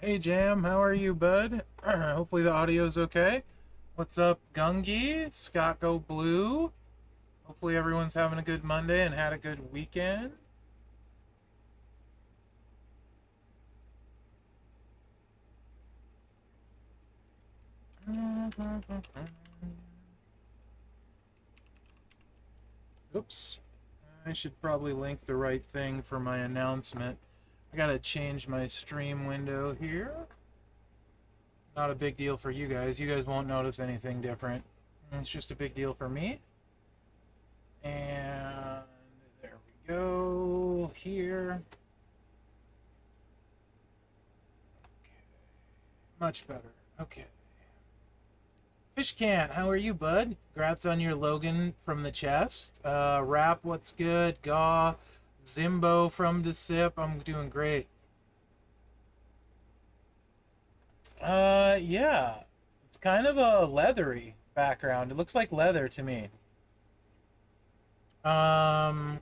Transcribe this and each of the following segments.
Hey Jam, how are you, bud? Hopefully the audio's okay. What's up, Gungi? Scott Go Blue. Hopefully everyone's having a good Monday and had a good weekend. Oops. I should probably link the right thing for my announcement. I gotta change my stream window here. Not a big deal for you guys. You guys won't notice anything different. It's just a big deal for me. And there we go. Here. Much better. Okay. Fishcan, how are you, bud? Congrats on your Logan from the chest. Rap, what's good? Gaw, Zimbo from the sip. I'm doing great. Yeah. It's kind of a leathery background. It looks like leather to me. Um,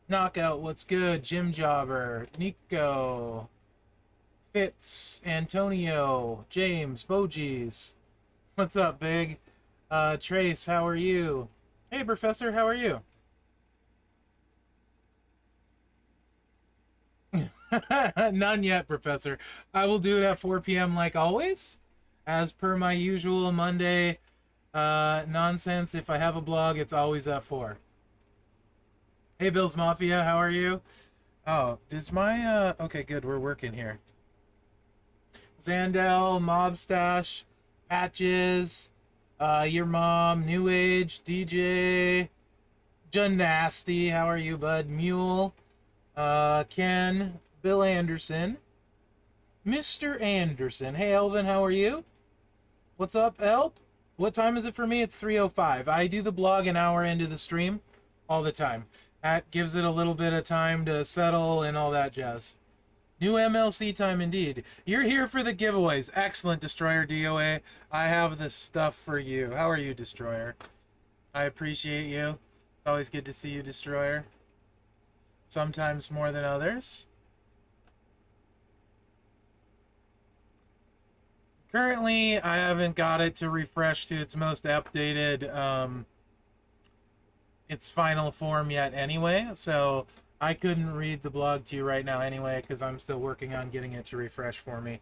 Knockout, what's good? Jim Jobber, Nico, Fitz, Antonio, James, Bogies. What's up, Big? Trace, how are you? Hey, Professor, how are you? None yet, Professor. I will do it at 4 p.m. like always. As per my usual Monday nonsense, if I have a blog, it's always at 4. Hey, Bill's Mafia, how are you? Oh, does my, okay, good, we're working here. Zandel, Mobstash, Patches, your mom, New Age, DJ, John Nasty, how are you, bud? Mule, Ken, Bill Anderson, Mr. Anderson. Hey, Elvin, how are you? What's up, Elp? What time is it for me? It's 3:05. I do the blog an hour into the stream all the time. That gives it a little bit of time to settle and all that jazz. New MLC time indeed. You're here for the giveaways. Excellent, Destroyer DOA. I have the stuff for you. How are you, Destroyer? I appreciate you. It's always good to see you, Destroyer. Sometimes more than others. Currently, I haven't got it to refresh to its most updated, its final form yet anyway, so I couldn't read the blog to you right now anyway, because I'm still working on getting it to refresh for me.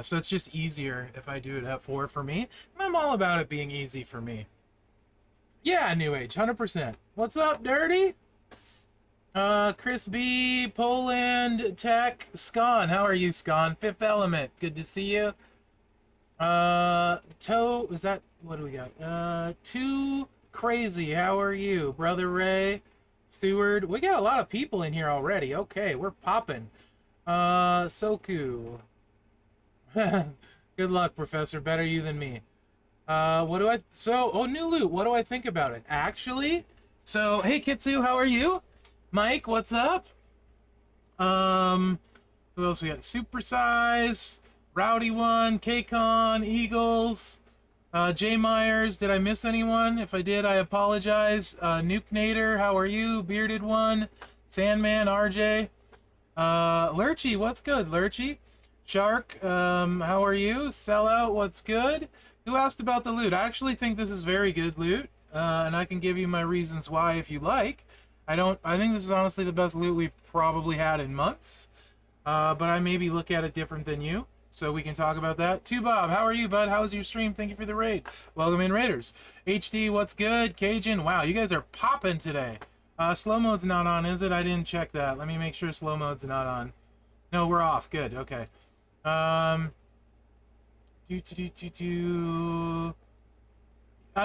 So it's just easier if I do it at 4 for me. I'm all about it being easy for me. Yeah, New Age, 100%. What's up, Dirty? Chris B, Poland, Tech, Scon. How are you, Scon? Fifth Element, good to see you. Is that, what do we got? Too Crazy, how are you? Brother Ray, Steward. We got a lot of people in here already. Okay, we're popping. Soku. Good luck, Professor. Better you than me. New loot. What do I think about it? Actually, hey, Kitsu, how are you? Mike, what's up? Who else we got? Supersize, Rowdy One, K-Con, Eagles, Jay Myers. Did I miss anyone? If I did, I apologize. Nuke Nader, how are you? Bearded One, Sandman, RJ, Lurchy, what's good, Lurchy? Shark, how are you? Sellout, what's good? Who asked about the loot? I actually think this is very good loot, and I can give you my reasons why if you like. I think this is honestly the best loot we've probably had in months, but I maybe look at it different than you, so we can talk about that. Two Bob, how are you, bud? How was your stream? Thank you for the raid. Welcome in, Raiders. HD, what's good? Cajun, wow, you guys are popping today. Slow mode's not on, is it? I didn't check that. Let me make sure slow mode's not on. No, we're off. Good, okay. I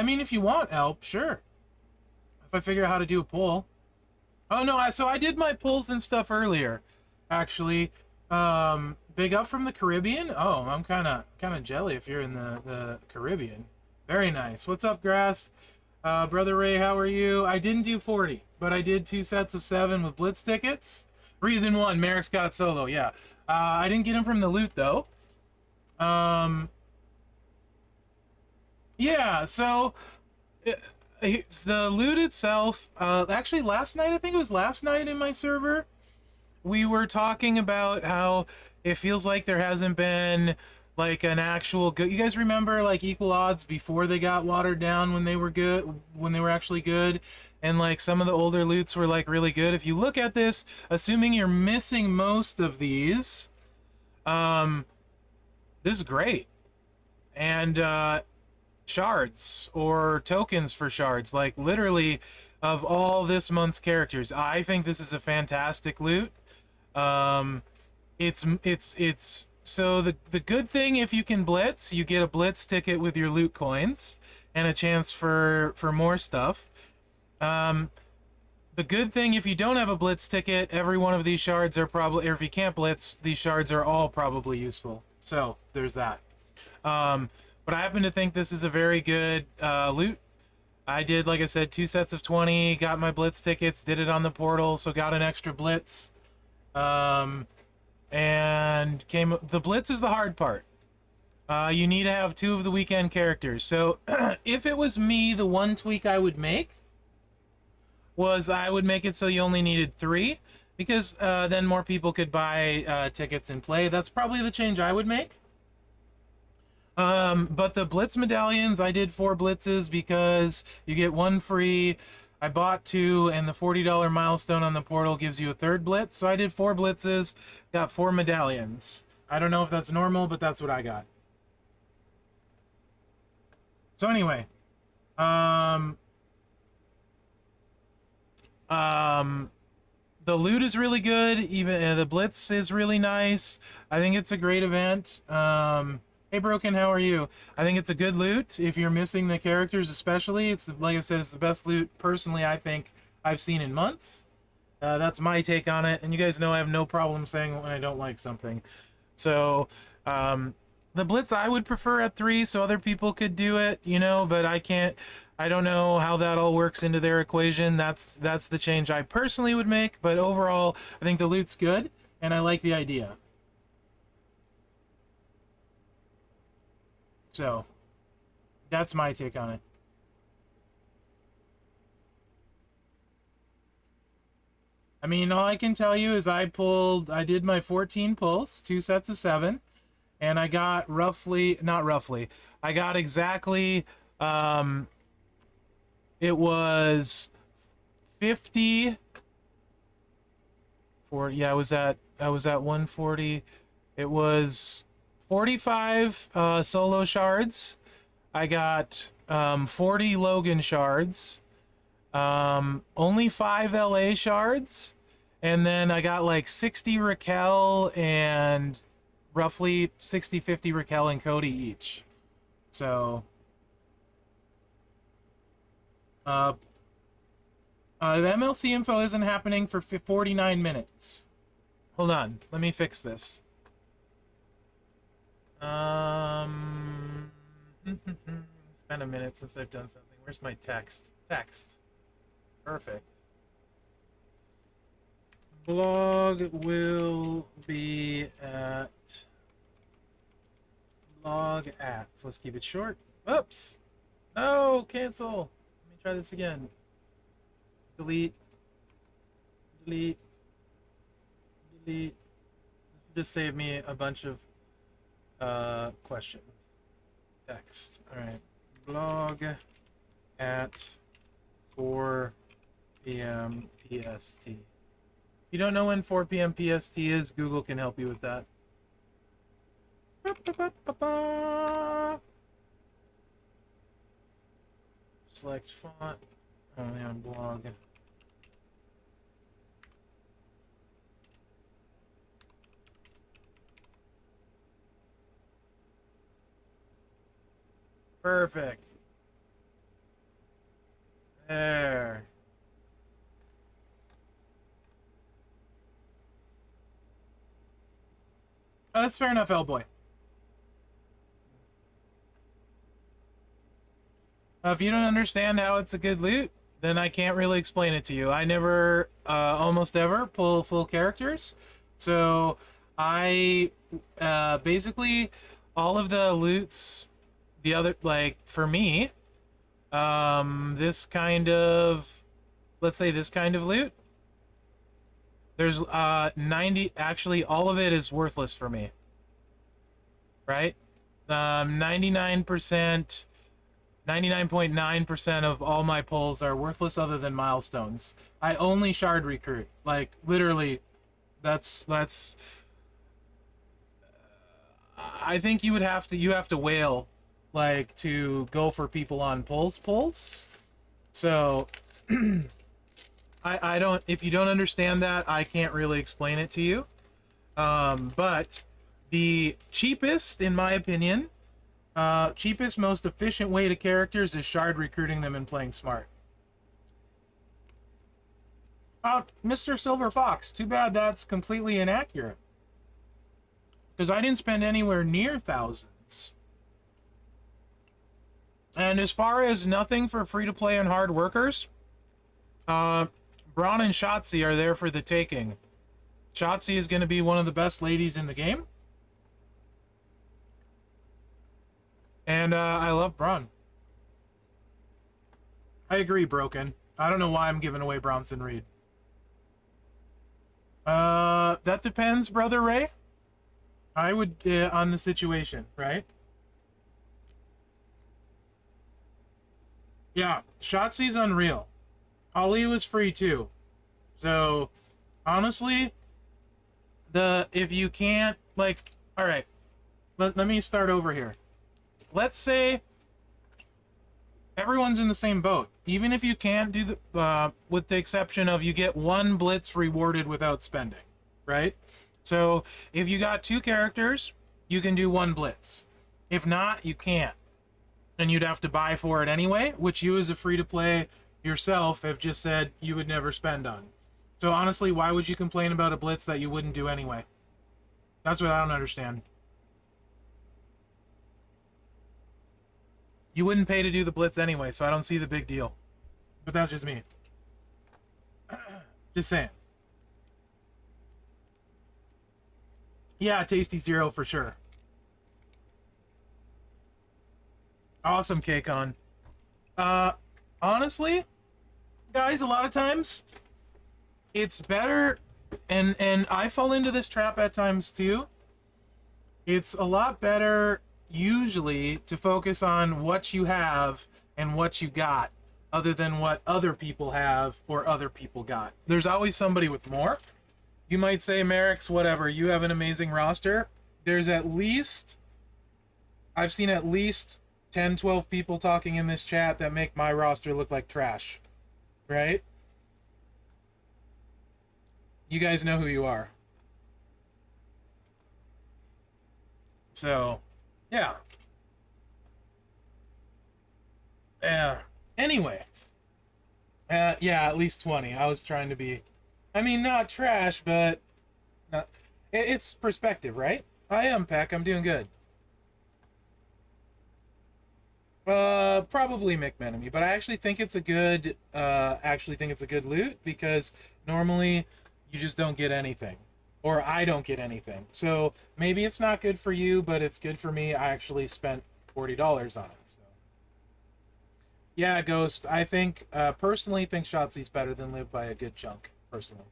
mean, if you want help, sure. If I figure out how to do a poll. Oh no, I did my polls and stuff earlier, actually. Big up from the Caribbean. Oh, I'm kind of jelly if you're in the Caribbean. Very nice. What's up, Grass? Brother Ray, how are you? I didn't do 40, but I did 2 sets of 7 with Blitz tickets. Reason 1, Merrick Scott solo. Yeah. I didn't get him from the loot though. Yeah. So. The loot itself, actually last night, I think it was last night in my server, we were talking about how it feels like there hasn't been like an actual good. You guys remember like Equal Odds before they got watered down when they were good, when they were actually good, and like some of the older loots were like really good. If you look at this, assuming you're missing most of these, this is great. And shards or tokens for shards, like literally of all this month's characters, I think this is a fantastic loot. It's so the good thing, if you can blitz, you get a blitz ticket with your loot coins and a chance for more stuff. The good thing, if you don't have a blitz ticket, every one of these shards are probably, or if you can't blitz, these shards are all probably useful. So there's that. But I happen to think this is a very good loot. I did, like I said, 2 sets of 20, got my blitz tickets, did it on the portal, so got an extra blitz. And the blitz is the hard part. You need to have 2 of the weekend characters. So if it was me, the one tweak I would make was I would make it so you only needed 3, because then more people could buy tickets and play. That's probably the change I would make. But the blitz medallions, I did 4 blitzes because you get 1 free. I bought 2, and the $40 milestone on the portal gives you a 3rd blitz. So I did 4 blitzes, got 4 medallions. I don't know if that's normal, but that's what I got. So anyway, the loot is really good. Even the blitz is really nice. I think it's a great event. Hey Broken, how are you? I think it's a good loot. If you're missing the characters especially, it's, like I said, it's the best loot personally I think I've seen in months. That's my take on it, and you guys know I have no problem saying when I don't like something. So the blitz I would prefer at 3 so other people could do it, you know, but I don't know how that all works into their equation. That's the change I personally would make, but overall I think the loot's good and I like the idea. So, that's my take on it. I mean, all I can tell you is I did my 14 pulls, 2 sets of 7, and I got I got exactly, it was 50, yeah, I was at 140, it was 45 solo shards. I got 40 Logan shards. Only 5 LA shards. And then I got like 60 Raquel and roughly 50 Raquel and Cody each. So the MLC info isn't happening for 49 minutes. Hold on, let me fix this. It's been a minute since I've done something. Where's my text? Text. Perfect. Blog will be at blog at. So let's keep it short. Oops. No, cancel. Let me try this again. Delete. Delete. Delete. This will just save me a bunch of questions. Text. Alright. Blog at 4 p.m. PST. If you don't know when 4 p.m. PST is, Google can help you with that. Select font. Only on blog. Perfect. There. Oh, that's fair enough, L-Boy. If you don't understand how it's a good loot, then I can't really explain it to you. I never, almost ever, pull full characters. So, I, basically, all of the loots, the other, like, for me, this kind of, let's say this kind of loot, There's 90, actually all of it is worthless for me, right? 99%, 99.9% of all my pulls are worthless other than milestones. I only shard recruit. Like literally that's I think you have to whale like to go for people on pulls. So I don't, if you don't understand that, I can't really explain it to you. But the cheapest, in my opinion, cheapest, most efficient way to characters is shard recruiting them and playing smart. Mr. Silver Fox, too bad that's completely inaccurate. Because I didn't spend anywhere near thousands. And as far as nothing for free-to-play and hard workers, Braun and Shotzi are there for the taking. Shotzi is going to be one of the best ladies in the game. And I love Braun. I agree, Broken. I don't know why I'm giving away Bronson Reed. That depends, Brother Ray. I would, on the situation, right? Yeah, Shotzi's unreal. Ali was free too. So, honestly, if you can't, like, alright, let me start over here. Let's say everyone's in the same boat. Even if you can't do the, with the exception of you get one blitz rewarded without spending, right? So, if you got 2 characters, you can do 1 blitz. If not, you can't. And you'd have to buy for it anyway, which you as a free-to-play yourself have just said you would never spend on. So honestly, why would you complain about a blitz that you wouldn't do anyway? That's what I don't understand. You wouldn't pay to do the blitz anyway, so I don't see the big deal. But that's just me. Just saying. Yeah, Tasty Zero for sure. Awesome, K-Con. Honestly, guys, a lot of times it's better, and I fall into this trap at times too. It's a lot better usually to focus on what you have and what you got, other than what other people have or other people got. There's always somebody with more. You might say, Merrick's, whatever, you have an amazing roster. There's at least, I've seen at least 10, 12 people talking in this chat that make my roster look like trash. Right? You guys know who you are. So, yeah. Anyway. Yeah, at least 20. I was trying to be, I mean, not trash, but it's perspective, right? I am, Peck. I'm doing good. Probably McMenemy, but I actually think it's a good, loot, because normally you just don't get anything, or I don't get anything. So maybe it's not good for you, but it's good for me. I actually spent $40 on it. So yeah, Ghost. I think, personally think Shotzi's better than Liv by a good chunk, personally.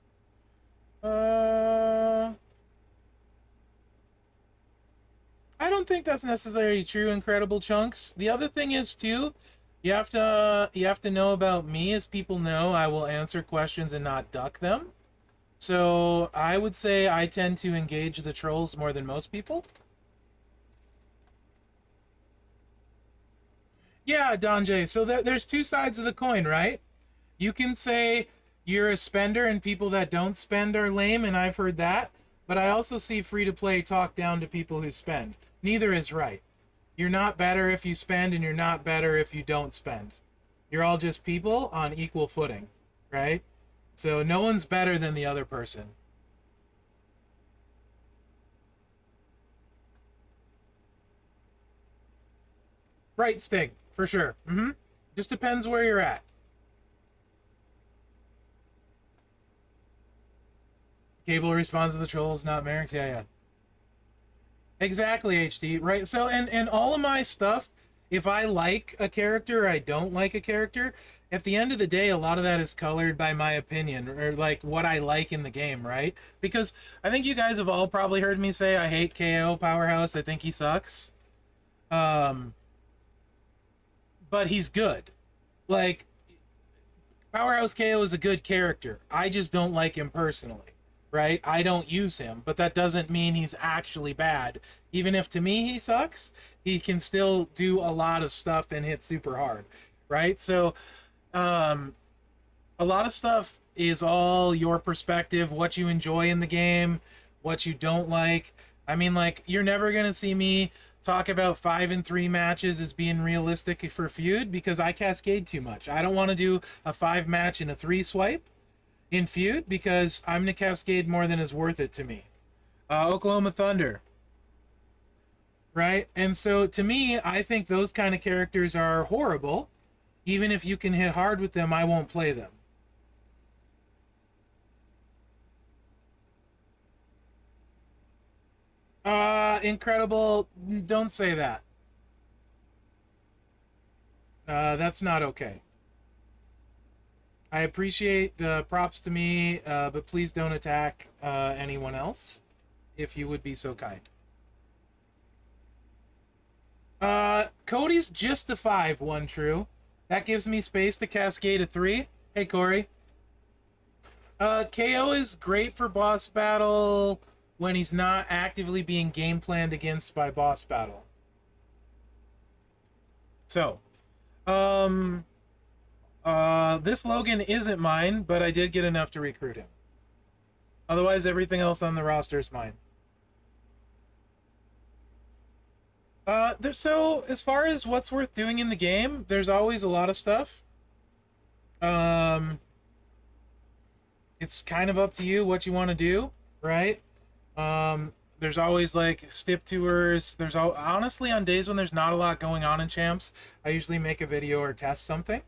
I don't think that's necessarily true, Incredible Chunks. The other thing is too, you have to know about me. As people know, I will answer questions and not duck them. So I would say I tend to engage the trolls more than most people. Yeah, Don J. So there's 2 sides of the coin, right? You can say you're a spender and people that don't spend are lame, and I've heard that. But I also see free-to-play talk down to people who spend. Neither is right. You're not better if you spend, and you're not better if you don't spend. You're all just people on equal footing, right? So no one's better than the other person. Right, Stig, for sure. Just depends where you're at. Cable responds to the trolls, not Merrick's. Yeah. Exactly, HD. Right. So, and all of my stuff if I like a character or I don't like a character, at the end of the day, a lot of that is colored by my opinion or like what I like in the game, right? Because I think you guys have all probably heard me say I hate KO Powerhouse. I think he sucks. Um, but he's good. Like, Powerhouse KO is a good character. I just don't like him personally, right? I don't use him, but that doesn't mean he's actually bad. Even if to me he sucks, he can still do a lot of stuff and hit super hard, right? So, um, a lot of stuff is all your perspective, what you enjoy in the game, what you don't like. I mean, like, you're never going to see me talk about 5-3 matches as being realistic for feud because I cascade too much. I don't want to do a 5 match and a 3 swipe in feud because I'm going to cascade more than is worth it to me. Oklahoma Thunder, right? And so to me, I think those kind of characters are horrible. Even if you can hit hard with them, I won't play them. Incredible. Don't say that. That's not okay. I appreciate the props to me, but please don't attack anyone else, if you would be so kind. Cody's just a 5, one true. That gives me space to cascade a 3. Hey, Corey. KO is great for boss battle when he's not actively being game planned against by boss battle. So, this Logan isn't mine, but I did get enough to recruit him. Otherwise, everything else on the roster is mine. So, as far as what's worth doing in the game, there's always a lot of stuff. It's kind of up to you what you want to do, right? There's always like stip tours. Honestly, on days when there's not a lot going on in champs, I usually make a video or test something.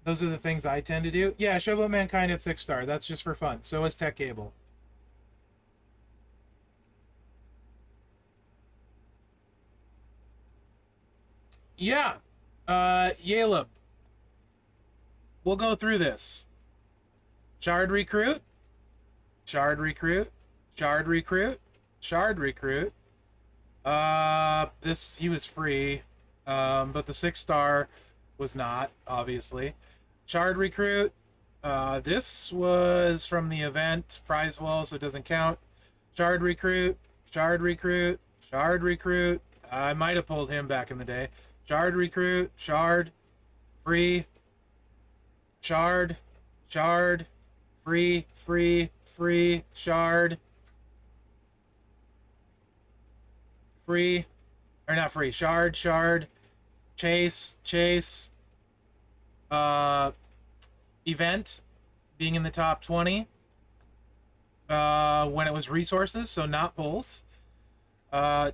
Those are the things I tend to do. Yeah, Showboat Mankind at 6-star. That's just for fun. So is Tech Cable. Yeah. Yaleb. We'll go through this. Shard recruit. Shard recruit. Shard recruit. Shard recruit. He was free. But the 6-star was not, obviously. Shard recruit. This was from the event prize wall, so it doesn't count. Shard recruit. Shard recruit. Shard recruit. I might have pulled him back in the day. Shard recruit. Shard. Free. Shard. Shard. Free. Free. Free. Shard. Free. Or not free. Shard. Shard. Chase. Chase. Event. Being in the top 20. When it was resources, so not pulls.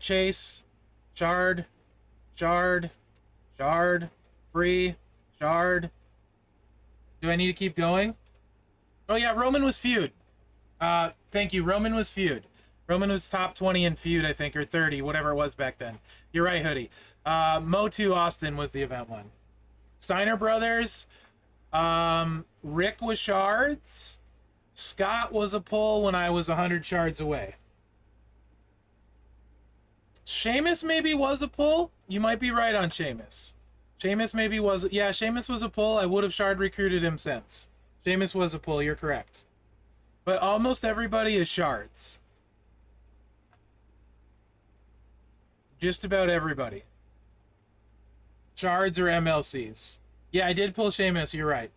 Chase. Shard. Shard. Shard. Free. Shard. Do I need to keep going? Oh yeah, Roman was feud. Thank you. Roman was feud. Roman was top 20 in feud, I think, or 30, whatever it was back then. You're right, Hoodie. Mo2 Austin was the event one. Steiner Brothers. Rick was shards. Scott was a pull when I was 100 shards away. Seamus maybe was a pull. You might be right on Seamus. Seamus maybe was... Yeah, Seamus was a pull. I would have shard recruited him since. Seamus was a pull. You're correct. But almost everybody is shards. Just about everybody. Shards or MLCs. Yeah, I did pull Seamus. You're right.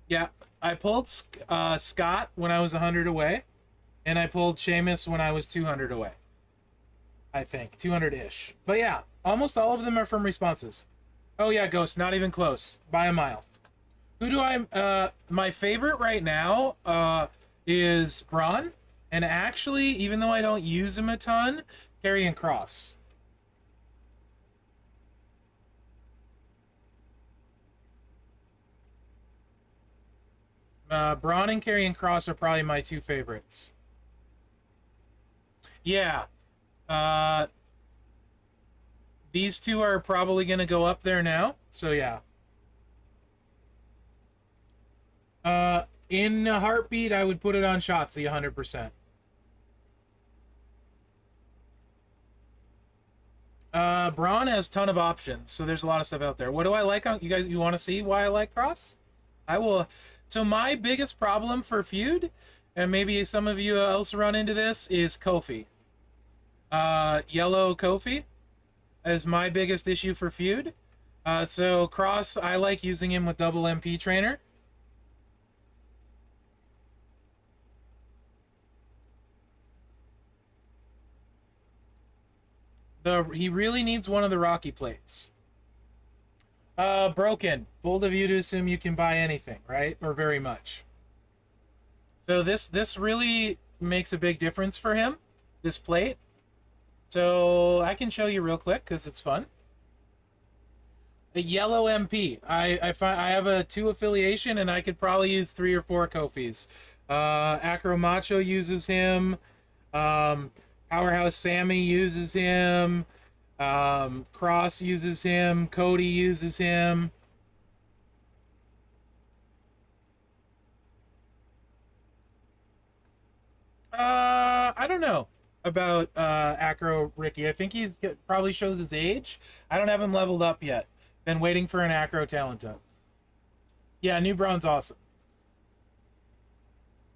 Yeah, I pulled Scott when I was 100 away, and I pulled Seamus when I was 200 away. I think 200-ish. But yeah, almost all of them are from responses. Oh yeah, Ghost, not even close by a mile. Who do I? My favorite right now is Braun, and actually, even though I don't use him a ton, Karrion Kross. Braun and Carrion Cross are probably my two favorites. Yeah. These two are probably going to go up there now. So, yeah. In a heartbeat, I would put it on Shotzi 100%. Braun has a ton of options, so there's a lot of stuff out there. What do I like on you guys? You want to see why I like Cross? I will. So my biggest problem for Feud, and maybe some of you else run into this, is Kofi. Yellow Kofi is my biggest issue for Feud. So Cross, I like using him with double MP trainer. He really needs one of the Rocky plates. Broken. Bold of you to assume you can buy anything, right? Or very much. So this really makes a big difference for him, this plate. So I can show you real quick because it's fun. A yellow MP. I have a 2 affiliation and I could probably use 3 or 4 Kofis. Acro Macho uses him. Powerhouse Sammy uses him. Cross uses him. Cody uses him. I don't know about Acro Ricky. I think he's probably shows his age. I don't have him leveled up yet. Been waiting for an Acro talent up. Yeah, New Braun's awesome.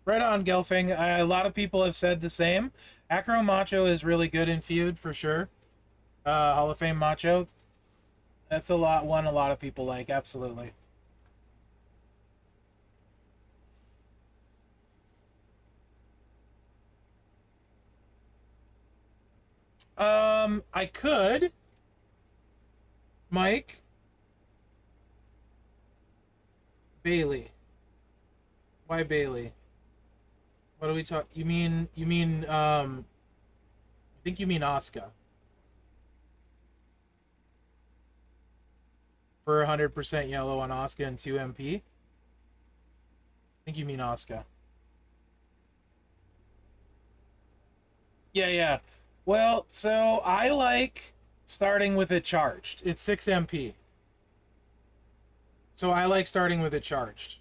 Right on, Gelfing. A lot of people have said the same. Acro Macho is really good in Feud for sure. Hall of Fame Macho. That's one a lot of people like, absolutely. I could. Mike. Bailey. Why Bailey? What do we talk? You mean, I think you mean Asuka. For 100% yellow on Asuka and 2 MP. I think you mean Asuka. Yeah. Well, so I like starting with it charged. It's 6 MP. So I like starting with it charged.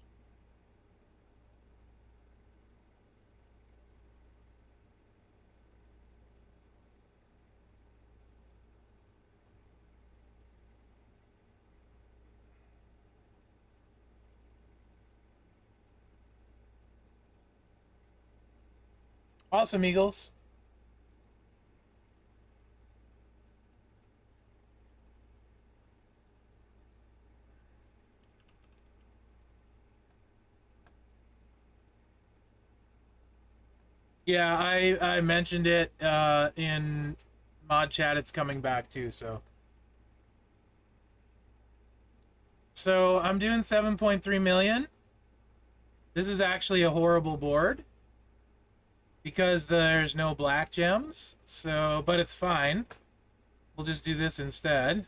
Awesome, Eagles. Yeah, I mentioned it in mod chat. It's coming back too, so. So I'm doing 7.3 million. This is actually a horrible board because there's no black gems. So, but it's fine. We'll just do this instead.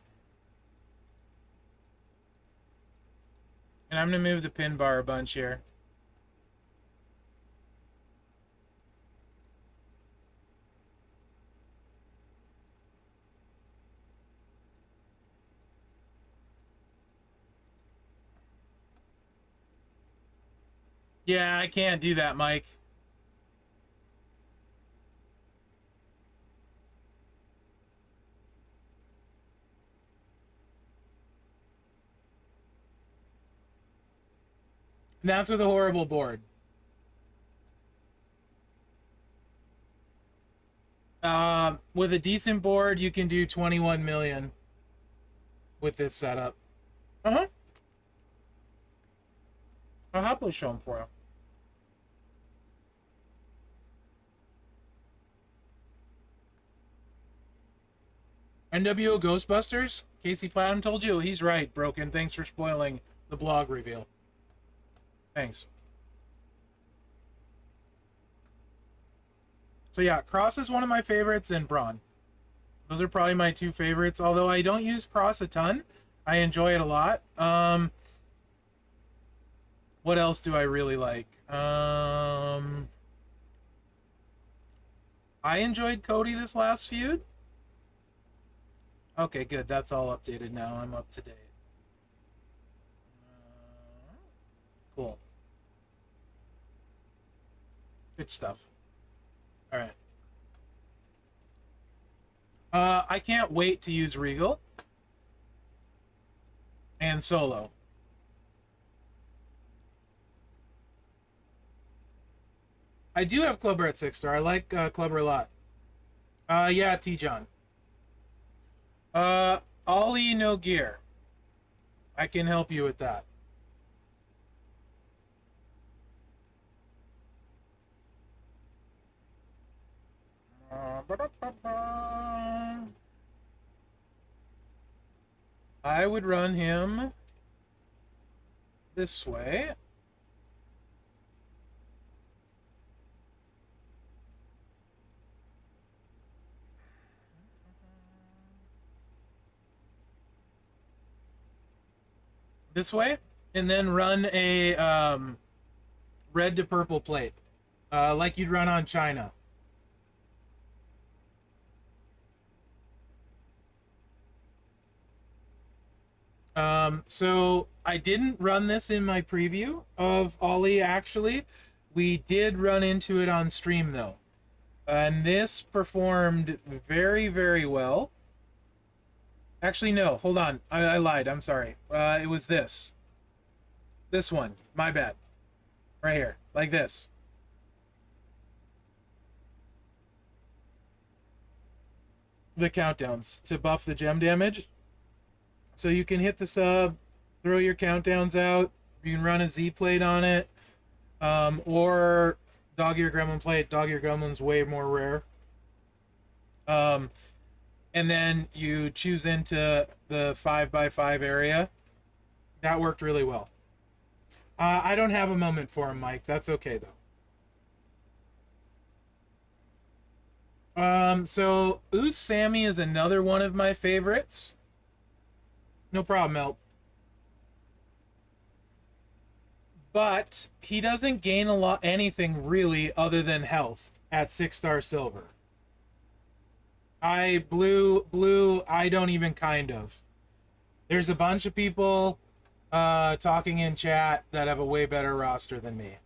And I'm going to move the pin bar a bunch here. Yeah, I can't do that, Mike. And that's with a horrible board. With a decent board, you can do 21 million with this setup. Uh-huh. I'll happily show them for you. NWO Ghostbusters? Casey Platinum told you? He's right, Broken. Thanks for spoiling the blog reveal. Thanks. So yeah, Cross is one of my favorites, and Braun. Those are probably my 2 favorites, although I don't use Cross a ton. I enjoy it a lot. What What else do I really like? I enjoyed Cody this last feud. Okay, good. That's all updated now. I'm up to date. Cool. Good stuff. All right. I can't wait to use Regal and Solo. I do have Clubber at 6-star. I like Clubber a lot. Yeah, T-John. Ollie, no gear. I can help you with that. I would run him this way. This way, and then run a red to purple plate, like you'd run on China. So I didn't run this in my preview of Ollie, actually. We did run into it on stream, though. And this performed very, very well. Actually, no, hold on. I lied. I'm sorry. It was this. This one. My bad. Right here. Like this. The countdowns to buff the gem damage. So you can hit the sub, throw your countdowns out. You can run a Z plate on it. Or dog ear gremlin plate. Dog ear gremlin's way more rare. And then you choose into the 5x5 area. That worked really well. I don't have a moment for him, Mike. That's okay, though. So Ooze Sammy is another one of my favorites. No problem, Elp. But he doesn't gain anything really other than health at 6-star silver. Blue, I don't even kind of. There's a bunch of people talking in chat that have a way better roster than me.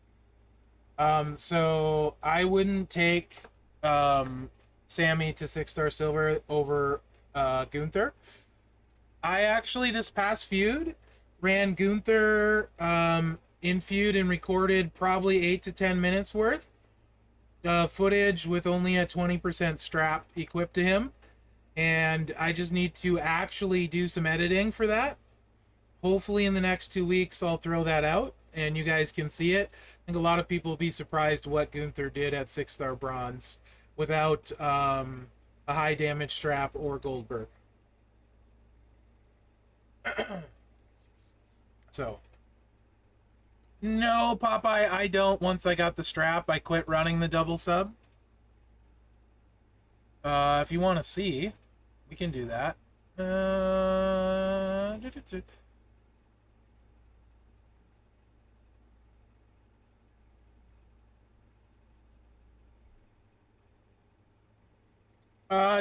So I wouldn't take Sammy to 6-star silver over Gunther. I actually, this past feud, ran Gunther in feud and recorded probably 8 to 10 minutes worth. Footage with only a 20% strap equipped to him, and I just need to actually do some editing for that. Hopefully in the next 2 weeks I'll throw that out and you guys can see it. I think a lot of people will be surprised what Gunther did at 6-star bronze without a high damage strap or Goldberg. So no, Popeye, I don't. Once I got the strap, I quit running the double sub. If you want to see, we can do that.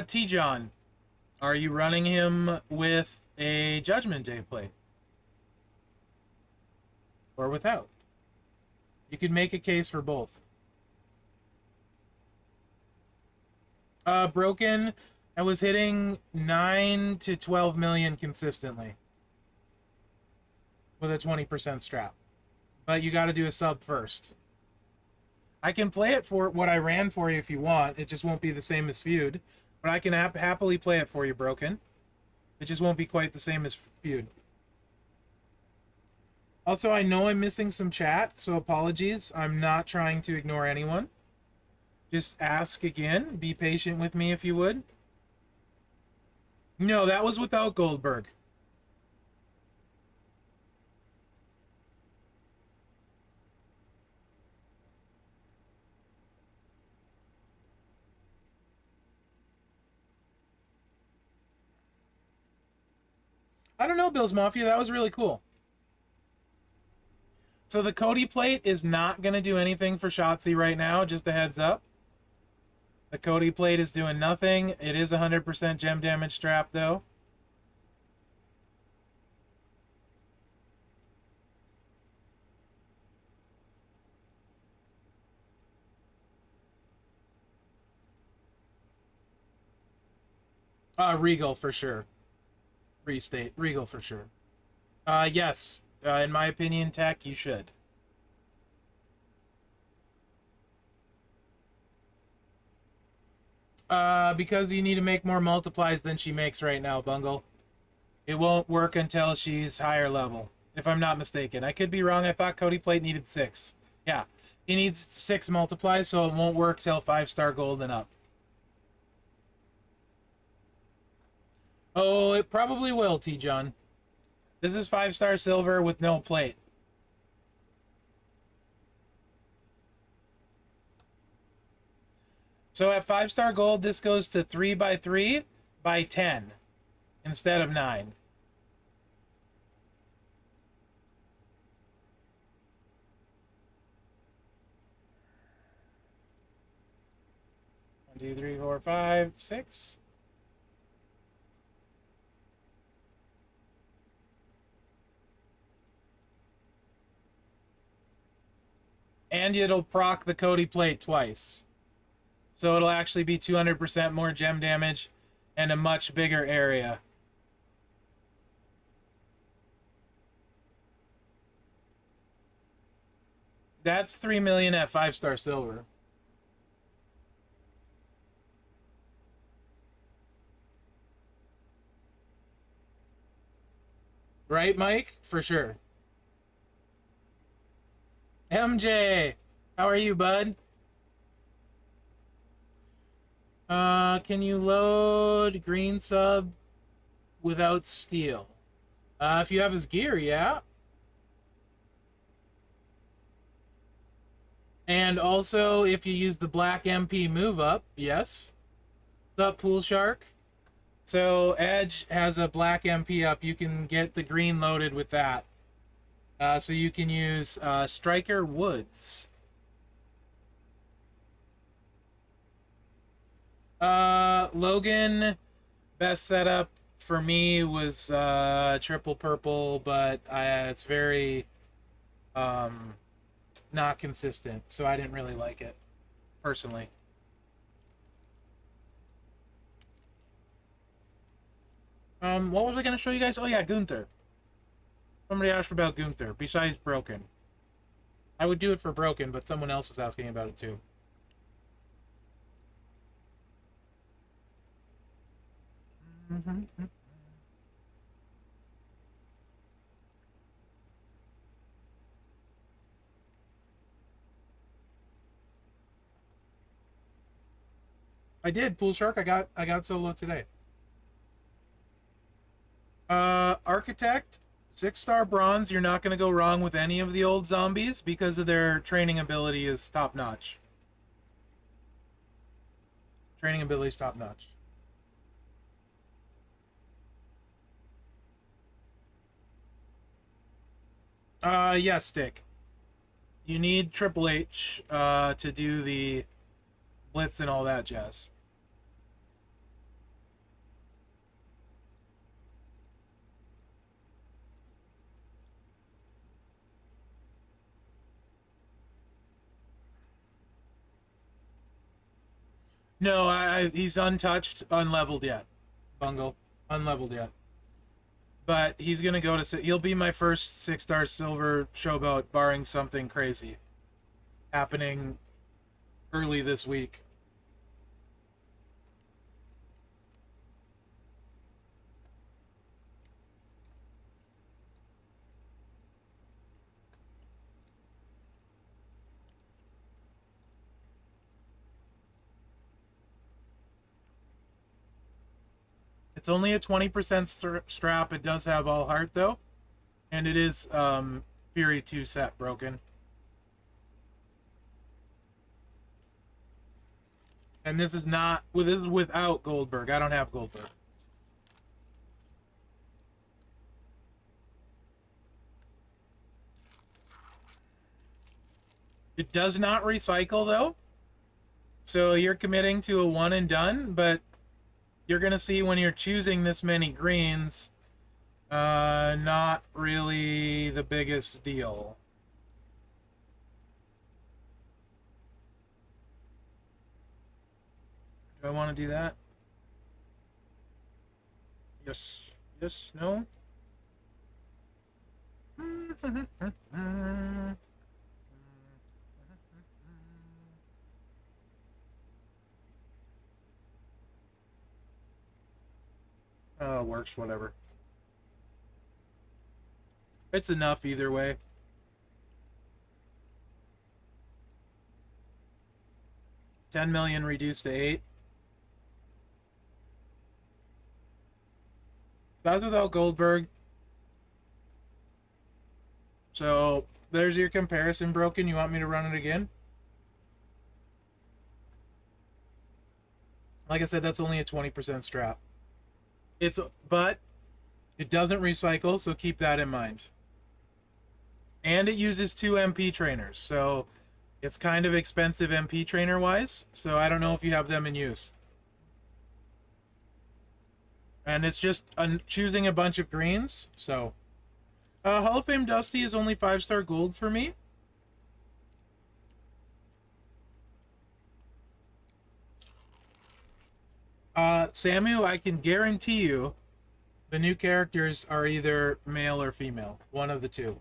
T-John, are you running him with a Judgment Day plate? Or without? You could make a case for both. Broken, I was hitting 9 to 12 million consistently with a 20% strap. But you got to do a sub first. I can play it for what I ran for you if you want. It just won't be the same as feud. But I can happily play it for you, Broken. It just won't be quite the same as feud. Also, I know I'm missing some chat, so apologies. I'm not trying to ignore anyone. Just ask again. Be patient with me if you would. No, that was without Goldberg. I don't know, Bill's Mafia. That was really cool. So the Cody plate is not going to do anything for Shotzi right now, just a heads up. The Cody plate is doing nothing. It is 100% gem damage strap, though. Regal for sure. Restate. Regal for sure. Yes. In my opinion, Tech, you should. Because you need to make more multiplies than she makes right now, Bungle. It won't work until she's higher level, if I'm not mistaken. I could be wrong. I thought Cody Plate needed 6. Yeah, he needs 6 multiplies, so it won't work till 5-star gold and up. Oh, it probably will, T-John. This is 5-star silver with no plate. So at 5-star gold, this goes to 3x3 by 10 instead of 9. 1, 2, 3, 4, 5, 6. And it'll proc the Cody plate twice. So it'll actually be 200% more gem damage and a much bigger area. That's 3 million at 5-star silver. Right, Mike? For sure. MJ, how are you, bud? Can you load green sub without steel? If you have his gear, yeah. And also, if you use the black MP move up, yes. What's up, Pool Shark? So, Edge has a black MP up. You can get the green loaded with that. So you can use Striker Woods. Logan, best setup for me was triple purple, but it's very not consistent, so I didn't really like it personally. What was I gonna show you guys? Oh yeah, Gunther. Somebody asked about Gunther, besides Broken. I would do it for Broken, but someone else was asking about it too. I did, Pool Shark. I got solo today. Architect, 6-star bronze. You're not going to go wrong with any of the old zombies because of their training ability is top notch. Training ability is top notch. Yeah, Stick. You need Triple H to do the blitz and all that jazz. No, he's untouched, unleveled yet. Bungle, unleveled yet. But he's gonna go to. He'll be my first 6-star silver showboat, barring something crazy happening early this week. It's only a 20% strap. It does have all heart though, and it is Fury 2 set broken. And this is not. Well, this is without Goldberg. I don't have Goldberg. It does not recycle though. So you're committing to a one and done, but you're going to see when you're choosing this many greens, not really the biggest deal. Do I want to do that? Yes. Yes. No. Works, whatever. It's enough either way. $10 million reduced to 8. That's without Goldberg. So there's your comparison broken. You want me to run it again? Like I said, that's only a 20% strap. But it doesn't recycle, so keep that in mind. And it uses 2 MP trainers, so it's kind of expensive MP trainer wise. So I don't know if you have them in use. And it's just choosing a bunch of greens. So Hall of Fame Dusty is only 5-star gold for me. Samu, I can guarantee you the new characters are either male or female. One of the two.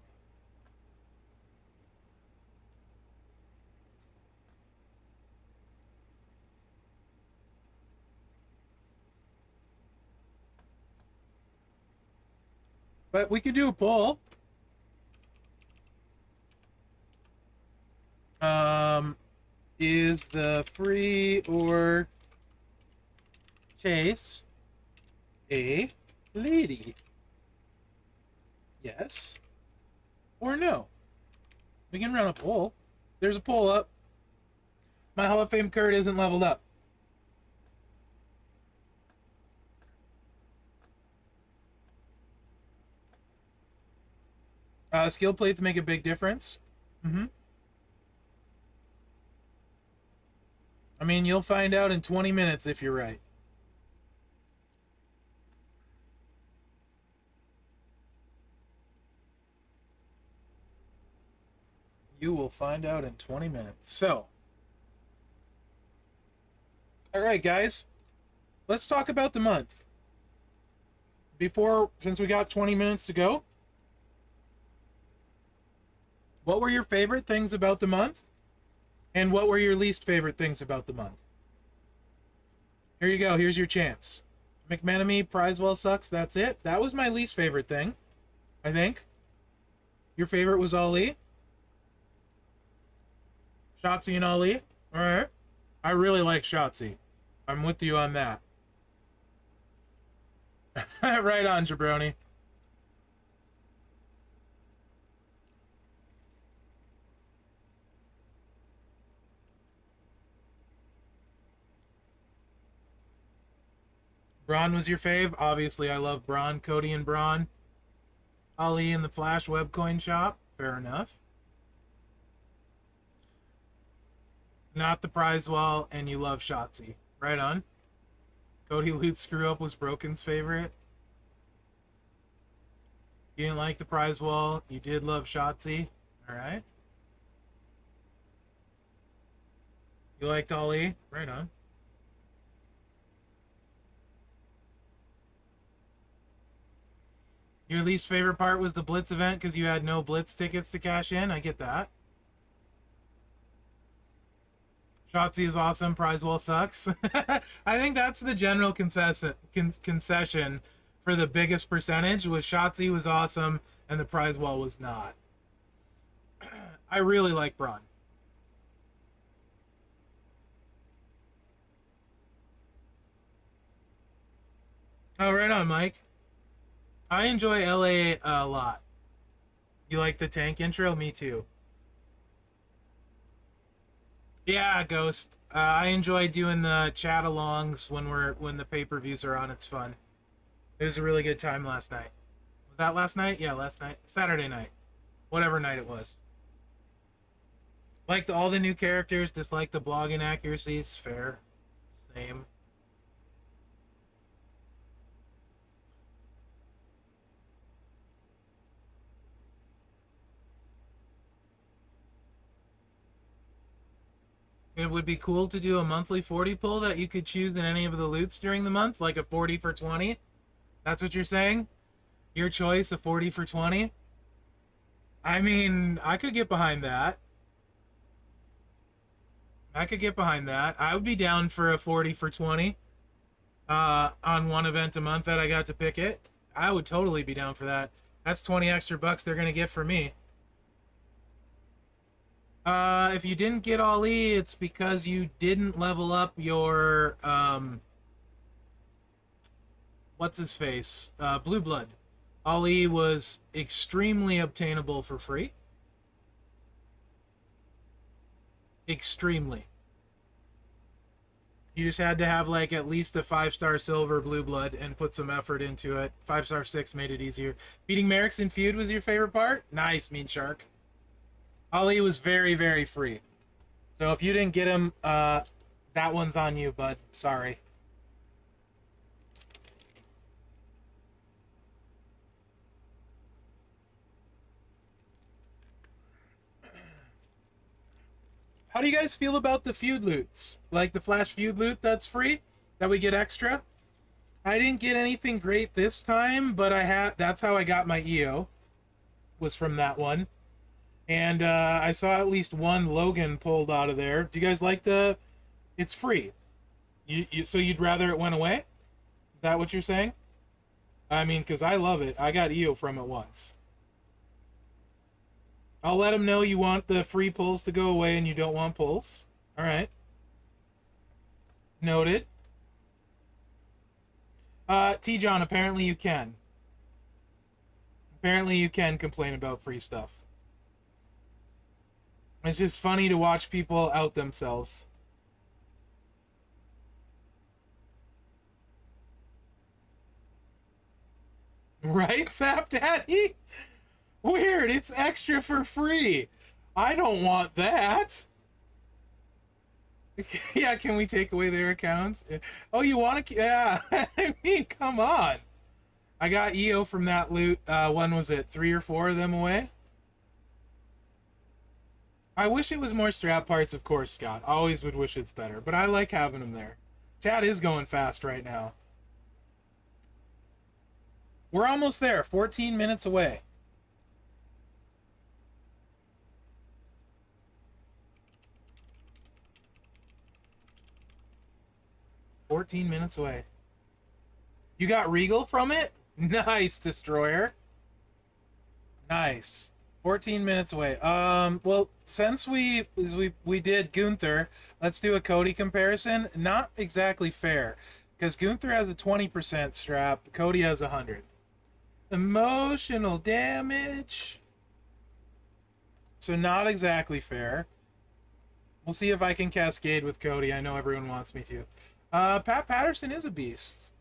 But we could do a poll. Is the free or chase a lady? Yes or no? We can run a poll. There's a poll up. My Hall of Fame Kurt isn't leveled up. Skill plates make a big difference. I mean, you'll find out in 20 minutes if you're right. You will find out in 20 minutes. So, all right, guys, let's talk about the month. Since we got 20 minutes to go, what were your favorite things about the month? And what were your least favorite things about the month? Here you go. Here's your chance. McManamy, Prizewell sucks. That's it. That was my least favorite thing, I think. Your favorite was Ali? Shotzi and Ali? All right. I really like Shotzi. I'm with you on that. Right on, Jabroni. Braun was your fave? Obviously, I love Braun. Cody and Braun. Ali in the Flash Webcoin shop? Fair enough. Not the prize wall, and you love Shotzi. Right on. Cody Loot Screw Up was Broken's favorite. You didn't like the prize wall. You did love Shotzi. Alright. You liked Ali? Right on. Your least favorite part was the Blitz event because you had no Blitz tickets to cash in? I get that. Shotzi is awesome. Prize wall sucks. I think that's the general concession for the biggest percentage was Shotzi was awesome and the prize wall was not. I really like Braun. Oh, right on, Mike. I enjoy LA a lot. You like the tank intro? Me too. Yeah, Ghost. I enjoy doing the chat alongs when the pay-per-views are on. It's fun. It was a really good time last night. Was that last night? Yeah, last night. Saturday night. Whatever night it was. Liked all the new characters, disliked the blog inaccuracies. Fair. Same. It would be cool to do a monthly 40 pull that you could choose in any of the loots during the month, like a 40 for 20. That's what you're saying? Your choice, a 40 for 20? I mean, I could get behind that. I could get behind that. I would be down for a 40 for 20 on one event a month that I got to pick it. I would totally be down for that. That's 20 extra bucks they're going to get for me. If you didn't get all E, it's because you didn't level up your, what's his face? Blue Blood. All E was extremely obtainable for free. Extremely. You just had to have like at least a 5-star silver blue blood and put some effort into it. 5-star 6 made it easier. Beating Merrick's in feud was your favorite part? Nice, Mean Shark. Ali was very, very free. So if you didn't get him, that one's on you, bud. Sorry. How do you guys feel about the feud loots? Like the flash feud loot that's free? That we get extra? I didn't get anything great this time, but that's how I got my EO. Was from that one. And I saw at least one Logan pulled out of there. Do you guys like the... It's free. So you'd rather it went away? Is that what you're saying? I mean, because I love it. I got EO from it once. I'll let them know you want the free pulls to go away and you don't want pulls. All right. Noted. T-John, apparently you can. Apparently you can complain about free stuff. It's just funny to watch people out themselves. Right, Sap Daddy? Weird, it's extra for free. I don't want that. Yeah, can we take away their accounts? Oh, you want to? Yeah, I mean, come on. I got EO from that loot. When was it? 3 or 4 of them away? I wish it was more strap parts, of course, Scott. Always would wish it's better, but I like having them there. Chat is going fast right now. We're almost there. 14 minutes away. You got Regal from it? Nice, Destroyer. Nice. 14 minutes away. Well, since we did Gunther, let's do a Cody comparison. Not exactly fair, because Gunther has a 20% strap, Cody has 100. Emotional damage. So not exactly fair. We'll see if I can cascade with Cody. I know everyone wants me to. Pat Patterson is a beast.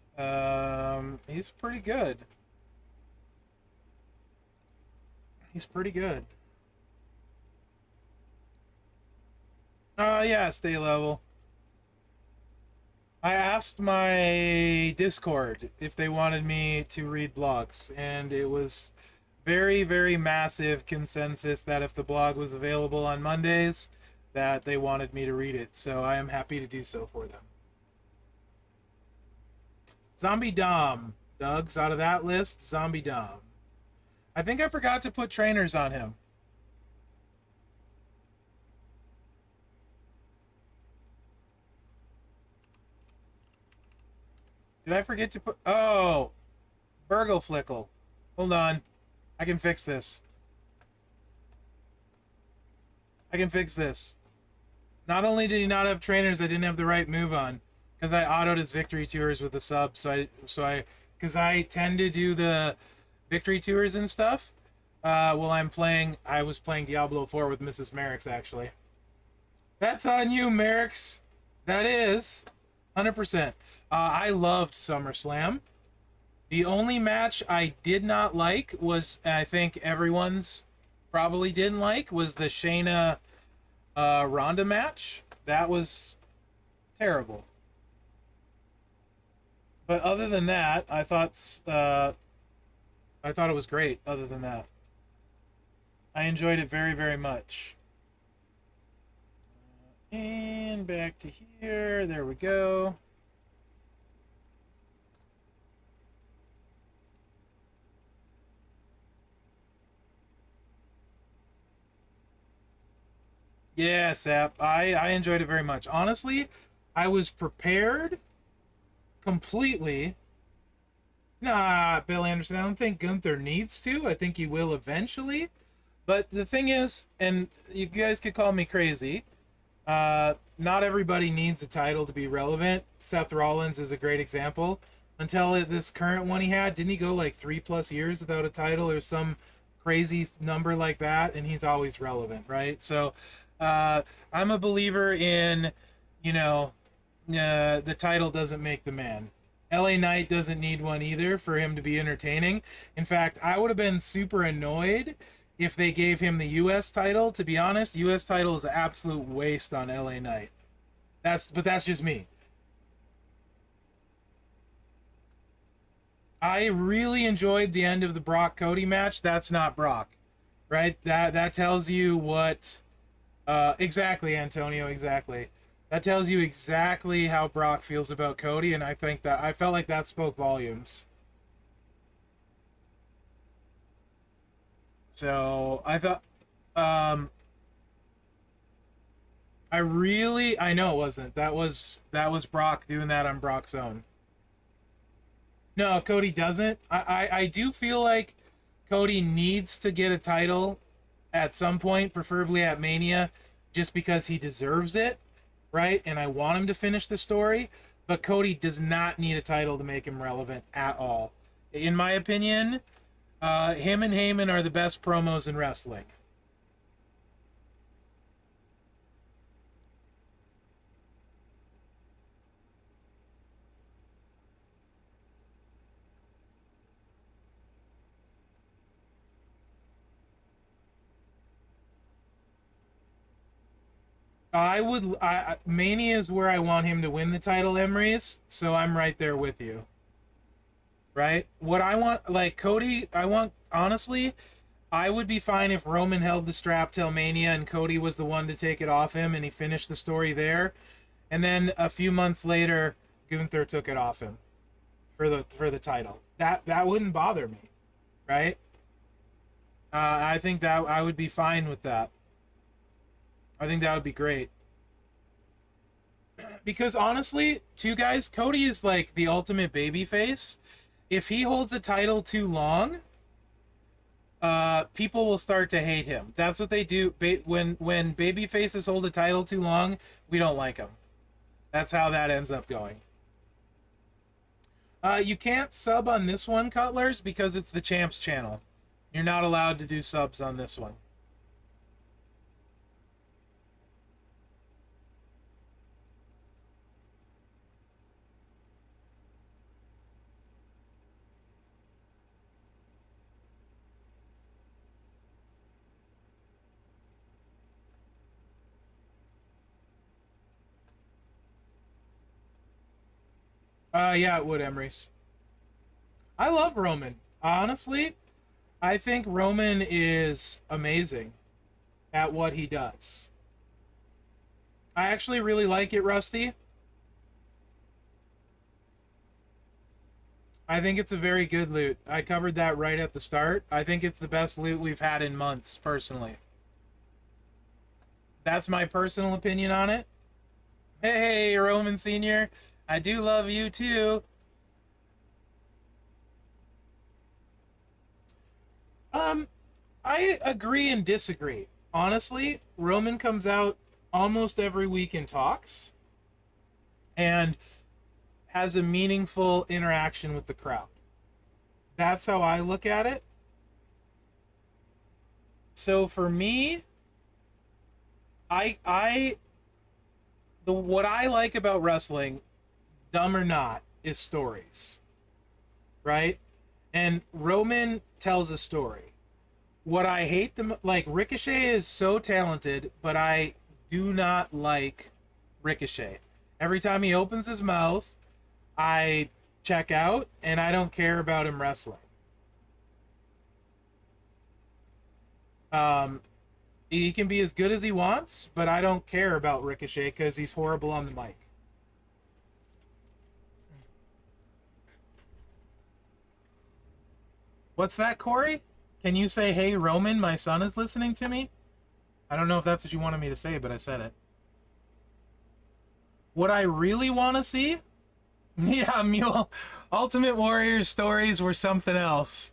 He's pretty good. He's pretty good. Yeah, stay level. I asked my Discord if they wanted me to read blogs, and it was very, very massive consensus that if the blog was available on Mondays, that they wanted me to read it. So I am happy to do so for them. Zombie Dom. Doug's out of that list. Zombie Dom. I think I forgot to put trainers on him. Did I forget to put... Oh! Burgle Flickle. Hold on. I can fix this. I can fix this. Not only did he not have trainers, I didn't have the right move on. Because I autoed his victory tours with a sub, because I tend to do the victory tours and stuff. I was playing Diablo 4 with Mrs. Merrick's, actually. That's on you, Merrick's. That is 100%. I loved SummerSlam. The only match I did not like was, and I think everyone's probably didn't like, was the Shayna Ronda match, that was terrible. But other than that, I thought it was great. Other than that, I enjoyed it very, very much. And back to here. There we go. Yeah, Sap. I enjoyed it very much. Honestly, I was prepared completely. Nah, Bill Anderson, I don't think Gunther needs to. I think he will eventually. But the thing is, and you guys could call me crazy, not everybody needs a title to be relevant. Seth Rollins is a great example. Until this current one he had, didn't he go like 3+ years without a title or some crazy number like that? And he's always relevant, right? So I'm a believer in, you know, the title doesn't make the man. LA Knight doesn't need one either for him to be entertaining. In fact, I would have been super annoyed if they gave him the US title. To be honest, US title is an absolute waste on LA Knight. That's just me. I really enjoyed the end of the Brock Cody match. That's not Brock, right? That tells you what exactly, Antonio, exactly. That tells you exactly how Brock feels about Cody, and I think that I felt like that spoke volumes. So I thought, um, I know it wasn't. That was Brock doing that on Brock's own. No, Cody doesn't. I do feel like Cody needs to get a title at some point, preferably at Mania, just because he deserves it, right? And I want him to finish the story. But Cody does not need a title to make him relevant at all. In my opinion, him and Heyman are the best promos in wrestling. Mania is where I want him to win the title, Emery's, so I'm right there with you. Right? What I want, like Cody, I want, honestly, I would be fine if Roman held the strap till Mania and Cody was the one to take it off him and he finished the story there. And then a few months later, Gunther took it off him for the title. That wouldn't bother me, right? I think that I would be fine with that. I think that would be great. Because honestly, two guys, Cody is like the ultimate baby face. If he holds a title too long, people will start to hate him. That's what they do. When baby faces hold a title too long, we don't like them. That's how that ends up going. You can't sub on this one, Cutlers, because it's the Champs channel. You're not allowed to do subs on this one. Yeah, it would, Emery's. I love Roman. Honestly, I think Roman is amazing at what he does. I actually really like it, Rusty. I think it's a very good loot. I covered that right at the start. I think it's the best loot we've had in months, personally. That's my personal opinion on it. Hey, Roman Sr., I do love you too. Um, I agree and disagree. Honestly, Roman comes out almost every week and talks and has a meaningful interaction with the crowd. That's how I look at it. So for me, I the what I like about wrestling, dumb or not, is stories, right? And Roman tells a story. What I hate like Ricochet is so talented, but I do not like Ricochet. Every time he opens his mouth, I check out, and I don't care about him wrestling. He can be as good as he wants, but I don't care about Ricochet because he's horrible on the mic. What's that, Corey? Can you say, hey, Roman, my son is listening to me? I don't know if that's what you wanted me to say, but I said it. What I really want to see? Yeah, Mule. Ultimate Warrior stories were something else.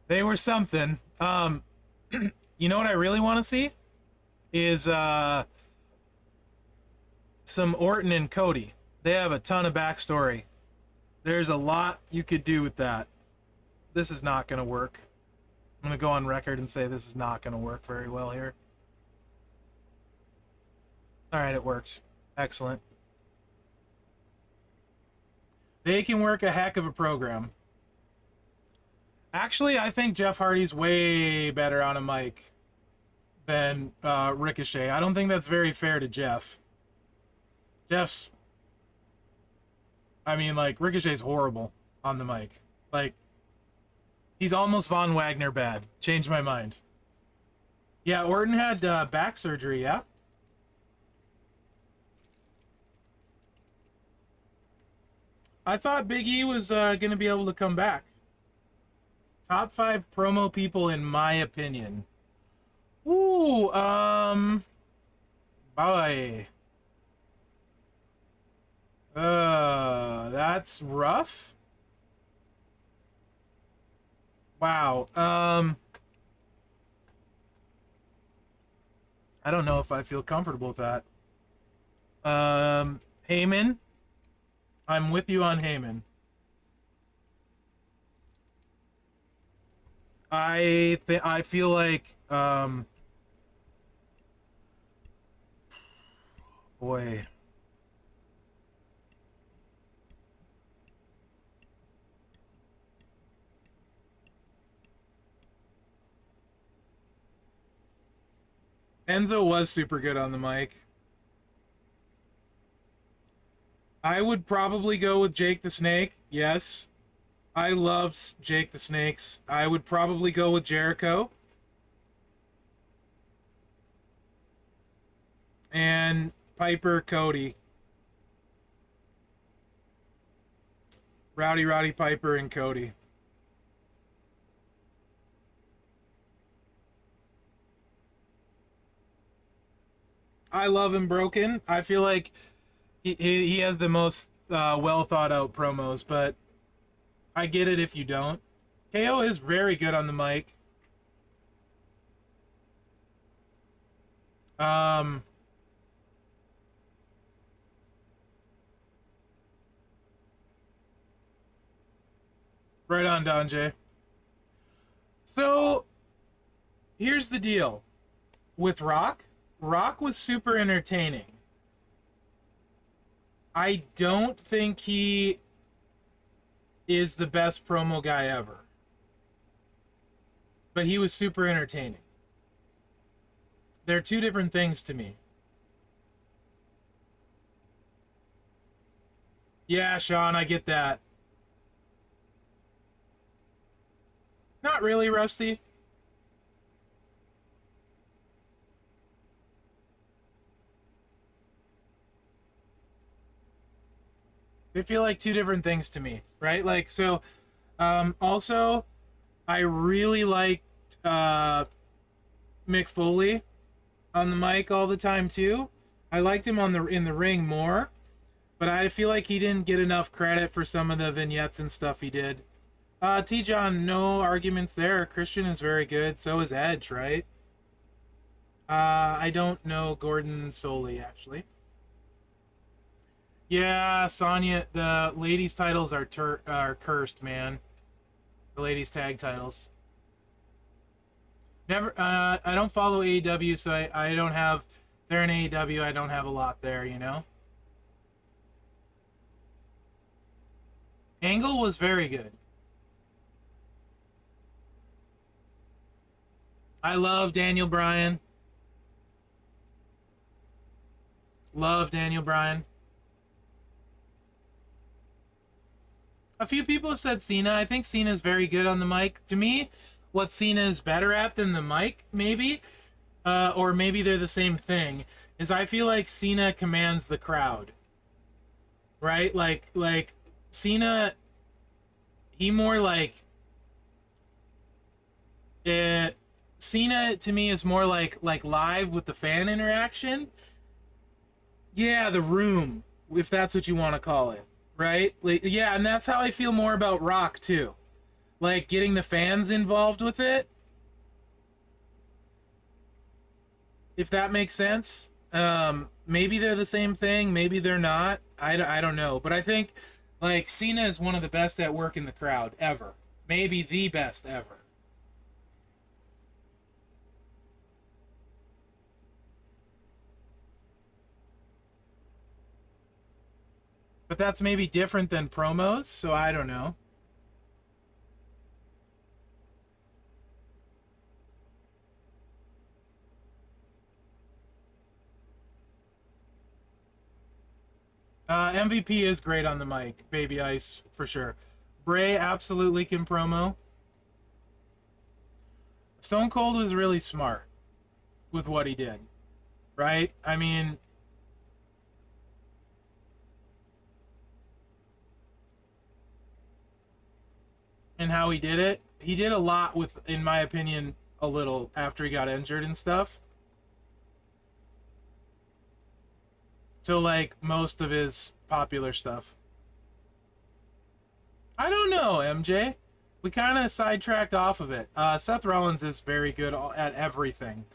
They were something. You know what I really want to see? Is some Orton and Cody. They have a ton of backstory. There's a lot you could do with that. This is not going to work. I'm going to go on record and say this is not going to work very well here. Alright, it works. Excellent. They can work a heck of a program. Actually, I think Jeff Hardy's way better on a mic than Ricochet. I don't think that's very fair to Jeff. Jeff's... I mean, like, Ricochet's horrible on the mic. Like, he's almost Von Wagner bad. Changed my mind. Yeah, Orton had back surgery, yeah? I thought Big E was going to be able to come back. Top 5 promo people in my opinion. Ooh, boy. That's rough. Wow. I don't know if I feel comfortable with that. Heyman. I'm with you on Heyman. I feel like boy. Enzo was super good on the mic. I would probably go with Jake the Snake. Yes. I loved Jake the Snakes. I would probably go with Jericho. And Piper Cody. Roddy Piper and Cody. I love him broken. I feel like he has the most well thought out promos, but I get it if you don't. KO is very good on the mic. Right on, Don J. So, here's the deal. With Rock, Rock was super entertaining. I don't think he is the best promo guy ever. But he was super entertaining. They're two different things to me. Yeah, Sean, I get that. Not really, Rusty. They feel like two different things to me, right? Like, so, also, I really liked Mick Foley on the mic all the time, too. I liked him in the ring more, but I feel like he didn't get enough credit for some of the vignettes and stuff he did. T-John, no arguments there. Christian is very good. So is Edge, right? I don't know Gordon Soley, actually. Yeah, Sonya, the ladies' titles are cursed, man. The ladies' tag titles. Never, I don't follow AEW, so I don't have... They're in AEW, I don't have a lot there, you know? Angle was very good. I love Daniel Bryan. Love Daniel Bryan. A few people have said Cena. I think Cena's very good on the mic. To me, what Cena is better at than the mic, maybe, or maybe they're the same thing, is I feel like Cena commands the crowd. Right? Like Cena, he more like it. Cena to me is more like live with the fan interaction. Yeah, the room, if that's what you want to call it, right? Like, yeah, and that's how I feel more about Rock too. Like getting the fans involved with it, if that makes sense. Maybe they're the same thing, maybe they're not. I don't know, but I think like Cena is one of the best at working the crowd ever. Maybe the best ever. But that's maybe different than promos, so I don't know. MVP is great on the mic, Baby Ice, for sure. Bray absolutely can promo. Stone Cold was really smart with what he did, right? I mean, and how he did it. He did a lot with, in my opinion, a little after he got injured and stuff. So, like, most of his popular stuff. I don't know, MJ. We kind of sidetracked off of it. Seth Rollins is very good at everything.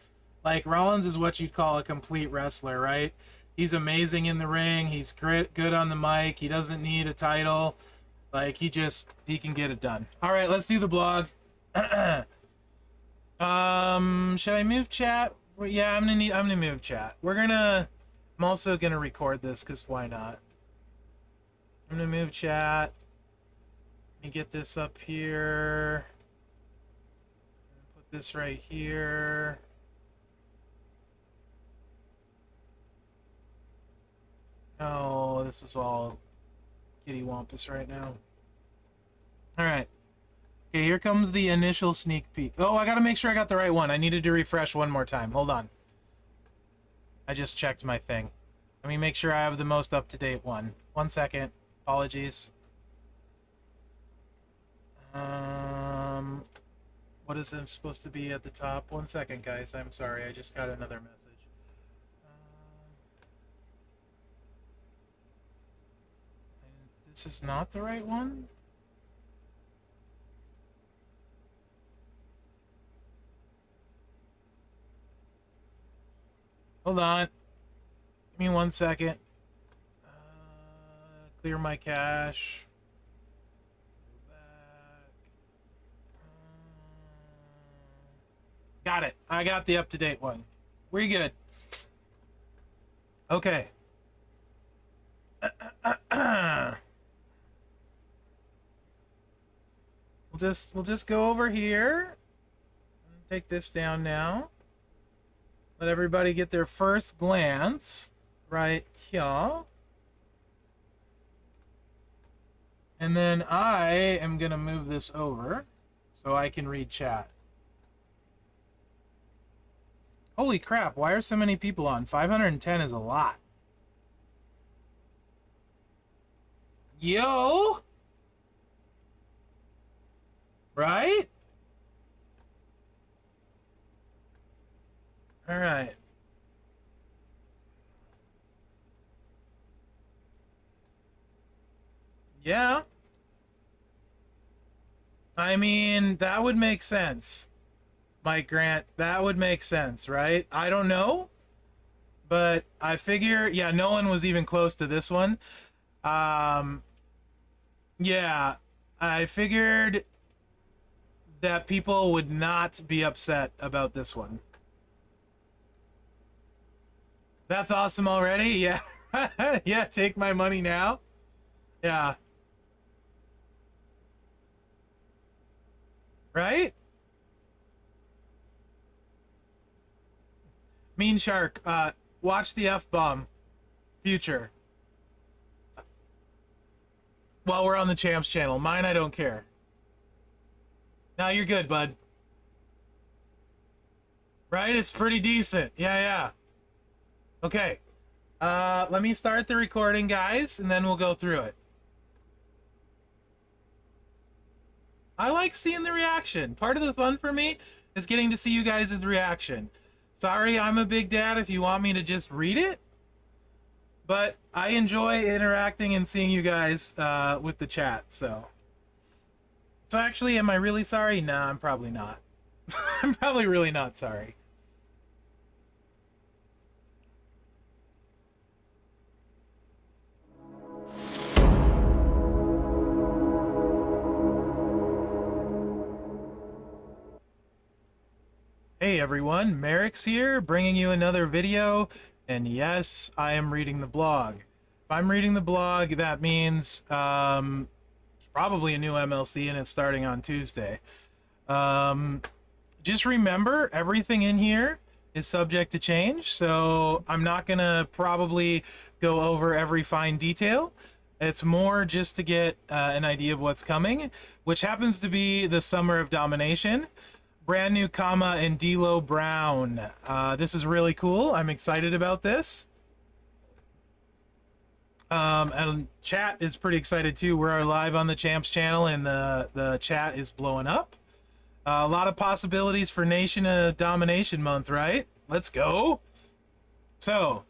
Like, Rollins is what you'd call a complete wrestler, right? He's amazing in the ring. He's great, good on the mic. He doesn't need a title. Like, he can get it done. All right, let's do the blog. Should I move chat? Yeah, I'm gonna move chat. I'm also gonna record this because why not? I'm gonna move chat. Let me get this up here. Put this right here. Oh, this is all kittywampus right now. Alright. Okay, here comes the initial sneak peek. Oh, I gotta make sure I got the right one. I needed to refresh one more time. Hold on. I just checked my thing. Let me make sure I have the most up-to-date one. 1 second. Apologies. What is it supposed to be at the top? 1 second, guys. I'm sorry. I just got another message. This is not the right one? Hold on. Give me 1 second. Clear my cache. Go back. Got it. I got the up-to-date one. We're good. Okay. We'll just go over here. Take this down now. Let everybody get their first glance right here. And then I am going to move this over so I can read chat. Holy crap, why are so many people on? 510 is a lot. Yo! Right? All right. Yeah. I mean, that would make sense. Mike Grant, that would make sense, right? I don't know, but I figure, yeah, no one was even close to this one. Yeah, I figured that people would not be upset about this one. That's awesome already. Yeah. Yeah, take my money now. Yeah. Right? Mean Shark, watch the F-bomb. Future. While we're on the Champs channel. Mine, I don't care. No, you're good, bud. Right? It's pretty decent. Yeah, yeah. Okay. Let me start the recording, guys, and then we'll go through it. I like seeing the reaction. Part of the fun for me is getting to see you guys' reaction. Sorry, I'm a big dad if you want me to just read it. But I enjoy interacting and seeing you guys with the chat, so. So actually, am I really sorry? Nah, I'm probably not. I'm probably really not sorry. Hey everyone, Merrick's here, bringing you another video, and yes, I am reading the blog. If I'm reading the blog, that means probably a new MLC, and it's starting on Tuesday. Just remember, everything in here is subject to change, so I'm not gonna probably go over every fine detail. It's more just to get an idea of what's coming, which happens to be the Summer of Domination. Brand new Kama and D'Lo Brown. This is really cool. I'm excited about this. And chat is pretty excited too. We're live on the Champs channel, and the chat is blowing up. A lot of possibilities for Nation of Domination month, right? Let's go. So,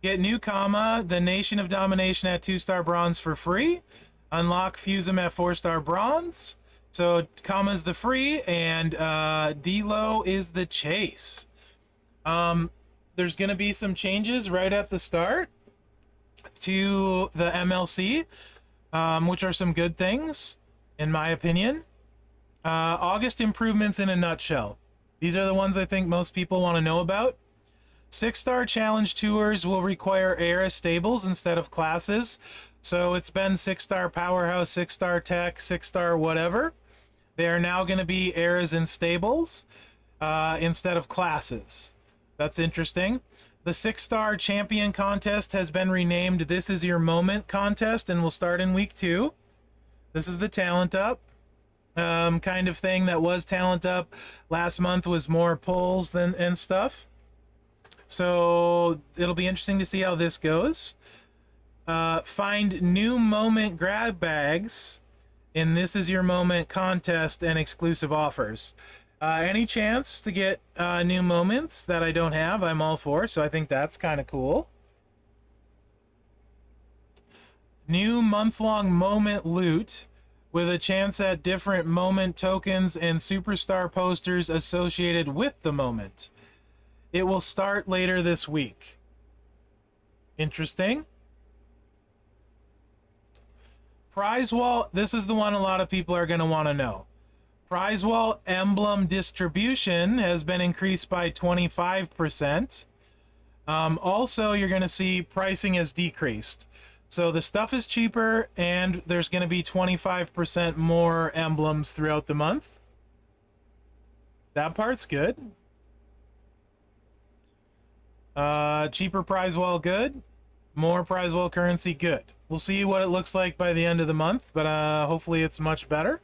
get new Kama, the Nation of Domination at 2-star bronze for free. Unlock Fuse them at 4-star bronze. So Kama's the free, and D'Lo is the chase. There's going to be some changes right at the start to the MLC, which are some good things, in my opinion. August improvements in a nutshell. These are the ones I think most people want to know about. 6-star challenge tours will require era stables instead of classes. So it's been 6-star powerhouse, 6-star tech, 6-star whatever. They are now going to be eras and stables instead of classes. That's interesting. The 6-star champion contest has been renamed This Is Your Moment contest and will start in week 2. This is the talent up kind of thing that was talent up. Last month was more polls and stuff. So it'll be interesting to see how this goes. Find new moment grab bags in This Is Your Moment contest and exclusive offers. Any chance to get new moments that I don't have, I'm all for, so I think that's kind of cool. New month-long moment loot with a chance at different moment tokens and superstar posters associated with the moment. It will start later this week. Interesting. Prize wall, this is the one a lot of people are going to want to know. Prize wall emblem distribution has been increased by 25%. Also, you're going to see pricing has decreased. So the stuff is cheaper, and there's going to be 25% more emblems throughout the month. That part's good. Cheaper prize wall, good. More prize wall currency, good. We'll see what it looks like by the end of the month, but hopefully it's much better.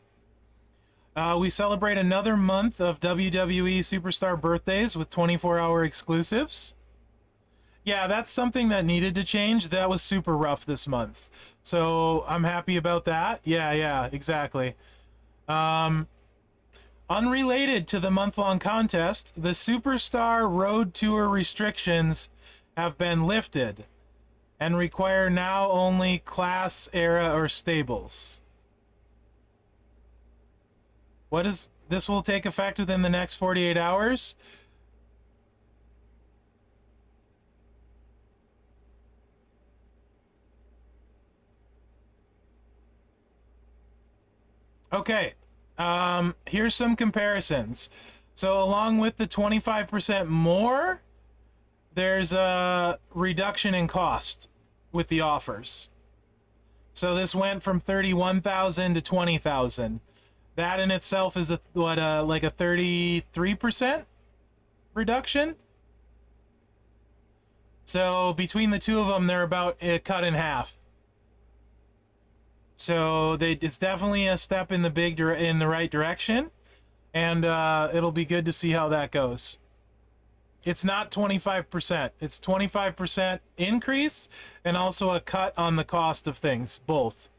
We celebrate another month of WWE Superstar birthdays with 24-hour exclusives. Yeah, that's something that needed to change. That was super rough this month. So I'm happy about that. Yeah, exactly. Unrelated to the month-long contest, the Superstar Road Tour restrictions have been lifted and require now only class, era, or stables. What is this? Will take effect within the next 48 hours. Okay, here's some comparisons. So along with the 25% more, there's a reduction in cost with the offers. So this went from 31,000 to 20,000. That in itself is like a 33% reduction. So between the two of them, they're about cut in half. So it's definitely a step in the right direction, and it'll be good to see how that goes. It's not 25%. It's 25% increase and also a cut on the cost of things, both.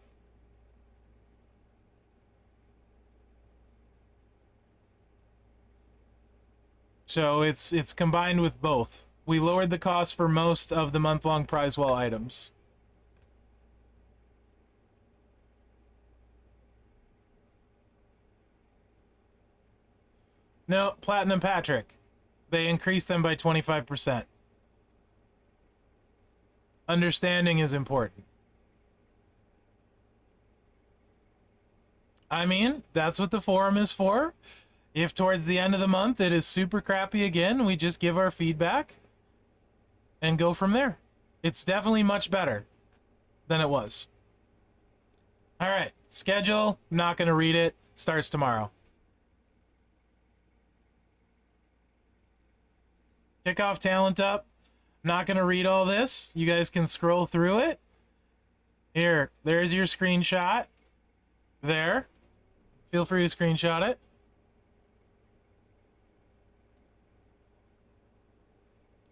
So it's combined with both. We lowered the cost for most of the month-long prize wall items. No, Platinum Patrick. They increased them by 25%. Understanding is important. I mean, that's what the forum is for. If towards the end of the month it is super crappy again, we just give our feedback and go from there. It's definitely much better than it was. All right, schedule. I'm not going to read it. Starts tomorrow. Kickoff talent up. I'm not going to read all this. You guys can scroll through it. Here, there's your screenshot. There. Feel free to screenshot it.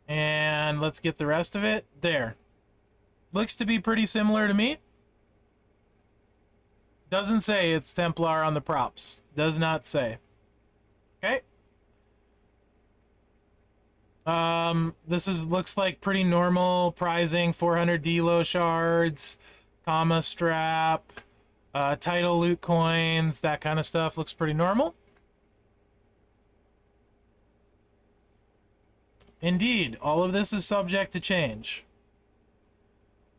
And let's get the rest of it. There. Looks to be pretty similar to me. Doesn't say it's Templar on the props. Does not say. Okay. Looks like pretty normal pricing. 400 Delo shards, comma strap, title loot coins, that kind of stuff. Looks pretty normal. Indeed, all of this is subject to change.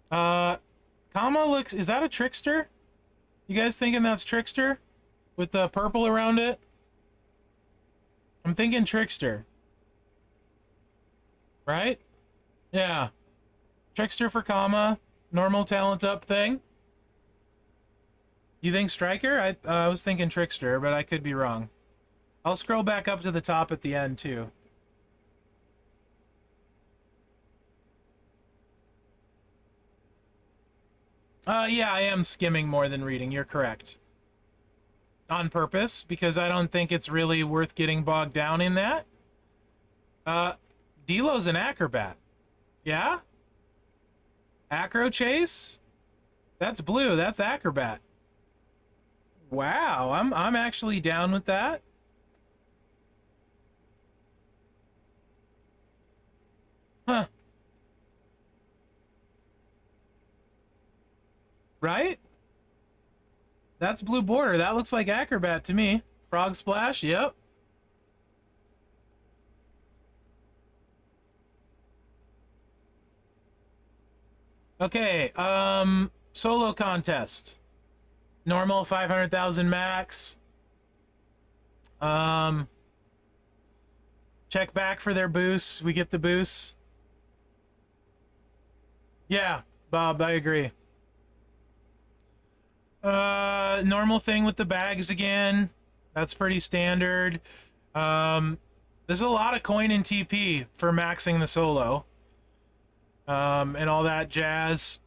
Comma looks... Is that a trickster? You guys thinking that's trickster? With the purple around it? I'm thinking trickster. Right? Yeah. Trickster for comma. Normal talent up thing. You think striker? I was thinking trickster, but I could be wrong. I'll scroll back up to the top at the end, too. Yeah, I am skimming more than reading. You're correct. On purpose, because I don't think it's really worth getting bogged down in that. Delo's an acrobat. Yeah? Acro chase? That's blue. That's acrobat. Wow, I'm actually down with that. Huh. Right? That's blue border. That looks like acrobat to me. Frog splash, yep. Okay, solo contest. Normal 500,000 max. Check back for their boosts. We get the boosts. Yeah, Bob, I agree. Normal thing with the bags again. That's pretty standard. There's a lot of coin in TP for maxing the solo. And all that jazz.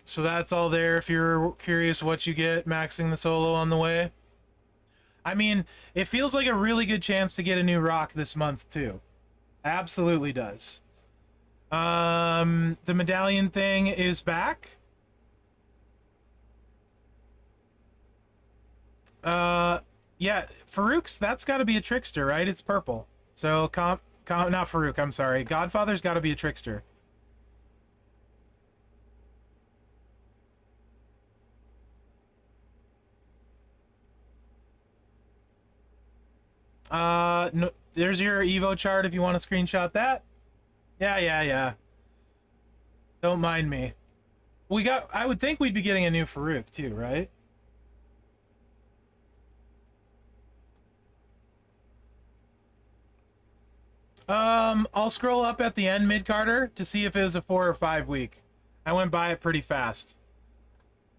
So that's all there if you're curious what you get maxing the solo on the way. I mean, it feels like a really good chance to get a new rock this month too. Absolutely does. The medallion thing is back. Yeah, Farouk's, that's got to be a trickster, right? It's purple. So, not Farouk, I'm sorry. Godfather's got to be a trickster. No, there's your Evo chart if you want to screenshot that. Yeah. Don't mind me. I would think we'd be getting a new Farouk too, right? I'll scroll up at the end, mid-carter, to see if it was a 4 or 5 week. I went by it pretty fast.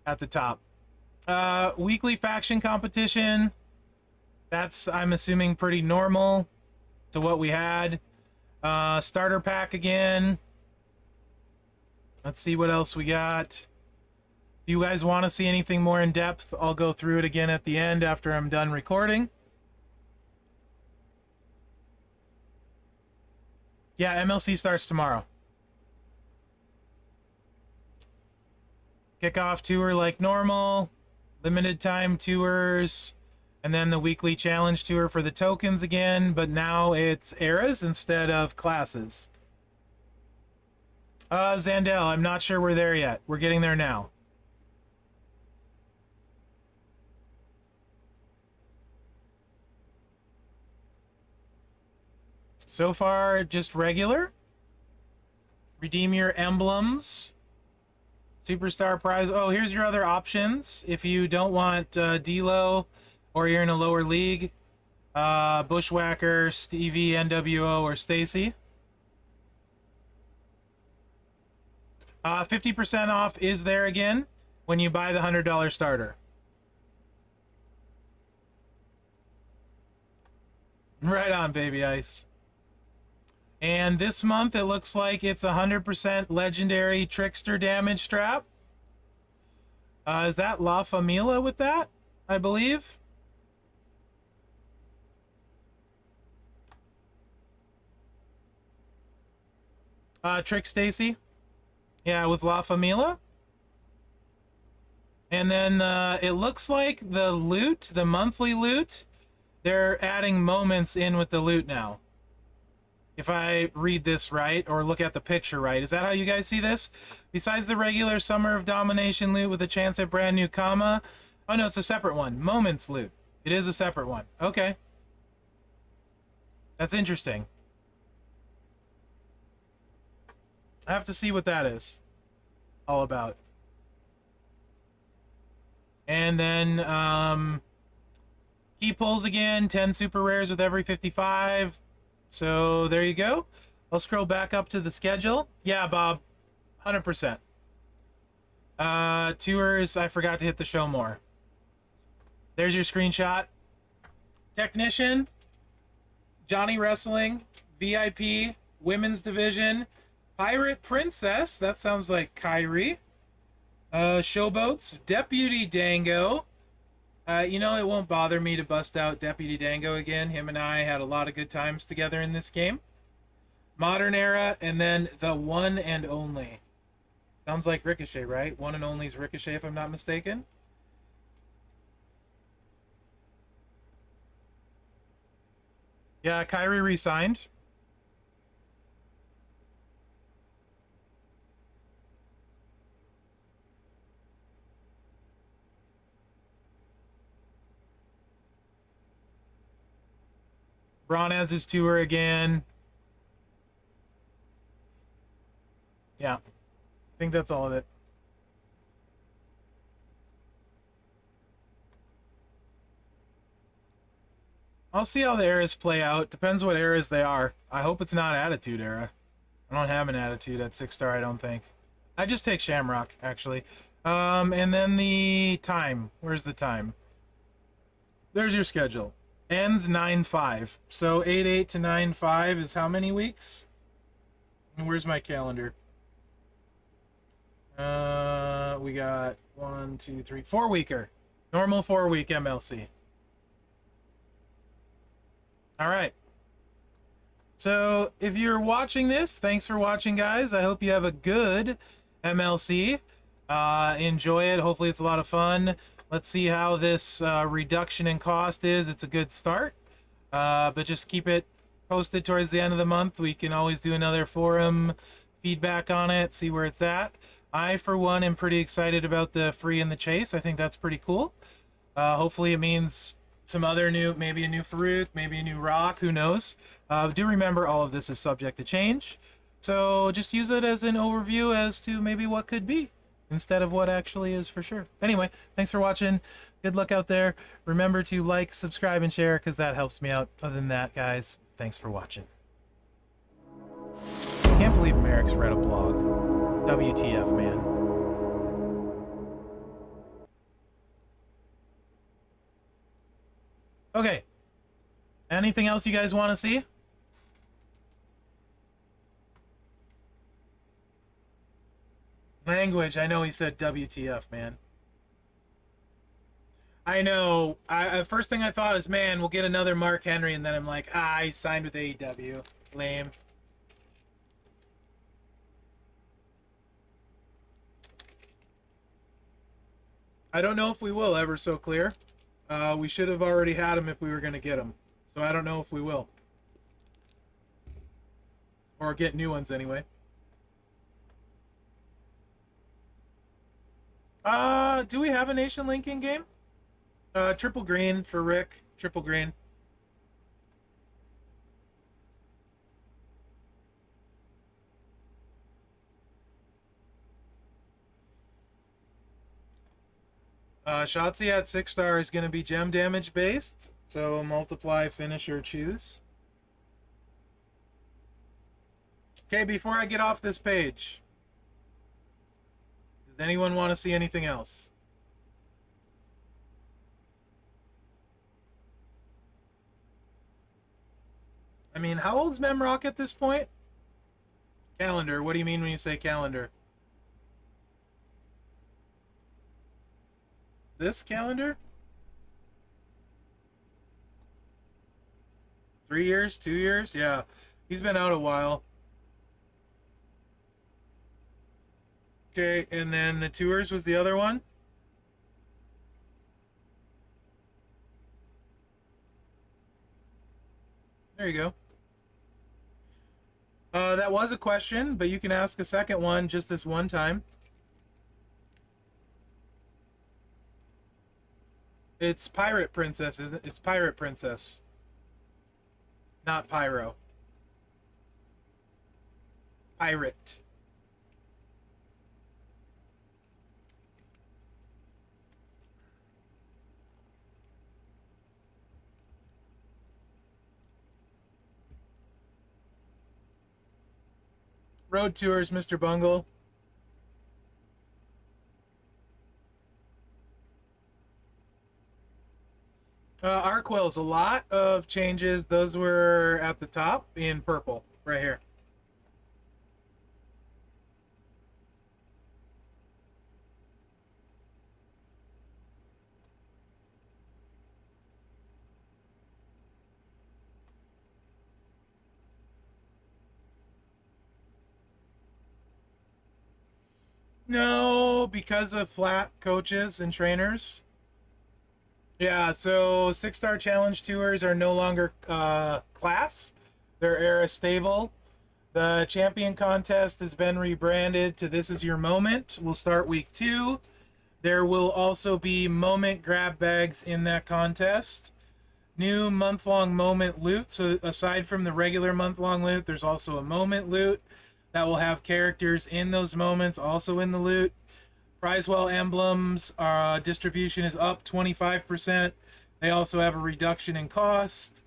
At the top. Weekly faction competition. That's, I'm assuming, pretty normal to what we had. Starter pack again. Let's see what else we got. If you guys want to see anything more in depth, I'll go through it again at the end after I'm done recording. Yeah, MLC starts tomorrow. Kickoff tour like normal, limited time tours, and then the weekly challenge tour for the tokens again, but now it's eras instead of classes. Zandel, I'm not sure we're there yet. We're getting there now. So far, just regular. Redeem your emblems. Superstar prize. Oh, here's your other options. If you don't want D-Lo or you're in a lower league, Bushwhacker, Stevie, NWO, or Stacy. 50% off is there again when you buy the $100 starter. Right on, Baby Ice. And this month, it looks like it's 100% legendary Trickster damage strap. Is that La Familia with that, I believe? Trick Stacy. Yeah, with La Familia. And then it looks like the loot, the monthly loot, they're adding moments in with the loot now. If I read this right, or look at the picture right. Is that how you guys see this? Besides the regular Summer of Domination loot with a chance at brand new comma. Oh no, it's a separate one. Moments loot. It is a separate one. Okay. That's interesting. I have to see what that is all about. And then key pulls again, 10 super rares with every 55. So there you go. I'll scroll back up to the schedule. Yeah, Bob, 100%. Tours, I forgot to hit the show more. There's your screenshot. Technician, Johnny Wrestling, VIP, Women's Division, Pirate Princess, that sounds like Kyrie. Showboats, Deputy Dango. You know, it won't bother me to bust out Deputy Dango again. Him and I had a lot of good times together in this game. Modern Era, and then the one and only. Sounds like Ricochet, right? One and only is Ricochet, if I'm not mistaken. Yeah, Kyrie re-signed. Braun has his tour again. Yeah. I think that's all of it. I'll see how the eras play out. Depends what eras they are. I hope it's not Attitude Era. I don't have an Attitude at 6-star, I don't think. I just take Shamrock, actually. And then the time. Where's the time? There's your schedule. Ends 9/5. So 8/8 to 9/5 is how many weeks? And where's my calendar? We got 1, 2, 3, 4-weeker. Normal 4-week MLC. All right. So if you're watching this, thanks for watching, guys. I hope you have a good MLC. Enjoy it. Hopefully it's a lot of fun. Let's see how this reduction in cost is. It's a good start. But just keep it posted towards the end of the month. We can always do another forum feedback on it, see where it's at. I, for one, am pretty excited about the free and the chase. I think that's pretty cool. Hopefully it means some other new, maybe a new Farouk, maybe a new Rock, who knows. Do remember all of this is subject to change. So just use it as an overview as to maybe what could be instead of what actually is for sure. Anyway, thanks for watching. Good luck out there. Remember to like, subscribe, and share because that helps me out. Other than that, guys, thanks for watching. I can't believe Merrick's read a blog. WTF, man. Okay. Anything else you guys want to see? Language. I know he said WTF, man. I know. First thing I thought is, man, we'll get another Mark Henry, and then I'm like, he signed with AEW. Lame. I don't know if we will, ever so clear. We should have already had him if we were going to get him. So I don't know if we will. Or get new ones anyway. Do we have a Nation Linking game? Triple green for Rick. Triple green. Shotzi at 6-star is going to be gem damage based. So multiply, finish, or choose. Okay, before I get off this page, does anyone want to see anything else? I mean, how old's Memrock at this point? Calendar. What do you mean when you say calendar? This calendar? 3 years? 2 years? Yeah. He's been out a while. Okay, and then the tours was the other one? There you go. That was a question, but you can ask a second one just this one time. It's Pirate Princess, isn't it? It's Pirate Princess. Not Pyro. Pirate. Road Tours, Mr. Bungle. Arkwell's a lot of changes. Those were at the top in purple, right here. No, because of flat coaches and trainers. Yeah, so 6-star challenge tours are no longer class. They're era stable. The champion contest has been rebranded to This Is Your Moment. We'll start week 2. There will also be moment grab bags in that contest. New month-long moment loot. So aside from the regular month-long loot, there's also a moment loot that will have characters in those moments also in the loot. Prizewell emblems distribution is up 25%. They also have a reduction in cost.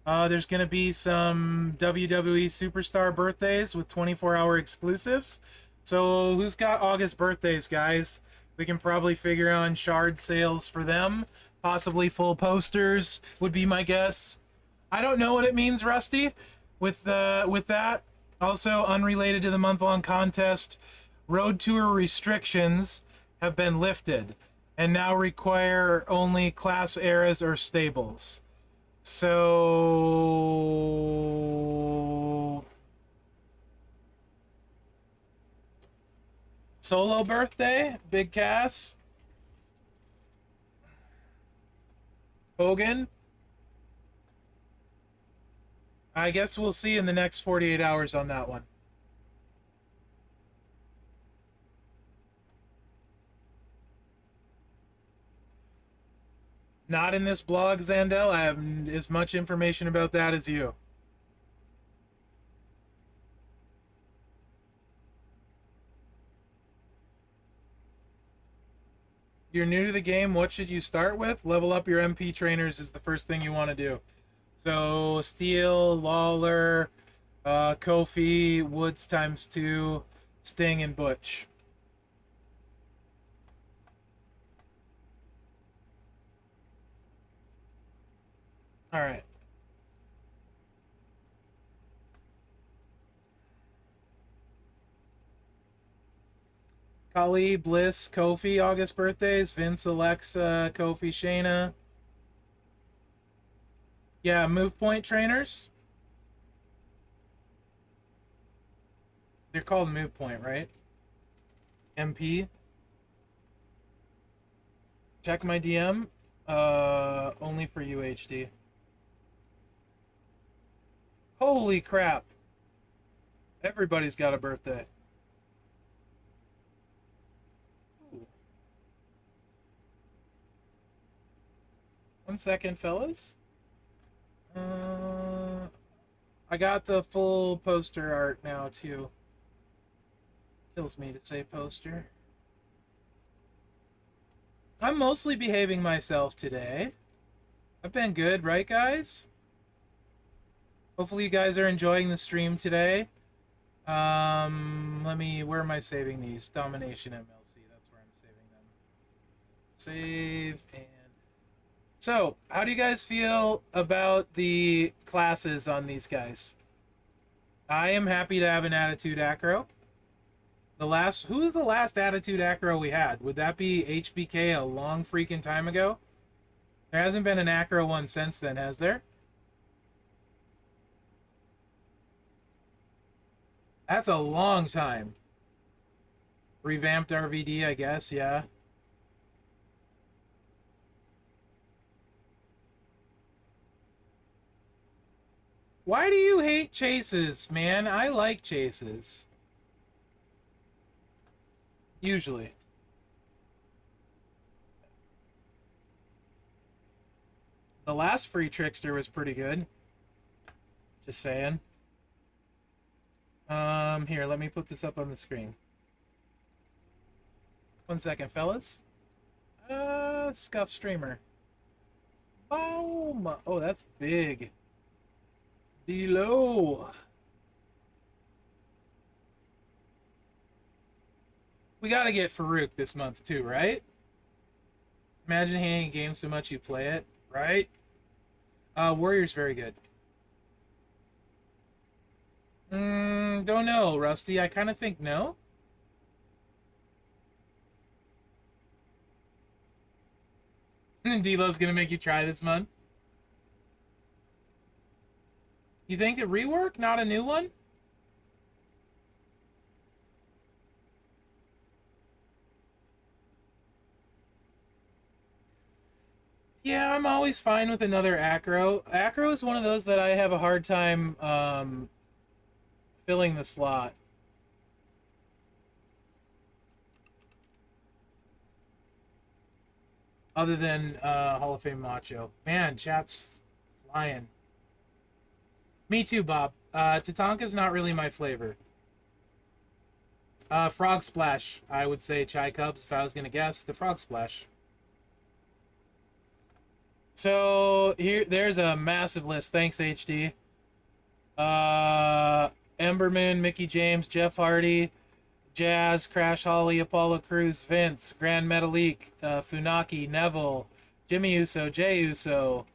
There's going to be some WWE Superstar birthdays with 24-hour exclusives. So who's got August birthdays, guys? We can probably figure on shard sales for them. Possibly full posters would be my guess. I don't know what it means, Rusty, with that. Also, unrelated to the month-long contest, Road Tour restrictions have been lifted and now require only class eras or stables. So solo birthday, Big Cass, Hogan. I guess we'll see in the next 48 hours on that one. Not in this blog, Zandel. I have as much information about that as you. You're new to the game. What should you start with? Level up your MP trainers is the first thing you want to do. So Steel, Lawler, Kofi, Woods ×2, Sting, and Butch. All right. Kali, Bliss, Kofi, August birthdays. Vince, Alexa, Kofi, Shayna. Yeah, move point trainers. They're called move point, right? MP. Check my DM. Only for UHD. Holy crap. Everybody's got a birthday. Ooh. 1 second, fellas. I got the full poster art now, too. Kills me to say poster. I'm mostly behaving myself today. I've been good, right, guys? Hopefully you guys are enjoying the stream today. Where am I saving these? Domination MLC, that's where I'm saving them. Save, and... So, how do you guys feel about the classes on these guys? I am happy to have an Attitude Acro. Who was the last Attitude Acro we had? Would that be HBK a long freaking time ago? There hasn't been an Acro one since then, has there? That's a long time. Revamped RVD, I guess, yeah. Why do you hate chases, man? I like chases. Usually. The last free trickster was pretty good. Just saying. Here, let me put this up on the screen. 1 second, fellas. Scuff streamer. Boom! Oh, that's big. D-low. We gotta get Farouk this month too, right? Imagine hating games so much you play it, right? Warrior's very good. Don't know, Rusty. I kind of think no. D-Lo's gonna make you try this month. You think a rework, not a new one? Yeah, I'm always fine with another Acro. Acro is one of those that I have a hard time filling the slot. Other than Hall of Fame Macho. Man, chat's flying. Me too, Bob. Tatanka's not really my flavor. Frog Splash. I would say Chai Cubs if I was going to guess. The Frog Splash. So, there's a massive list. Thanks, HD. Emberman, Mickey James, Jeff Hardy, Jazz, Crash Holly, Apollo Crews, Vince, Grand Metalik, Funaki, Neville, Jimmy Uso, Jay Uso,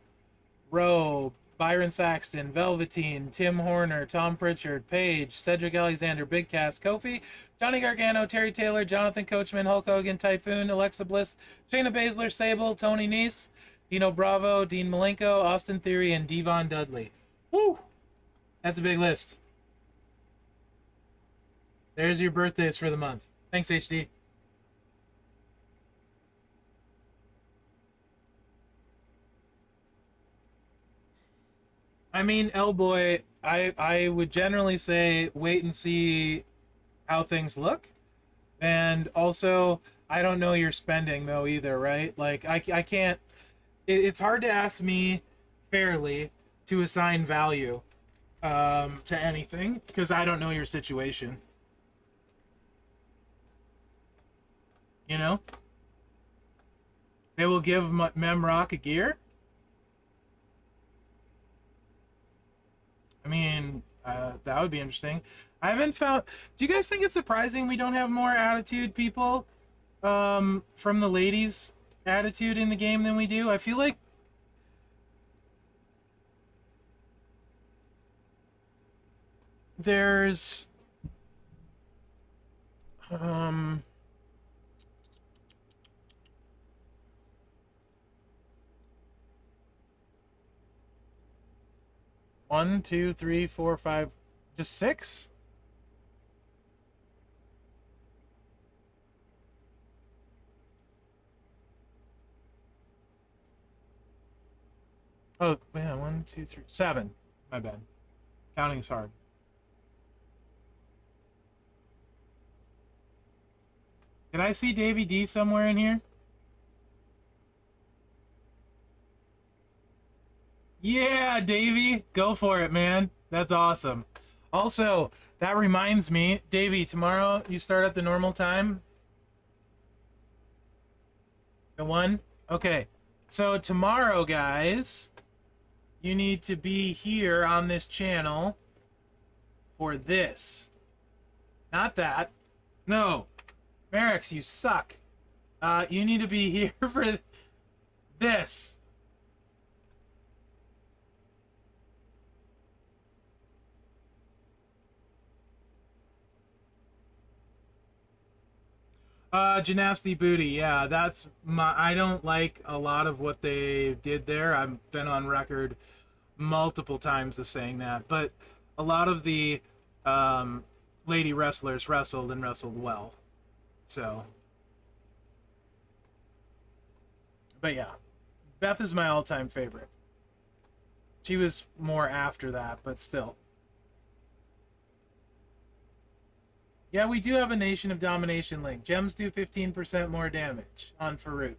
Rowe, Byron Saxton, Velveteen, Tim Horner, Tom Pritchard, Page, Cedric Alexander, Big Cass, Kofi, Johnny Gargano, Terry Taylor, Jonathan Coachman, Hulk Hogan, Typhoon, Alexa Bliss, Shayna Baszler, Sable, Tony Nese, Dino Bravo, Dean Malenko, Austin Theory, and Devon Dudley. Woo! That's a big list. There's your birthdays for the month. Thanks, HD. I mean, L-Boy, I would generally say wait and see how things look. And also, I don't know your spending, though, either, right? Like, I can't... It's hard to ask me fairly to assign value to anything, because I don't know your situation. You know? They will give Memrock a gear? I mean, that would be interesting. I haven't found... Do you guys think it's surprising we don't have more Attitude people from the ladies' Attitude in the game than we do? I feel like... There's... 1, 2, 3, 4, 5, just 6? Oh, man, 1, 2, 3, 7. My bad. Counting's hard. Did I see Davey D somewhere in here? Yeah, Davey, go for it, man. That's awesome. Also, that reminds me, Davey, tomorrow you start at the normal time? The 1? Okay. So tomorrow, guys, you need to be here on this channel for this. Not that. No. Merrick's, you suck. You need to be here for this. Gymnasty Booty, yeah, that's my, I don't like a lot of what they did there. I've been on record multiple times as saying that, but a lot of the lady wrestlers wrestled and wrestled well. So, but yeah, Beth is my all-time favorite. She was more after that, but still. Yeah, we do have a Nation of Domination link. Gems do 15% more damage on Farouk.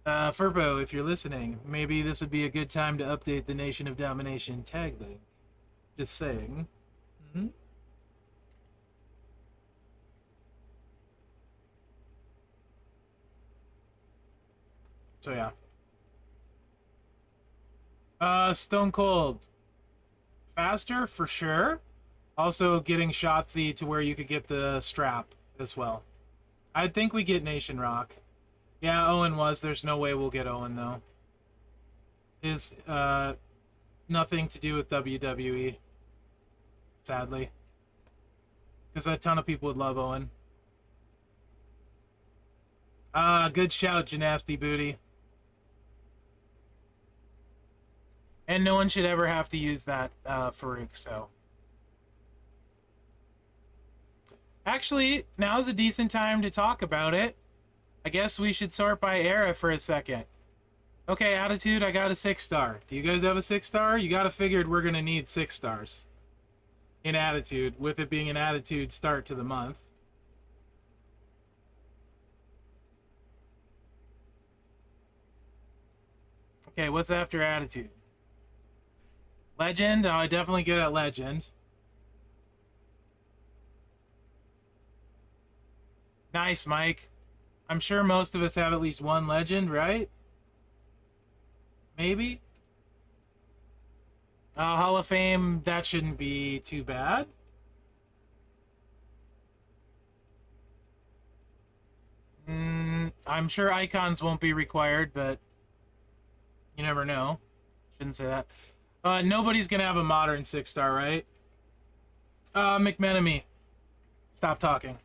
Furbo, if you're listening, maybe this would be a good time to update the Nation of Domination tag link. Just saying. Mm-hmm. So yeah. Stone Cold. Faster, for sure. Also getting Shotzi to where you could get the strap as well. I think we get Nation Rock. Yeah, Owen was. There's no way we'll get Owen, though. Is nothing to do with WWE. Sadly. Because a ton of people would love Owen. Good shout, Gymnasty Booty. And no one should ever have to use that, Farouk, so. Actually, now's a decent time to talk about it. I guess we should sort by era for a second. Okay, Attitude, I got a 6-star. Do you guys have a 6-star? You gotta figured we're gonna need 6 stars. In Attitude, with it being an Attitude start to the month. Okay, what's after Attitude? Legend? Oh, I definitely good at Legend. Nice, Mike. I'm sure most of us have at least one Legend, right? Maybe? Hall of Fame, that shouldn't be too bad. I'm sure icons won't be required, but you never know. Shouldn't say that. Nobody's gonna have a modern 6-star, right? McMenemy. Stop talking.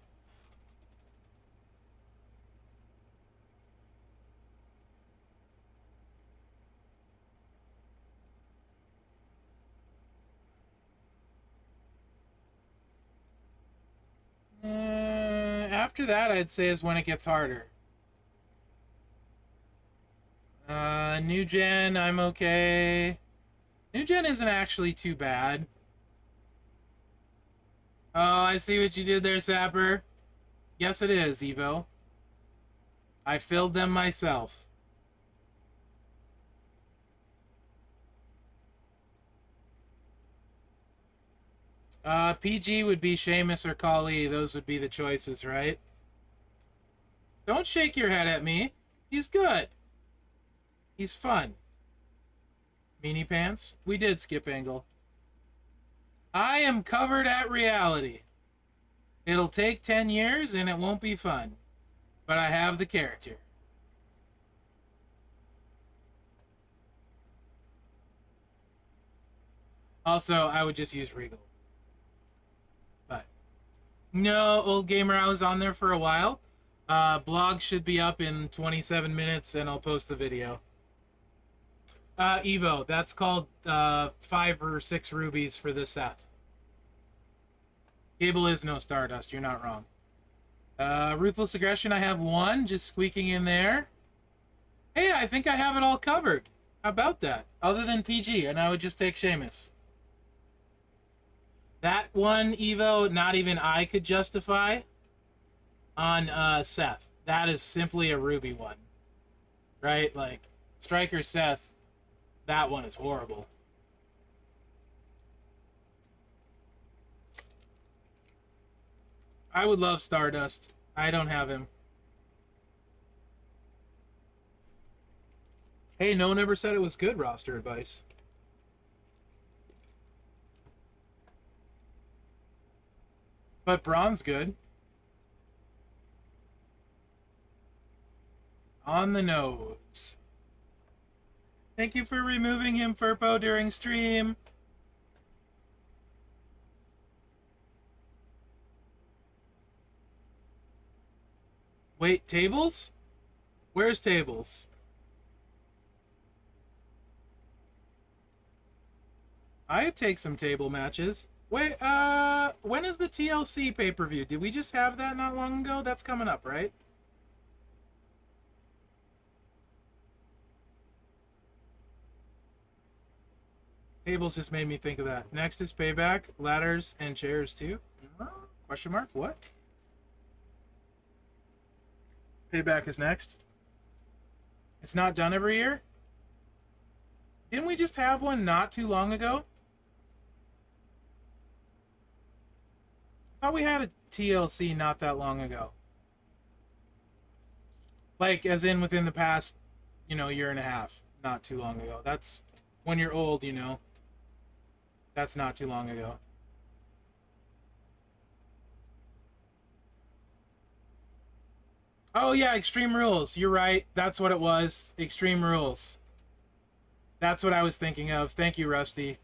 After that, I'd say is when it gets harder. New Gen, I'm okay. New Gen isn't actually too bad. Oh, I see what you did there, Sapper. Yes, it is, Evo. I filled them myself. PG would be Sheamus or Kali. Those would be the choices, right? Don't shake your head at me. He's good. He's fun. Meanie Pants? We did skip Angle. I am covered at reality. It'll take 10 years and it won't be fun. But I have the character. Also, I would just use Regal. But no, Old Gamer, I was on there for a while. Blog should be up in 27 minutes and I'll post the video. Evo. That's called 5 or 6 rubies for this Seth. Gable is no Stardust. You're not wrong. Ruthless Aggression, I have 1, just squeaking in there. Hey, I think I have it all covered. How about that? Other than PG, and I would just take Sheamus. That one Evo, not even I could justify on Seth. That is simply a Ruby one. Right? Like, Striker Seth, that one is horrible. I would love Stardust. I don't have him. Hey, no one ever said it was good roster advice. But Braun's good. On the nose. Thank you for removing him, Furpo, during stream. Wait, tables? Where's tables? I'd take some table matches. Wait, when is the TLC pay-per-view? Did we just have that not long ago? That's coming up, right? Tables just made me think of that. Next is Payback, ladders, and chairs too. Question mark? What? Payback is next. It's not done every year? Didn't we just have one not too long ago? I thought we had a TLC not that long ago. Like, as in within the past, year and a half. Not too long ago. That's when you're old, That's not too long ago. Oh, yeah, Extreme Rules. You're right. That's what it was. Extreme Rules. That's what I was thinking of. Thank you, Rusty.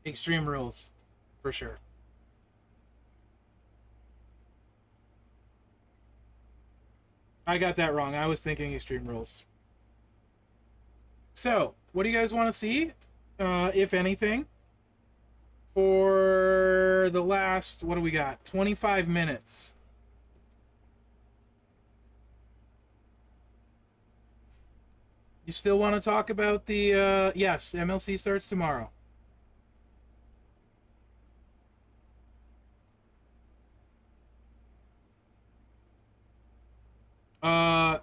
Extreme Rules. For sure. I got that wrong. I was thinking Extreme Rules. So, what do you guys want to see? If anything? For the last, what do we got? 25 minutes. You still want to talk about the, yes, MLC starts tomorrow.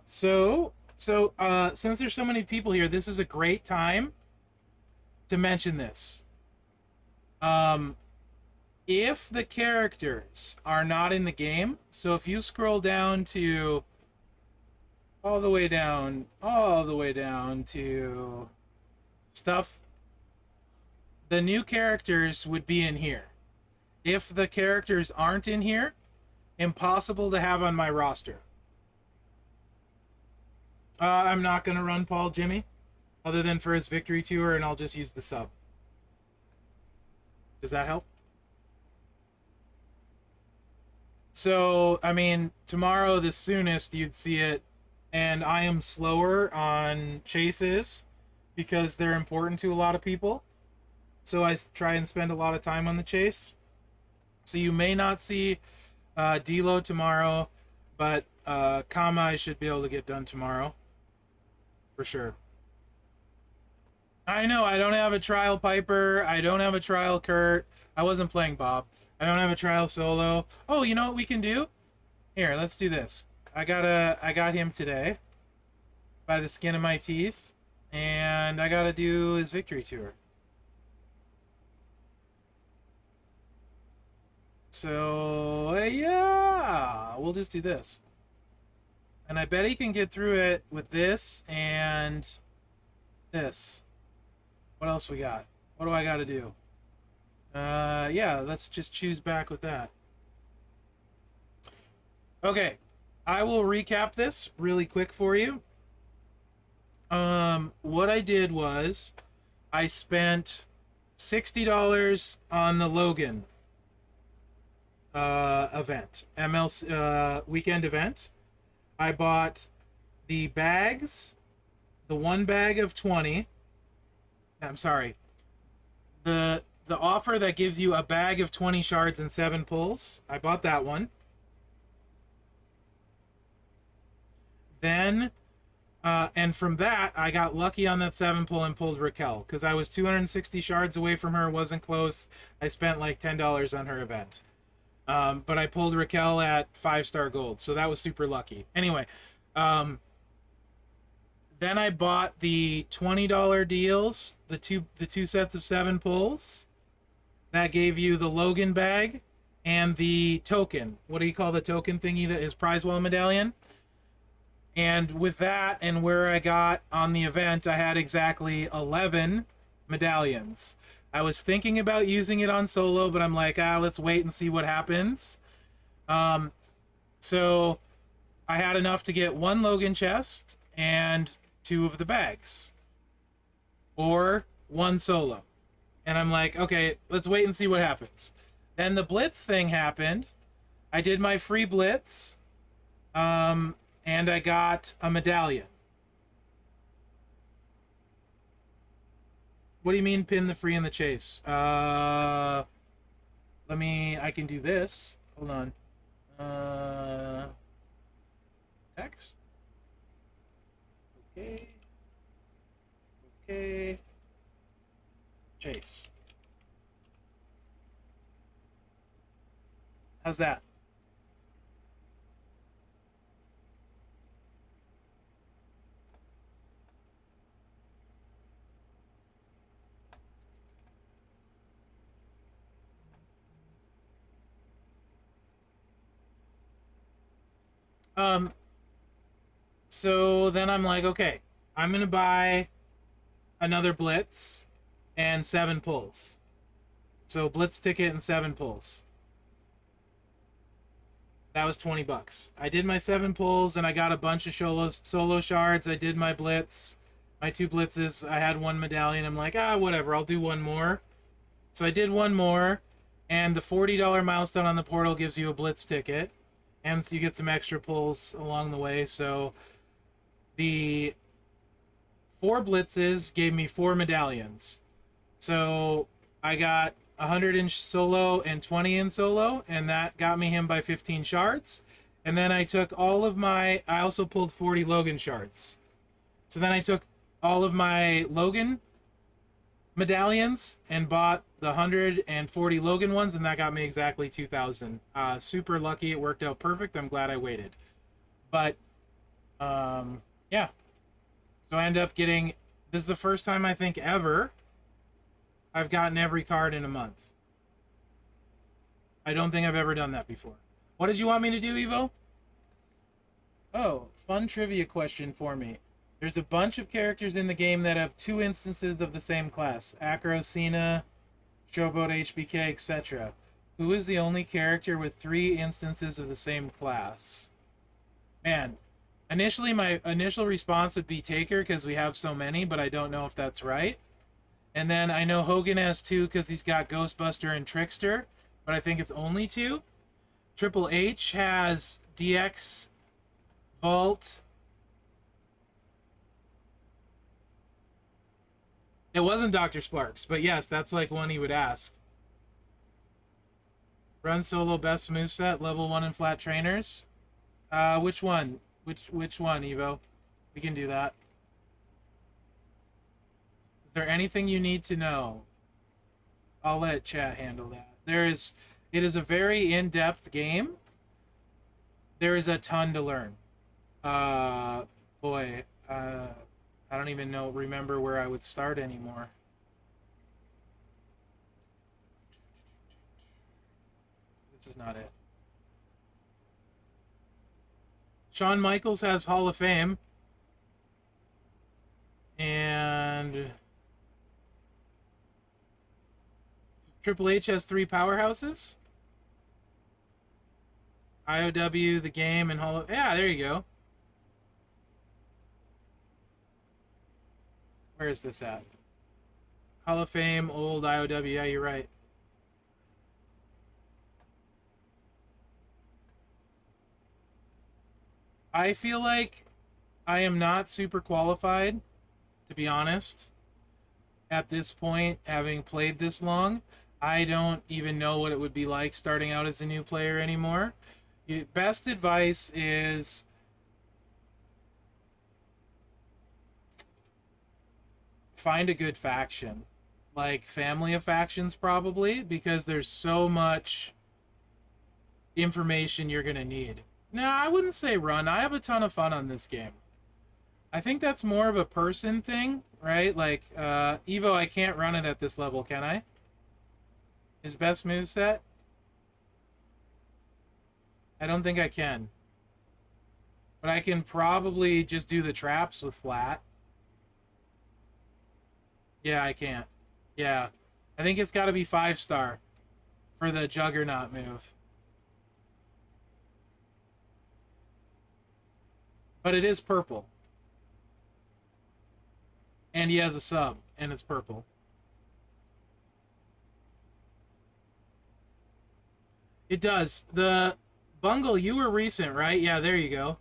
Since there's so many people here, this is a great time to mention this. If the characters are not in the game, so if you scroll down to all the way down to stuff, the new characters would be in here. If the characters aren't in here, impossible to have on my roster. I'm not going to run Paul Jimmy, other than for his victory tour, and I'll just use the sub. Does that help? So, I mean, tomorrow the soonest you'd see it, and I am slower on chases because they're important to a lot of people. So I try and spend a lot of time on the chase. So you may not see D'Lo tomorrow, but Kama I should be able to get done tomorrow. For sure. I know, I don't have a trial Piper. I don't have a trial Kurt. I wasn't playing Bob. I don't have a trial Solo. Oh, you know what we can do? Here, let's do this. I got him today by the skin of my teeth, and I gotta do his victory tour. So, yeah, we'll just do this. And I bet he can get through it with this and this. What else we got? What do I got to do? Yeah, let's just choose back with that. Okay, I will recap this really quick for you. What I did was I spent $60 on the Logan event, MLC weekend event. I bought the bags, the one bag of 20. I'm sorry. The offer that gives you a bag of 20 shards and 7 pulls. I bought that one. Then and from that, I got lucky on that 7 pull and pulled Raquel because I was 260 shards away from her. Wasn't close. I spent like $10 on her event. But I pulled Raquel at 5-star gold, so that was super lucky. Anyway, then I bought the $20 deals, the two sets of 7 pulls. That gave you the Logan bag and the token. What do you call the token thingy that is prize wall medallion? And with that and where I got on the event, I had exactly 11 medallions. I was thinking about using it on solo, but I'm like, let's wait and see what happens. So I had enough to get 1 Logan chest and 2 of the bags. Or 1 solo. And I'm like, okay, let's wait and see what happens. Then the Blitz thing happened. I did my free Blitz. And I got a medallion. What do you mean pin the free in the chase? I can do this. Hold on. Text. Okay. Okay. Chase. How's that? So then I'm like, okay, I'm gonna buy another Blitz and 7 pulls. So Blitz ticket and 7 pulls. That was $20. I did my 7 pulls and I got a bunch of solo shards. I did my Blitz, my 2 Blitzes. I had 1 medallion. I'm like, whatever, I'll do 1 more. So I did 1 more, and the $40 milestone on the portal gives you a Blitz ticket. And so you get some extra pulls along the way. So the 4 Blitzes gave me 4 medallions. So I got 100 in solo and 20 in solo, and that got me him by 15 shards. And then I took I also pulled 40 Logan shards. So then I took all of my Logan medallions and bought the 140 Logan ones, and that got me exactly 2,000. Super lucky. It worked out perfect. I'm glad I waited. But, yeah. So I ended up getting... This is the first time, I think, ever I've gotten every card in a month. I don't think I've ever done that before. What did you want me to do, Evo? Oh, fun trivia question for me. There's a bunch of characters in the game that have 2 instances of the same class. Acro, Cena, Showboat, HBK, etc. Who is the only character with 3 instances of the same class? Man, initially my initial response would be Taker because we have so many, but I don't know if that's right. And then I know Hogan has 2 because he's got Ghostbuster and Trickster, but I think it's only 2. Triple H has DX, Vault. It wasn't Dr. Sparks, but yes, that's like one he would ask. Run solo best moveset, level 1 in flat trainers. Which one? Which one, Evo? We can do that. Is there anything you need to know? I'll let chat handle that. It is a very in-depth game. There is a ton to learn. Boy, I don't even remember where I would start anymore. This is not it. Shawn Michaels has Hall of Fame. And Triple H has 3 powerhouses. IOW, the game, and Hall of... Yeah, there you go. Where is this at? Hall of Fame, old IOW. Yeah, you're right. I feel like I am not super qualified to be honest. At this point, having played this long, I don't even know what it would be like starting out as a new player anymore. Best advice is find a good faction. Like family of factions, probably, because there's so much information you're going to need. No, I wouldn't say run. I have a ton of fun on this game. I think that's more of a person thing, right? Like, Evo, I can't run it at this level, can I? His best moveset? I don't think I can. But I can probably just do the traps with flat. Yeah, I can't. Yeah. I think it's got to be 5-star for the Juggernaut move. But it is purple. And he has a sub, and it's purple. It does. The Bungle, you were recent, right? Yeah, there you go.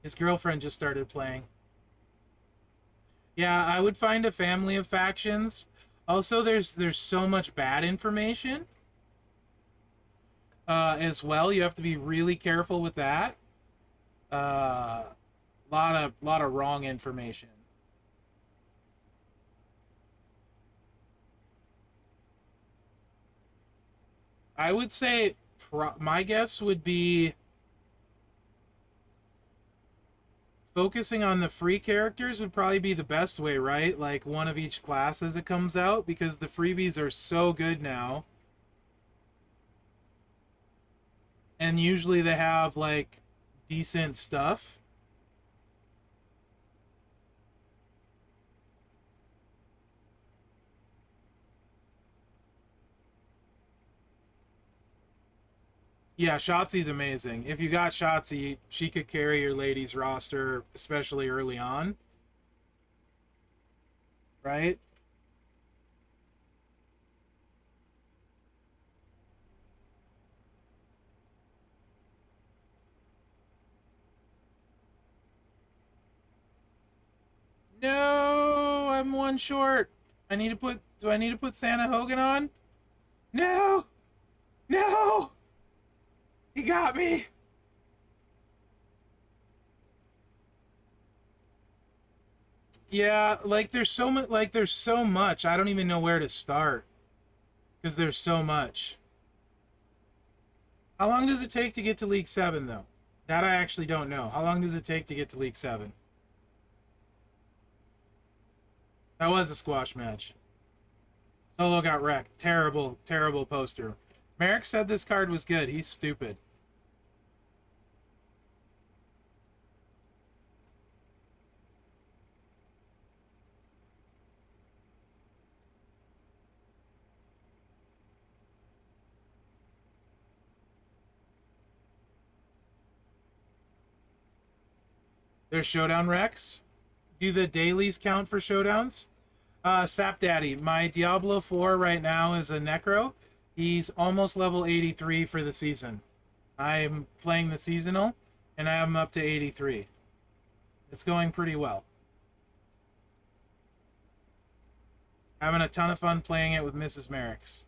His girlfriend just started playing. Yeah, I would find a family of factions. Also, there's so much bad information as well. You have to be really careful with that. Lot of wrong information. I would say my guess would be focusing on the free characters would probably be the best way, right? Like one of each class as it comes out, because the freebies are so good now. And usually they have like decent stuff. Yeah, Shotzi's amazing. If you got Shotzi, she could carry your ladies roster, especially early on. Right? No, I'm one short. Do I need to put Santa Hogan on? No! No! He got me! Yeah, like there's so much. I don't even know where to start because there's so much. How long does it take to get to League 7 though? That I actually don't know. How long does it take to get to League 7? That was a squash match. Solo got wrecked. Terrible, terrible poster. Merrick said this card was good. He's stupid. There's Showdown Rex. Do the dailies count for showdowns? Sap Daddy, my Diablo 4 right now is a Necro. He's almost level 83 for the season. I'm playing the seasonal, and I am up to 83. It's going pretty well. Having a ton of fun playing it with Mrs. Merrick's.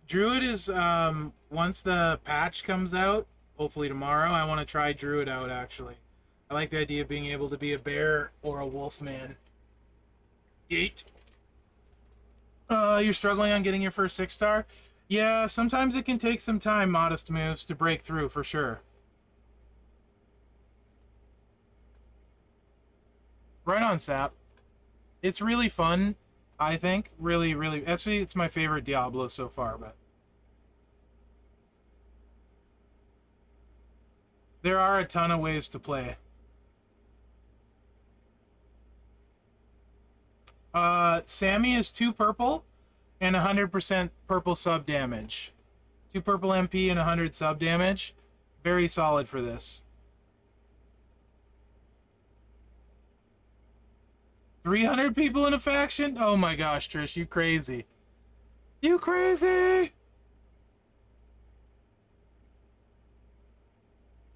Druid is, once the patch comes out, hopefully tomorrow, I want to try Druid out, actually. I like the idea of being able to be a bear or a wolf man. Yeet. You're struggling on getting your first 6-star? Yeah, sometimes it can take some time, modest moves, to break through, for sure. Right on, Sap. It's really fun, I think. Really, really. Actually, it's my favorite Diablo so far, but there are a ton of ways to play. Sammy is 2 purple and 100% purple sub damage. 2 purple MP and 100 sub damage. Very solid for this. 300 people in a faction? Oh my gosh, Trish, you crazy. You crazy?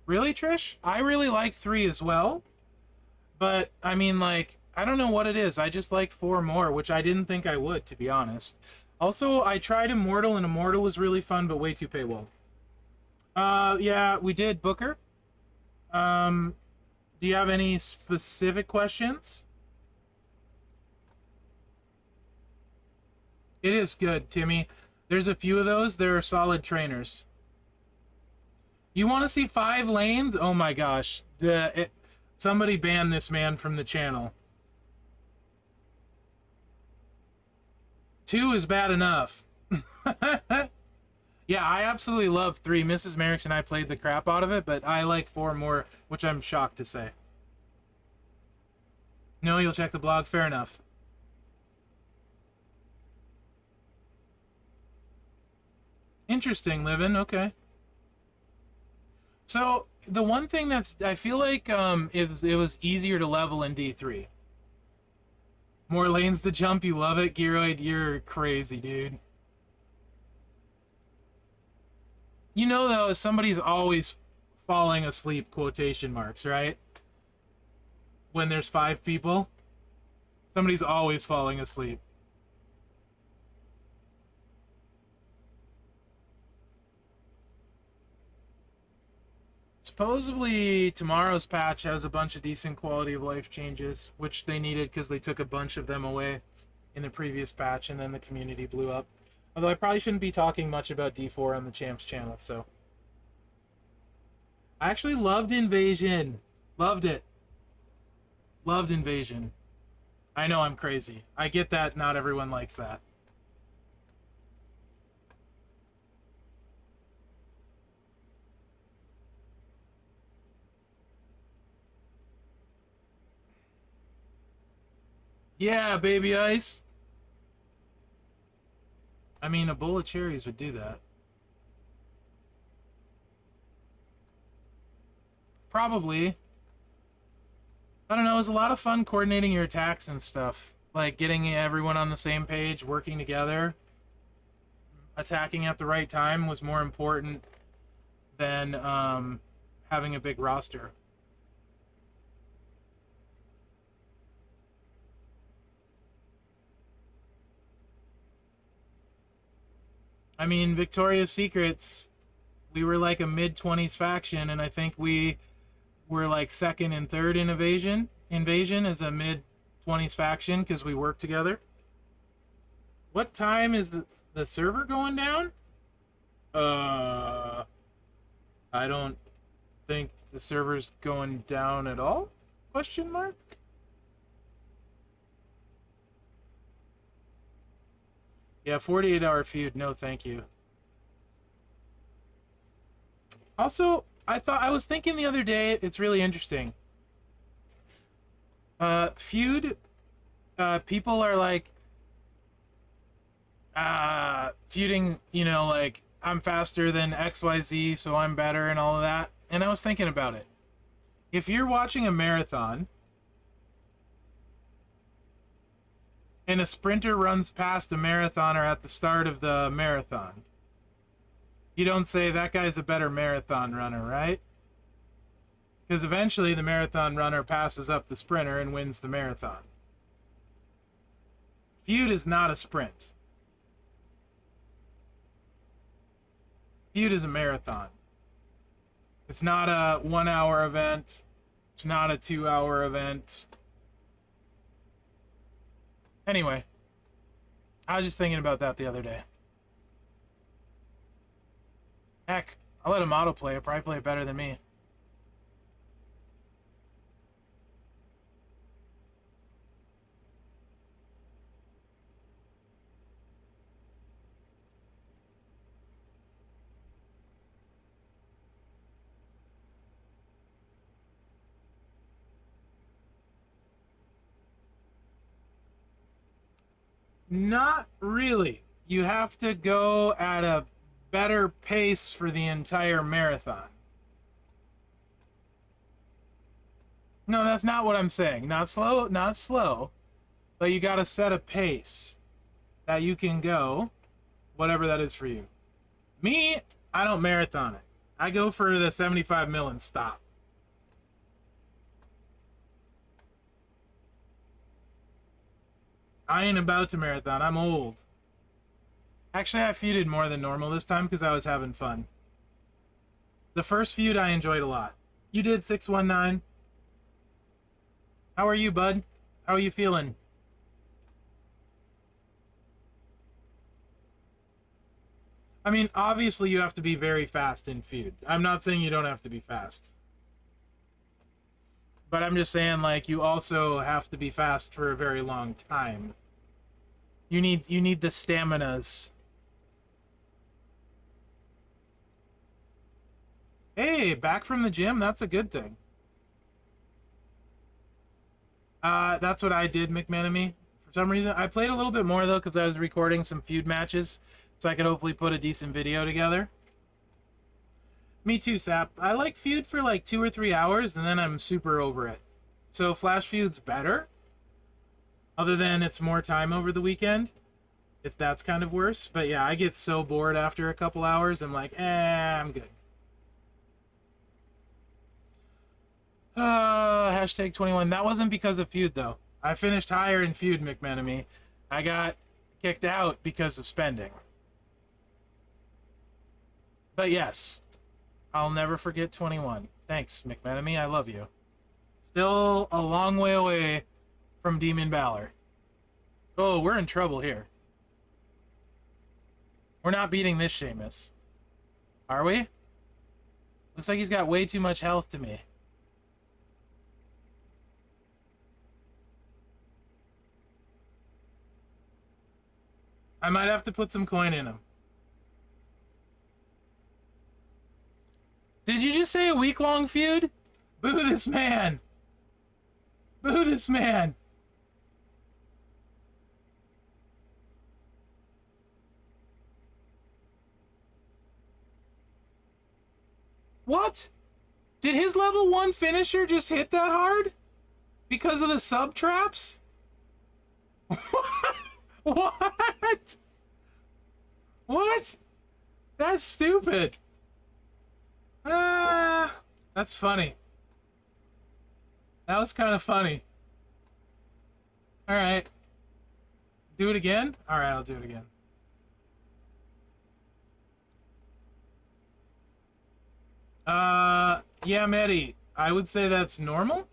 Really, Trish? I really like 3 as well. But, I mean, like, I don't know what it is. I just like 4 more, which I didn't think I would, to be honest. Also, I tried Immortal, and Immortal was really fun, but way too paywall. Yeah, we did Booker. Do you have any specific questions? It is good, Timmy. There's a few of those. They're solid trainers. You want to see 5 lanes? Oh my gosh. Somebody ban this man from the channel. 2 is bad enough. Yeah, I absolutely love 3. Mrs. Merrick's and I played the crap out of it, but I like 4 more, which I'm shocked to say. No, you'll check the blog. Fair enough. Interesting, Livin'. Okay. So, the one thing that's... I feel like it was easier to level in D3. More lanes to jump. You love it, Gearoid. You're crazy, dude. You know, though, somebody's always falling asleep, quotation marks, right? When there's 5 people, somebody's always falling asleep. Supposedly, tomorrow's patch has a bunch of decent quality of life changes, which they needed because they took a bunch of them away in the previous patch, and then the community blew up. Although I probably shouldn't be talking much about D4 on the Champs channel, so... I actually loved Invasion. Loved it. Loved Invasion. I know I'm crazy. I get that not everyone likes that. Yeah, baby ice. I mean, a bowl of cherries would do that. Probably. I don't know, it was a lot of fun coordinating your attacks and stuff. Like, getting everyone on the same page, working together. Attacking at the right time was more important than having a big roster. I mean, Victoria's Secrets, we were like a mid-20s faction, and I think we were like 2nd and 3rd in Invasion as a mid-20s faction because we worked together. What time is the server going down? I don't think the server's going down at all? Question mark? Yeah, 48-hour feud. No, thank you. Also, I was thinking the other day, it's really interesting. Feud, people are like, feuding, you know, like, I'm faster than XYZ, so I'm better and all of that. And I was thinking about it. If you're watching a marathon, and a sprinter runs past a marathoner at the start of the marathon, you don't say that guy's a better marathon runner, right? Because eventually the marathon runner passes up the sprinter and wins the marathon. Feud is not a sprint. Feud is a marathon. It's not a 1-hour event. It's not a 2-hour event. Anyway, I was just thinking about that the other day. Heck, I'll let him autoplay. He'll probably play it better than me. Not really. You have to go at a better pace for the entire marathon. No, that's not what I'm saying. Not slow, not slow. But you gotta set a pace that you can go whatever that is for you. Me, I don't marathon it. I go for the 75 mil and stop. I ain't about to marathon. I'm old. Actually, I feuded more than normal this time because I was having fun. The first feud I enjoyed a lot. You did 619. How are you, bud? How are you feeling? I mean, obviously you have to be very fast in feud. I'm not saying you don't have to be fast. But I'm just saying, like, you also have to be fast for a very long time. You need the staminas. Hey, back from the gym? That's a good thing. That's what I did, McManamy. For some reason, I played a little bit more, though, because I was recording some feud matches, so I could hopefully put a decent video together. Me too, Sap. I like feud for like 2 or 3 hours, and then I'm super over it. So Flash feud's better, other than it's more time over the weekend, if that's kind of worse. But yeah, I get so bored after a couple hours, I'm like, I'm good. Hashtag 21. That wasn't because of feud, though. I finished higher in feud, McManamy. I got kicked out because of spending. But yes, I'll never forget 21. Thanks, McManamy. I love you. Still a long way away from Demon Balor. Oh, we're in trouble here. We're not beating this Sheamus. Are we? Looks like he's got way too much health to me. I might have to put some coin in him. Did you just say a week-long feud? Boo this man! Boo this man! What? Did his level 1 finisher just hit that hard? Because of the sub traps? What? What? That's stupid. That's funny. That was kind of funny. Alright. Do it again? Alright, I'll do it again. Yeah, Medi. I would say that's normal.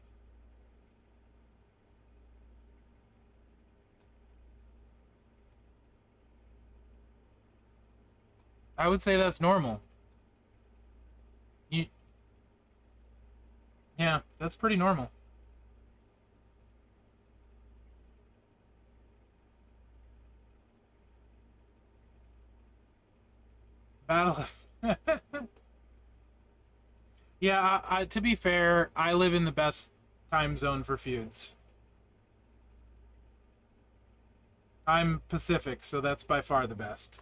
I would say that's normal. Yeah, that's pretty normal. Battle of... Yeah, to be fair, I live in the best time zone for feuds. I'm Pacific, so that's by far the best.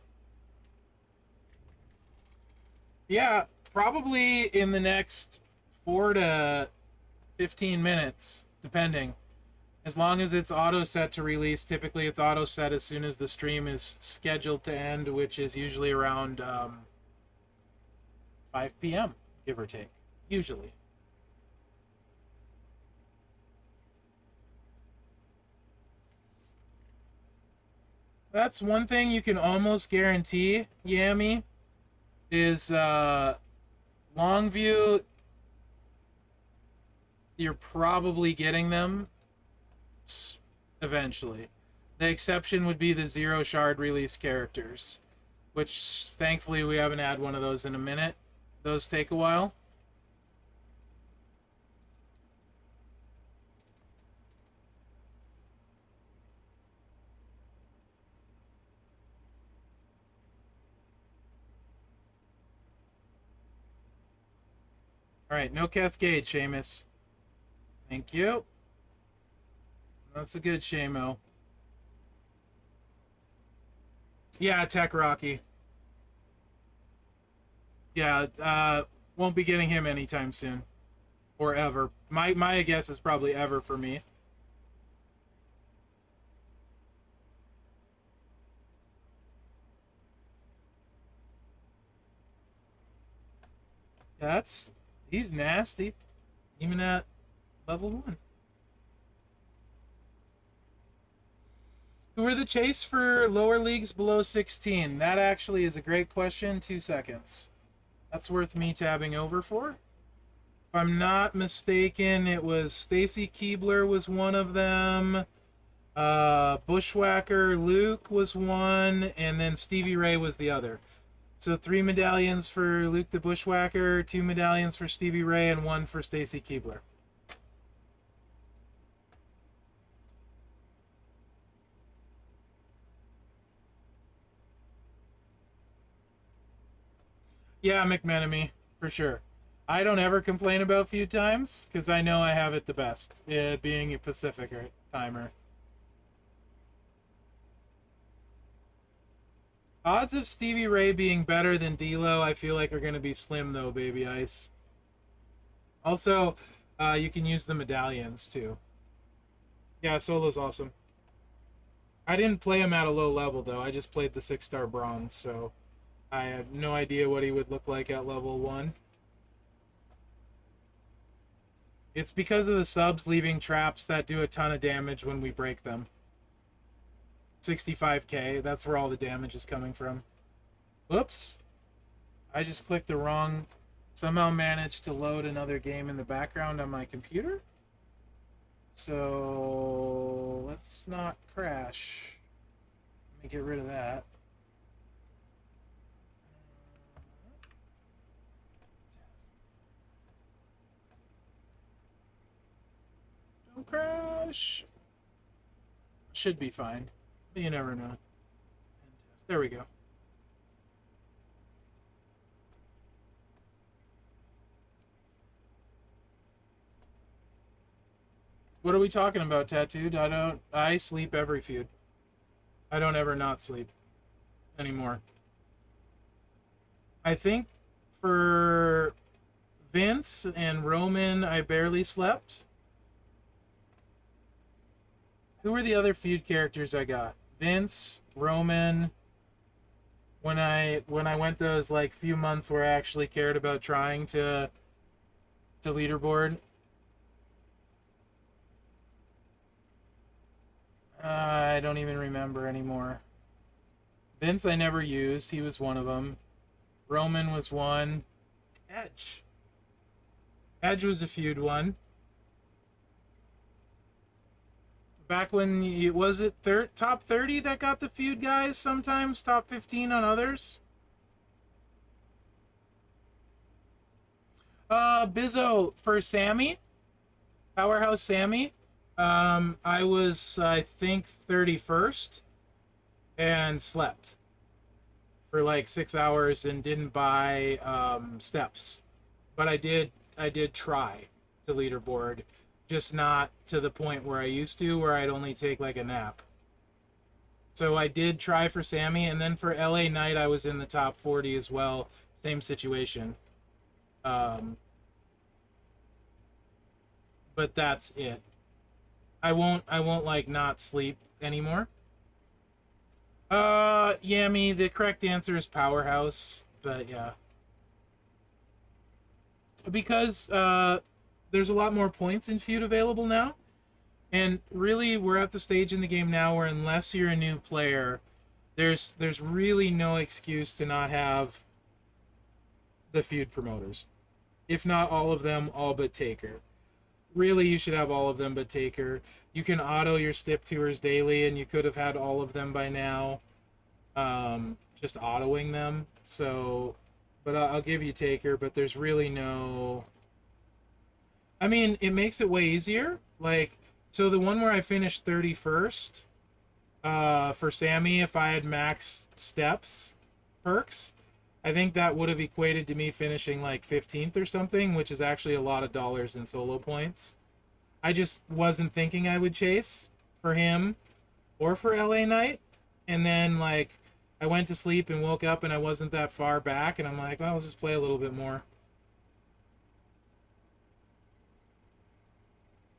Yeah, probably in the next 4 to 15 minutes, depending. As long as it's auto set to release, typically it's auto set as soon as the stream is scheduled to end, which is usually around 5 p.m., give or take. Usually. That's one thing you can almost guarantee, Yami, is Longview, you're probably getting them eventually. The exception would be the zero shard release characters, which thankfully we haven't had one of those in a minute. Those take a while. Alright, no cascade, Sheamus. Thank you. That's a good Shamo. Yeah, Tech Rocky. Yeah, won't be getting him anytime soon. Or ever. My guess is probably ever for me. He's nasty, even at level 1. Who are the chase for lower leagues below 16? That actually is a great question. 2 seconds. That's worth me tabbing over for. If I'm not mistaken, it was Stacy Keebler was one of them. Bushwhacker Luke was one, and then Stevie Ray was the other. So 3 medallions for Luke the Bushwhacker, 2 medallions for Stevie Ray, and 1 for Stacy Keebler. Yeah, McMenemy, for sure. I don't ever complain about feud times, because I know I have it the best, being a Pacific timer. Odds of Stevie Ray being better than D'Lo, I feel like are going to be slim, though, Baby Ice. Also, you can use the medallions, too. Yeah, Solo's awesome. I didn't play him at a low level, though. I just played the 6-star bronze, so I have no idea what he would look like at level 1. It's because of the subs leaving traps that do a ton of damage when we break them. 65k, that's where all the damage is coming from. Whoops. I just clicked the wrong... Somehow managed to load another game in the background on my computer. So... let's not crash. Let me get rid of that. Don't crash. Should be fine. But you never know. There we go. What are we talking about, Tattooed? I sleep every feud. I don't ever not sleep anymore. I think for Vince and Roman, I barely slept. Who were the other feud characters I got? Vince, Roman. When I went those like few months where I actually cared about trying to leaderboard. I don't even remember anymore. Vince I never used. He was one of them. Roman was one. Edge. Edge was a feud one. Back when it was it top 30 that got the feud guys, sometimes top 15 on others. Bizzo for Sammy, Powerhouse Sammy. I was, I think, 31st and slept for like 6 hours and didn't buy steps, but I did try to leaderboard, just not to the point where I used to, where I'd only take like a nap. So I did try for Sammy, and then for LA Knight I was in the top 40 as well. Same situation. But that's it. I won't like not sleep anymore. Yami, the correct answer is Powerhouse, but yeah. Because there's a lot more points in feud available now. And really we're at the stage in the game now where unless you're a new player, there's really no excuse to not have the feud promoters. If not all of them, all but Taker. Really, you should have all of them but Taker. You can auto your stip tours daily, and you could have had all of them by now. Just autoing them. So, but I'll give you Taker, but there's really no... I mean, it makes it way easier. Like, so the one where I finished 31st, for Sammy, if I had max steps perks, I think that would have equated to me finishing like 15th or something, which is actually a lot of dollars in solo points. I just wasn't thinking I would chase for him or for LA Knight. And then like I went to sleep and woke up and I wasn't that far back, and I'm like, well, I'll just play a little bit more.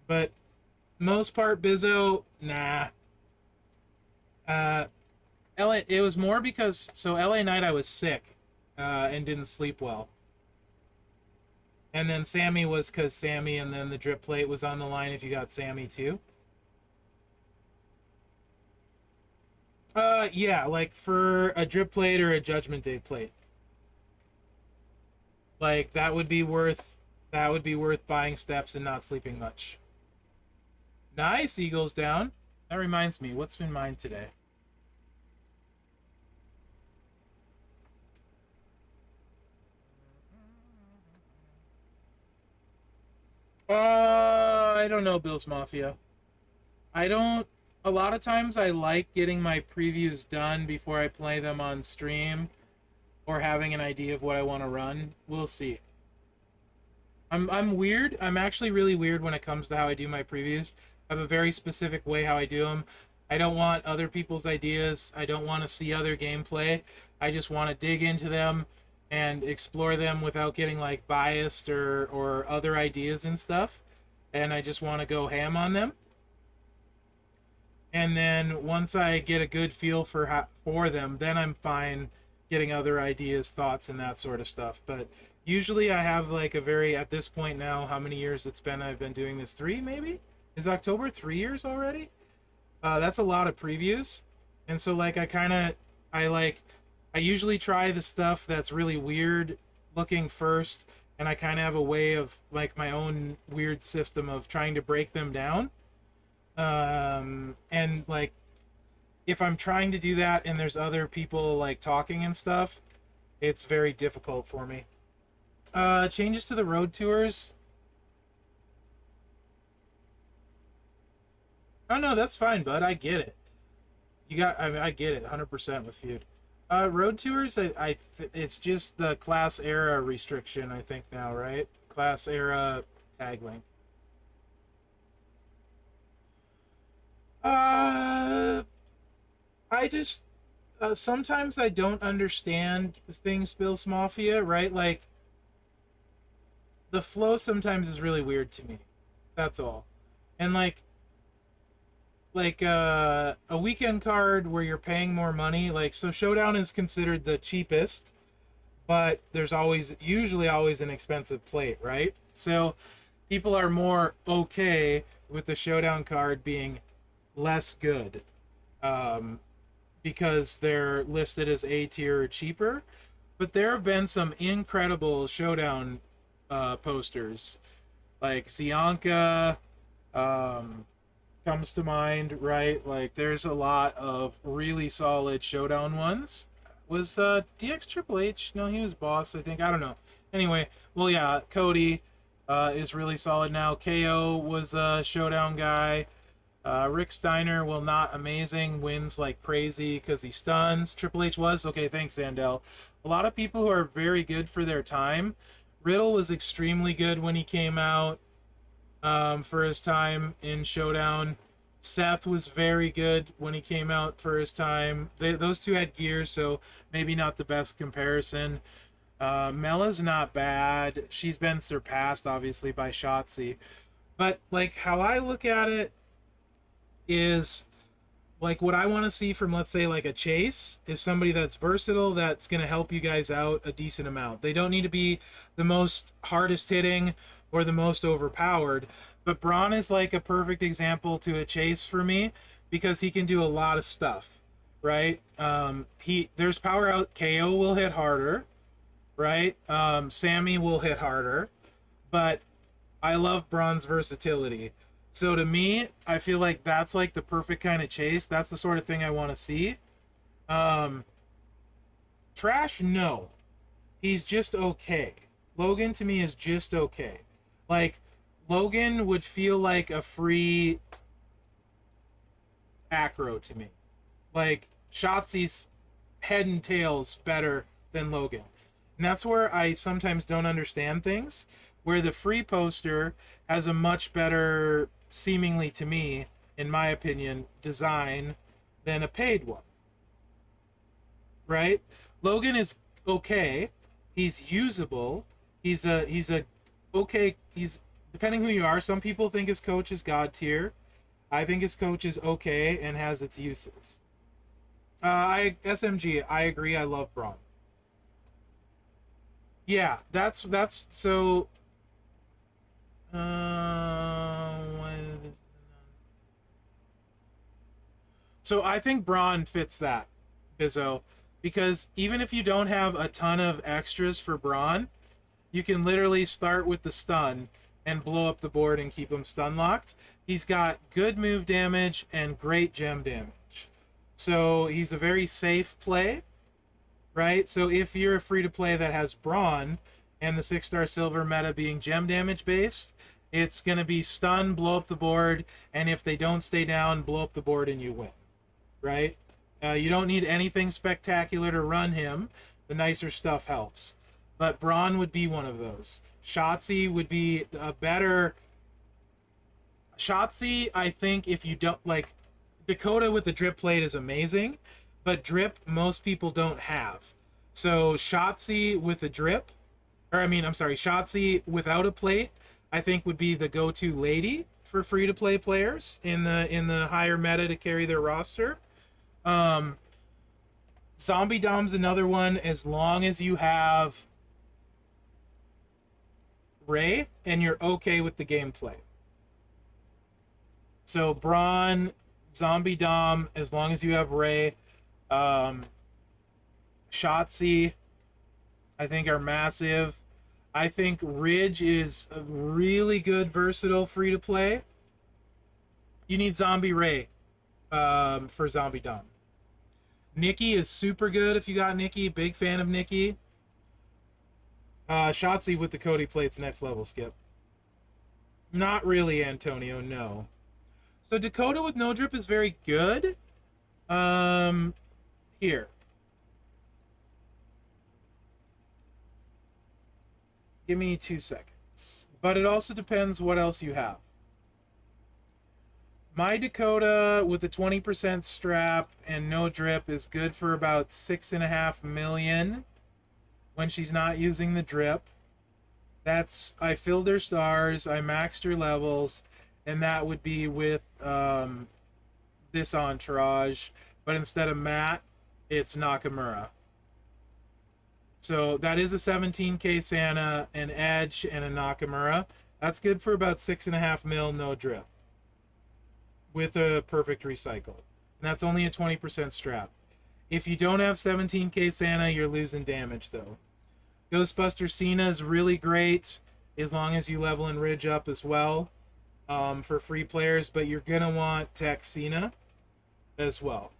But most part Bizzo, nah. It was more because, so LA Knight I was sick and didn't sleep well. And then Sammy was because Sammy, and then the drip plate was on the line if you got Sammy too. Yeah, like for a drip plate or a Judgment Day plate. Like that would be worth buying steps and not sleeping much. Nice, Eagles down. That reminds me, what's been mine today? I don't know, Bills Mafia. I don't. A lot of times I like getting my previews done before I play them on stream or having an idea of what I want to run. We'll see. I'm weird. I'm actually really weird when it comes to how I do my previews. I have a very specific way how I do them. I don't want other people's ideas. I don't want to see other gameplay. I just want to dig into them and explore them without getting like biased or other ideas and stuff. And I just want to go ham on them. And then once I get a good feel for them, then I'm fine getting other ideas, thoughts, and that sort of stuff. But usually I have like a very, at this point now, how many years it's been I've been doing this? 3 maybe? Is October 3 years already? That's a lot of previews. And so like I usually try the stuff that's really weird looking first, and I kind of have a way of like my own weird system of trying to break them down. And like if I'm trying to do that and there's other people like talking and stuff, it's very difficult for me. Changes to the road tours. Oh no, that's fine, bud. I get it. I mean, I get it 100% with feud. Road tours, it's just the class era restriction, I think now, right? Class era tag link. Uh, I just sometimes I don't understand things Bills Mafia, right? Like the flow sometimes is really weird to me. That's all. And a weekend card where you're paying more money, like so Showdown is considered the cheapest, but there's always usually always an expensive plate, right? So people are more okay with the Showdown card being less good. Um, because they're listed as A tier or cheaper. But there have been some incredible Showdown posters, like Zianka um, comes to mind, right? Like there's a lot of really solid Showdown ones. Was DX Triple H? No, he was boss, I think. I don't know. Anyway, well, yeah, Cody is really solid now. KO was a Showdown guy. Rick Steiner, will not amazing, wins like crazy because he stuns. Triple H was okay. Thanks, Zandel. A lot of people who are very good for their time. Riddle was extremely good when he came out for his time in Showdown. Seth was very good when he came out for his time. Those two had gear, so maybe not the best comparison. Mella's not bad. She's been surpassed, obviously, by Shotzi. But, like, how I look at it is like what I want to see from, let's say, like a Chase is somebody that's versatile, that's going to help you guys out a decent amount. They don't need to be the most hardest hitting or the most overpowered, but Braun is like a perfect example to a Chase for me because he can do a lot of stuff, right? There's power out. KO will hit harder, right? Sammy will hit harder, but I love Braun's versatility. So to me, I feel like that's like the perfect kind of Chase. That's the sort of thing I want to see. Um, Trash, no. He's just okay. Logan to me is just okay. Like Logan would feel like a free acro to me. Like Shotzi's head and tails better than Logan. And that's where I sometimes don't understand things. Where the free poster has a much better, seemingly to me, in my opinion, design than a paid one. Right? Logan is okay. He's usable. He's a okay. He's depending who you are. Some people think his coach is god tier. I think his coach is okay and has its uses. I SMG. I agree. I love Braun. Yeah, that's so. What is- So I think Brawn fits that, Bizzo, because even if you don't have a ton of extras for Brawn, you can literally start with the stun and blow up the board and keep him stun locked. He's got good move damage and great gem damage. So he's a very safe play, right? So if you're a free to play that has Brawn and the 6-star silver meta being gem damage based, it's going to be stun, blow up the board, and if they don't stay down, blow up the board and you win, right? You don't need anything spectacular to run him. The nicer stuff helps. But Brawn would be one of those. Shotzi would be a better... Shotzi, I think, if you don't... Like, Dakota with the drip plate is amazing, but drip most people don't have. So Shotzi with a drip... Or, I mean, I'm sorry, Shotzi without a plate, I think would be the go-to lady for free-to-play players in the higher meta to carry their roster. Zombie Dom's another one, as long as you have Ray and you're okay with the gameplay. So Brawn, Zombie Dom, as long as you have Ray. Shotzi, I think, are massive. I think Ridge is a really good, versatile free-to-play. You need Zombie Ray for Zombie Dom. Nikki is super good if you got Nikki. Big fan of Nikki. Shotzi with the Cody plates next level, Skip. Not really, Antonio, no. So Dakota with no drip is very good. Here. Give me 2 seconds. But it also depends what else you have. My Dakota with the 20% strap and no drip is good for about 6.5 million when she's not using the drip. That's, I filled her stars, I maxed her levels, and that would be with this entourage. But instead of Matt, it's Nakamura. So that is a 17k Santa, an Edge, and a Nakamura. That's good for about 6.5 mil, no drip, with a perfect recycle. And that's only a 20% strap. If you don't have 17k Santa, you're losing damage, though. Ghostbuster Cena is really great, as long as you level and Ridge up as well, for free players, but you're going to want Tech Cena as well.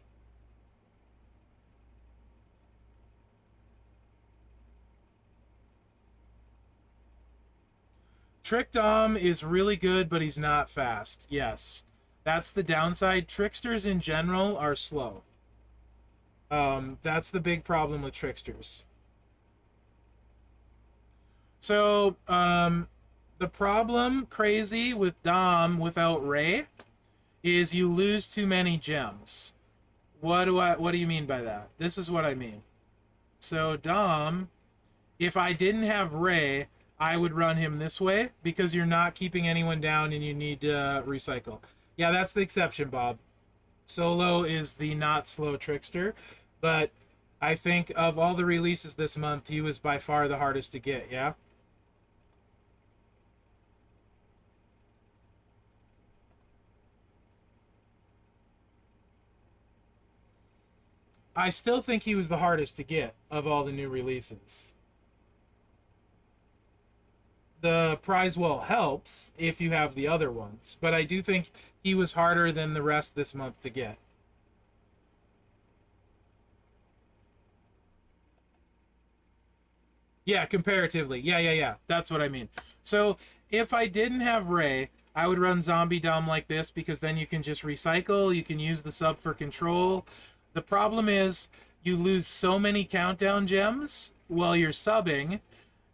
Trick Dom is really good, but he's not fast. Yes. That's the downside. Tricksters in general are slow. That's the big problem with Tricksters. So, the problem, crazy, with Dom without Ray is you lose too many gems. What do you mean by that? This is what I mean. So, Dom, if I didn't have Ray, I would run him this way because you're not keeping anyone down and you need to recycle. Yeah, that's the exception, Bob. Solo is the not slow Trickster, but I think of all the releases this month, he was by far the hardest to get, yeah? I still think he was the hardest to get of all the new releases. The prize wall helps if you have the other ones, but I do think he was harder than the rest this month to get. Yeah, comparatively. Yeah. That's what I mean. So if I didn't have Ray, I would run Zombie Dom like this because then you can just recycle. You can use the sub for control. The problem is you lose so many countdown gems while you're subbing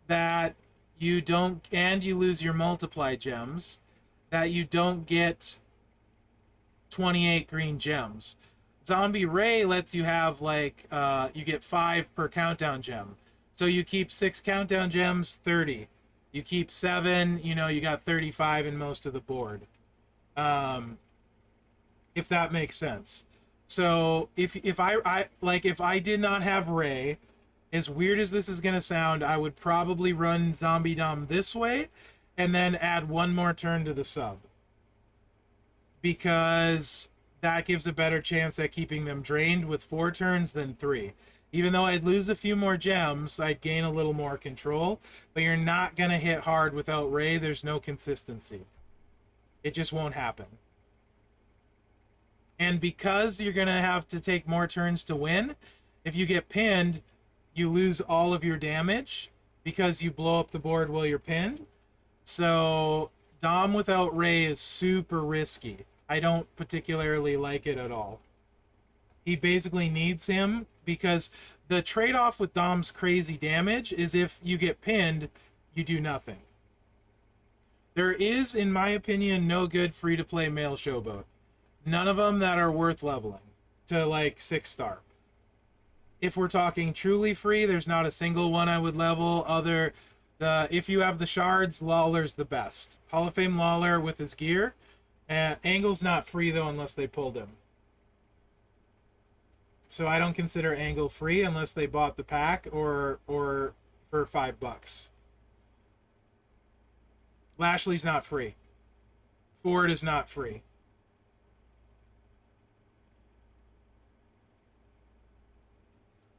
that you don't, and you lose your multiply gems, that you don't get 28 green gems. Zombie Ray lets you have like you get 5 per countdown gem. So you keep 6 countdown gems, 30. You keep 7, you got 35 in most of the board. If that makes sense. So if I did not have Ray, as weird as this is gonna sound, I would probably run Zombie Dom this way, and then add one more turn to the sub, because that gives a better chance at keeping them drained with 4 turns than 3. Even though I'd lose a few more gems, I'd gain a little more control, but you're not going to hit hard without Ray. There's no consistency. It just won't happen. And because you're going to have to take more turns to win, if you get pinned, you lose all of your damage because you blow up the board while you're pinned. So Dom without Ray is super risky. I don't particularly like it at all. He basically needs him because the trade-off with Dom's crazy damage is if you get pinned, you do nothing. There is, in my opinion, no good free-to-play male showboat. None of them that are worth leveling to like 6-star. If we're talking truly free, there's not a single one I would level. If you have the shards, Lawler's the best. Hall of Fame Lawler with his gear. Angle's not free though unless they pulled him. So I don't consider Angle free unless they bought the pack or for $5. Lashley's not free. Ford is not free.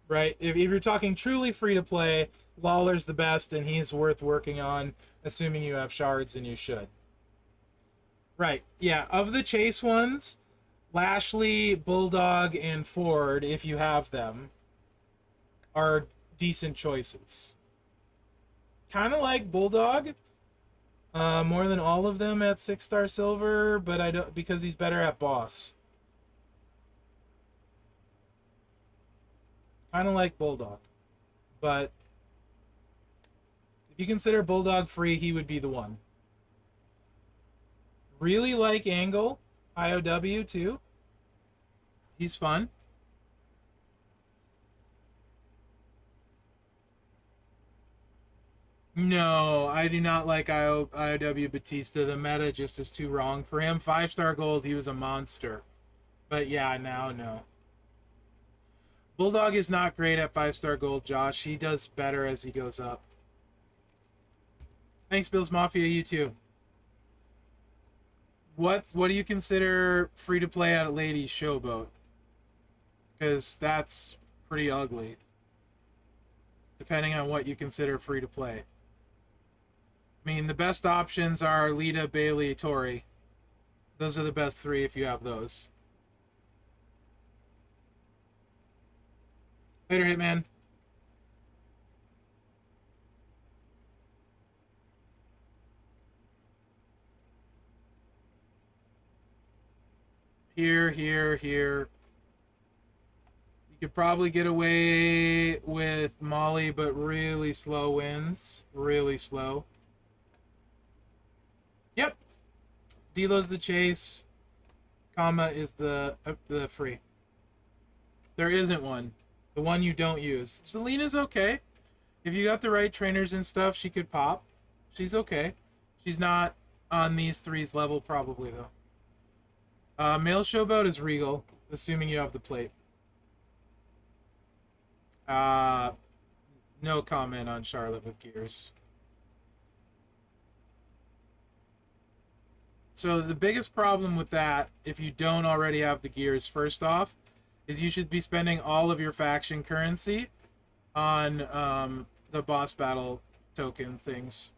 Right? If you're talking truly free to play, Lawler's the best and he's worth working on, assuming you have shards, and you should. Right. Yeah, of the chase ones, Lashley, Bulldog, and Ford, if you have them, are decent choices. Kind of like Bulldog, more than all of them at 6-star silver, but I don't, because he's better at boss. Kind of like Bulldog, but if you consider Bulldog free, he would be the one. Really like Angle, IOW too. He's fun. No, I do not like IOW Batista. The meta just is too wrong for him. 5-star gold, he was a monster. But yeah, now no. Bulldog is not great at 5-star gold, Josh. He does better as he goes up. Thanks, Bills Mafia. You too. What do you consider free to play at a ladies showboat? Because that's pretty ugly. Depending on what you consider free to play. I mean, the best options are Lita, Bailey, Tori. Those are the best 3 if you have those. Later, Hitman. Here. You could probably get away with Molly, but really slow wins. Really slow. Yep. Delo's the chase. Comma is the free. There isn't one. The one you don't use. Selena's okay. If you got the right trainers and stuff, she could pop. She's okay. She's not on these 3's level probably, though. Male showboat is Regal, assuming you have the plate. No comment on Charlotte with gears. So the biggest problem with that, if you don't already have the gears, first off, is you should be spending all of your faction currency on the boss battle token things.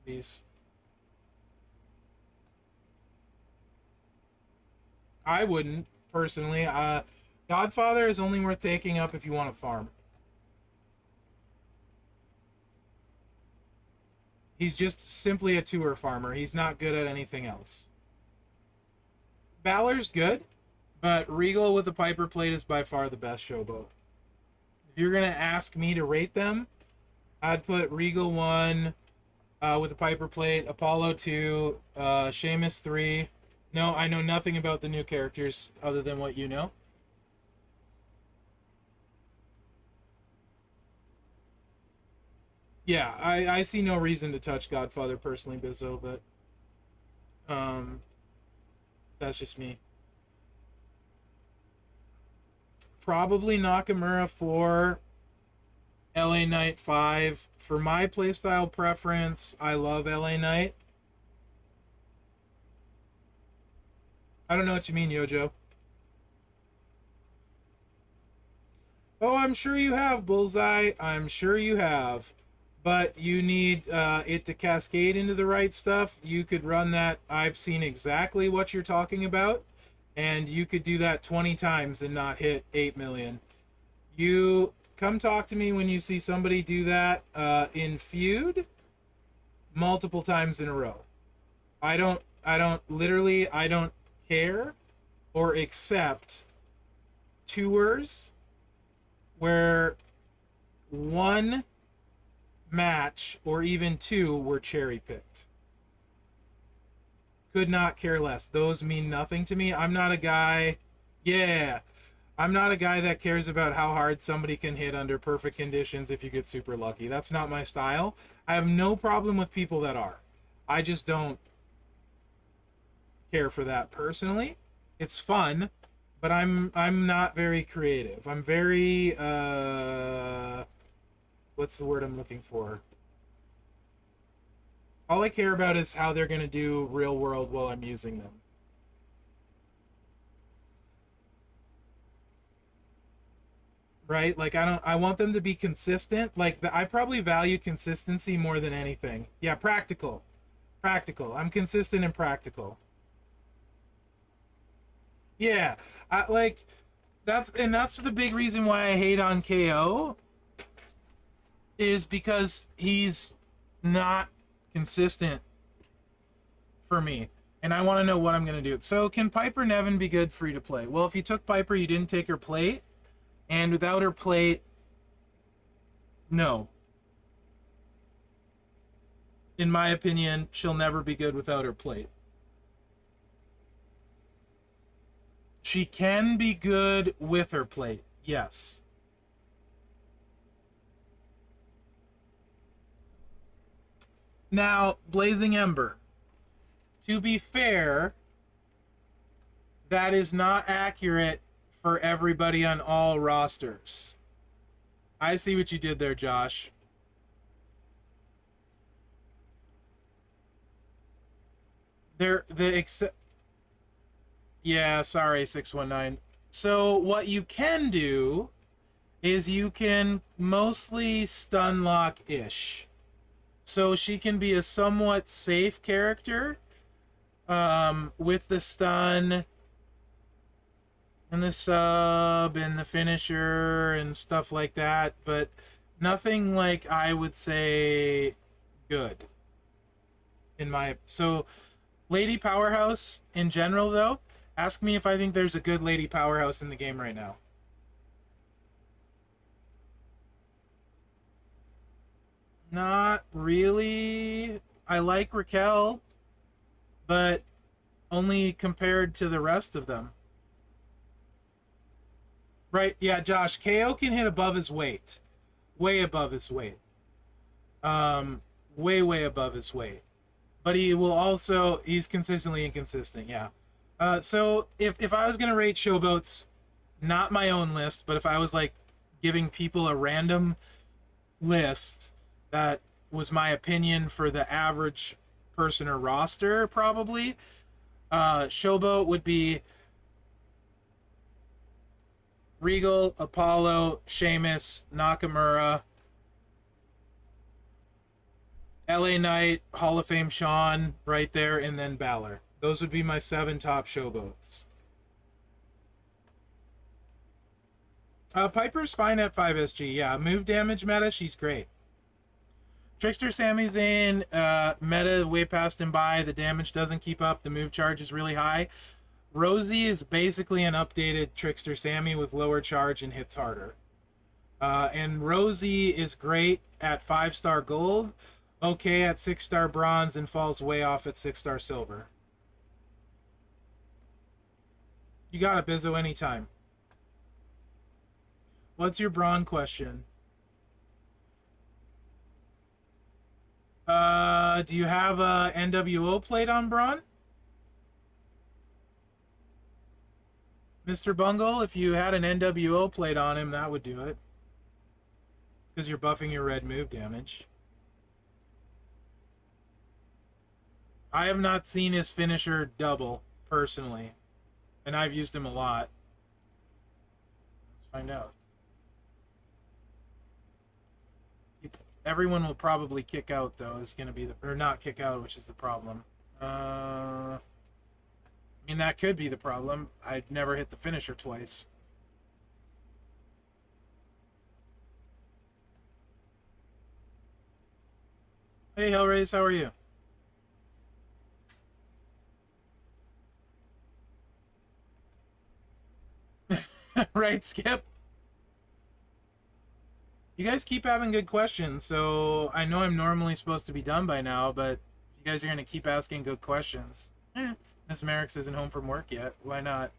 These. I wouldn't, personally. Godfather is only worth taking up if you want to farm. He's just simply a tour farmer. He's not good at anything else. Balor's good, but Regal with the Piper plate is by far the best showboat. If you're going to ask me to rate them, I'd put Regal 1 with the Piper plate, Apollo 2, Sheamus 3. No, I know nothing about the new characters other than what you know. Yeah, I see no reason to touch Godfather personally, Bizzo, but that's just me. Probably Nakamura 4 LA Knight 5. For my playstyle preference, I love LA Knight. I don't know what you mean, Yojo. Oh, I'm sure you have, Bullseye. I'm sure you have. But you need it to cascade into the right stuff. You could run that. I've seen exactly what you're talking about. And you could do that 20 times and not hit 8 million. You come talk to me when you see somebody do that in feud multiple times in a row. I don't care or accept tours where one match or even two were cherry picked. Could not care less. Those mean nothing to me. I'm not a guy. Yeah. I'm not a guy that cares about how hard somebody can hit under perfect conditions if you get super lucky. That's not my style. I have no problem with people that are. I just don't care for that personally. It's fun, but I'm not very creative. I'm very what's the word I'm looking for? All I care about is how they're going to do real world while I'm using them. Right? Like I want them to be consistent. Like I probably value consistency more than anything. Yeah, practical. Practical. I'm consistent and practical. Yeah. That's the big reason why I hate on KO is because he's not consistent for me. And I want to know what I'm going to do. So can Piper Nevin be good free to play? Well, if you took Piper, you didn't take her plate. And without her plate, no. In my opinion, she'll never be good without her plate. She can be good with her plate, yes. Now, Blazing Ember. To be fair, that is not accurate for everybody on all rosters. I see what you did there, Josh. Yeah, sorry, 619. So what you can do is you can mostly stun lock-ish. So she can be a somewhat safe character with the stun and the sub and the finisher and stuff like that, but nothing like I would say good. So Lady Powerhouse in general though, ask me if I think there's a good Lady Powerhouse in the game right now. Not really. I like Raquel, but only compared to the rest of them. Right, yeah, Josh, KO can hit above his weight. Way above his weight. Way above his weight. But he will also, he's consistently inconsistent, yeah. So if I was going to rate showboats, not my own list, but if I was like giving people a random list that was my opinion for the average person or roster, probably, showboat would be Regal, Apollo, Sheamus, Nakamura, LA Knight, Hall of Fame Shawn, right there, and then Balor. Those would be my 7 top showboats. Piper's fine at 5SG. Yeah, move damage meta, she's great. Trickster Sami Zayn, meta way past him by. The damage doesn't keep up. The move charge is really high. Rosie is basically an updated Trickster Sammy with lower charge and hits harder. And Rosie is great at 5-star gold, okay at 6-star bronze, and falls way off at 6-star silver. You got it, Bizzo, anytime. What's your Braun question? Do you have a NWO plate on Braun? Mr. Bungle, if you had an NWO plate on him, that would do it. Because you're buffing your red move damage. I have not seen his finisher double, personally. And I've used him a lot. Let's find out. Everyone will probably kick out, though, is going to be the... Or not kick out, which is the problem. I mean, that could be the problem. I'd never hit the finisher twice. Hey, Hellraise, how are you? Right, Skip? You guys keep having good questions, so I know I'm normally supposed to be done by now, but if you guys are going to keep asking good questions... Miss Merrick's isn't home from work yet. Why not?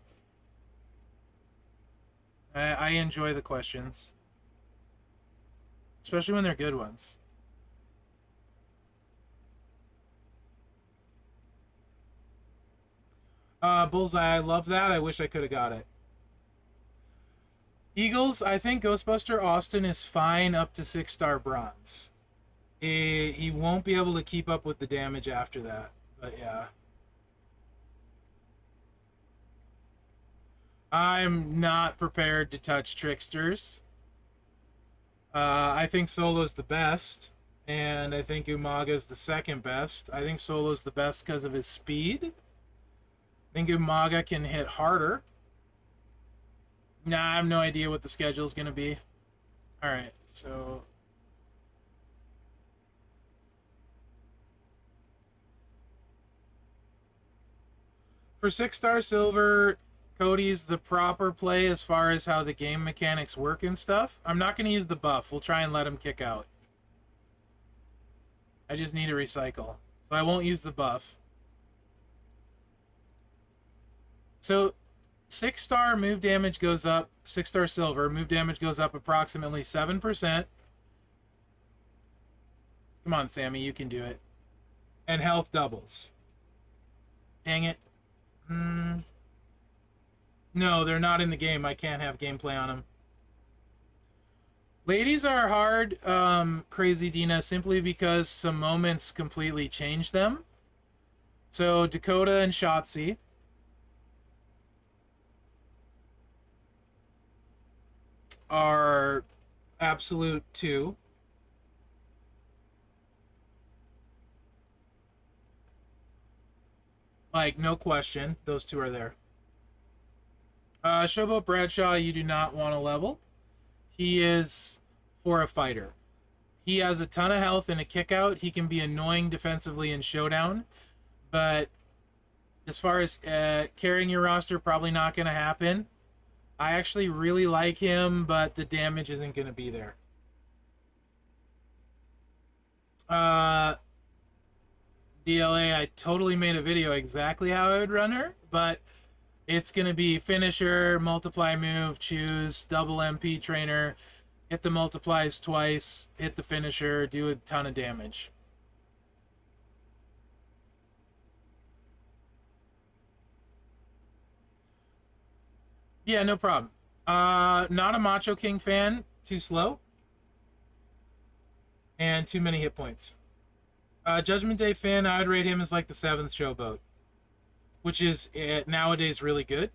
I enjoy the questions. Especially when they're good ones. Bullseye, I love that. I wish I could have got it. Eagles, I think Ghostbuster Austin is fine up to 6-star bronze. He won't be able to keep up with the damage after that. But yeah. I'm not prepared to touch Tricksters. I think Solo's the best. And I think Umaga's the second best. I think Solo's the best because of his speed. I think Umaga can hit harder. Nah, I have no idea what the schedule's going to be. Alright, so... For 6-star silver, Cody's the proper play as far as how the game mechanics work and stuff. I'm not going to use the buff. We'll try and let him kick out. I just need to recycle. So I won't use the buff. So... 6-star move damage goes up, 6-star silver, move damage goes up approximately 7%. Come on, Sammy, you can do it. And health doubles. Dang it. No, they're not in the game. I can't have gameplay on them. Ladies are hard, Crazy Dina, simply because some moments completely change them. So, Dakota and Shotzi. Are absolute 2. Like, no question. Those 2 are there. Showboat Bradshaw, you do not want to level. He is for a fighter. He has a ton of health and a kick out. He can be annoying defensively in Showdown. But as far as carrying your roster, probably not going to happen. I actually really like him, but the damage isn't going to be there. DLA, I totally made a video exactly how I would run her, but it's going to be finisher, multiply move, choose, double MP trainer, hit the multiplies twice, hit the finisher, do a ton of damage. Yeah, no problem. Not a Macho King fan. Too slow. And too many hit points. Judgment Day fan, I would rate him as like the 7th Showboat. Which is nowadays really good.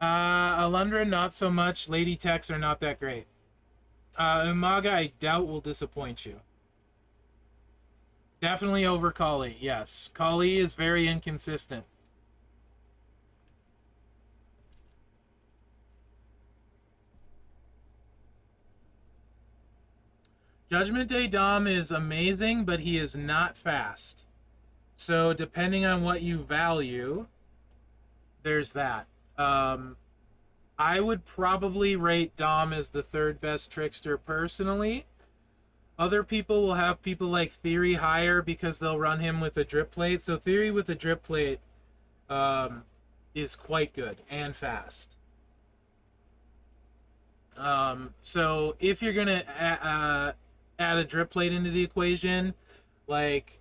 Alundra, not so much. Lady Techs are not that great. Umaga, I doubt will disappoint you. Definitely over Kali, yes. Kali is very inconsistent. Judgment Day Dom is amazing, but he is not fast. So depending on what you value, there's that. I would probably rate Dom as the 3rd best trickster personally. Other people will have people like Theory higher because they'll run him with a drip plate. So Theory with a drip plate is quite good and fast. So if you're going to add a drip plate into the equation, like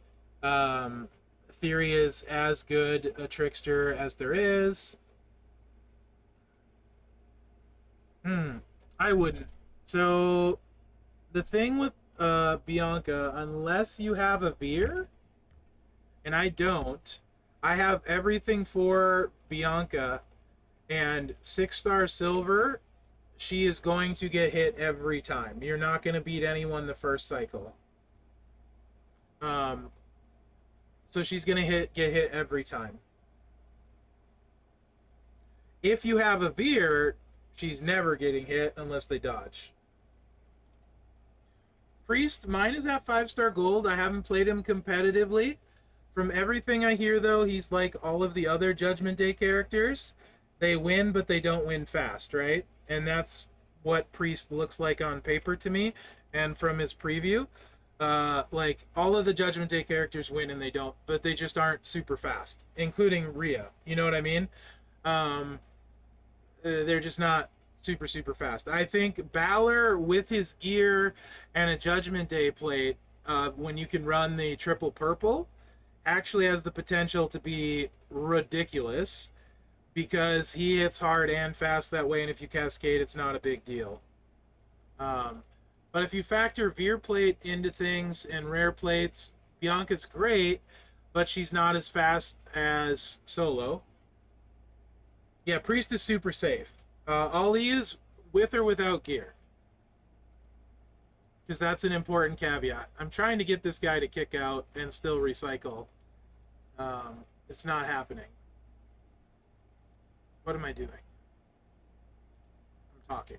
Theory is as good a trickster as there is. I wouldn't. So the thing with Bianca, unless you have a Veer, and I don't, I have everything for Bianca, and 6-star silver, she is going to get hit every time. You're not going to beat anyone the first cycle. Um, so she's going to get hit every time. If you have a Veer, she's never getting hit unless they dodge. Priest, mine is at 5-star gold. I haven't played him competitively. From everything I hear, though, he's like all of the other Judgment Day characters. They win, but they don't win fast, right? And that's what Priest looks like on paper to me, and from his preview. Like, all of the Judgment Day characters win and they don't, but they just aren't super fast, including Rhea. You know what I mean? They're just not super fast. I think Balor with his gear and a Judgment Day plate, when you can run the triple purple, actually has the potential to be ridiculous because he hits hard and fast that way, and if you cascade, it's not a big deal. But if you factor Veer plate into things and rare plates, Bianca's great, but she's not as fast as Solo. Yeah, Priest is super safe. Ali is with or without gear. Because that's an important caveat. I'm trying to get this guy to kick out and still recycle. It's not happening. What am I doing? I'm talking.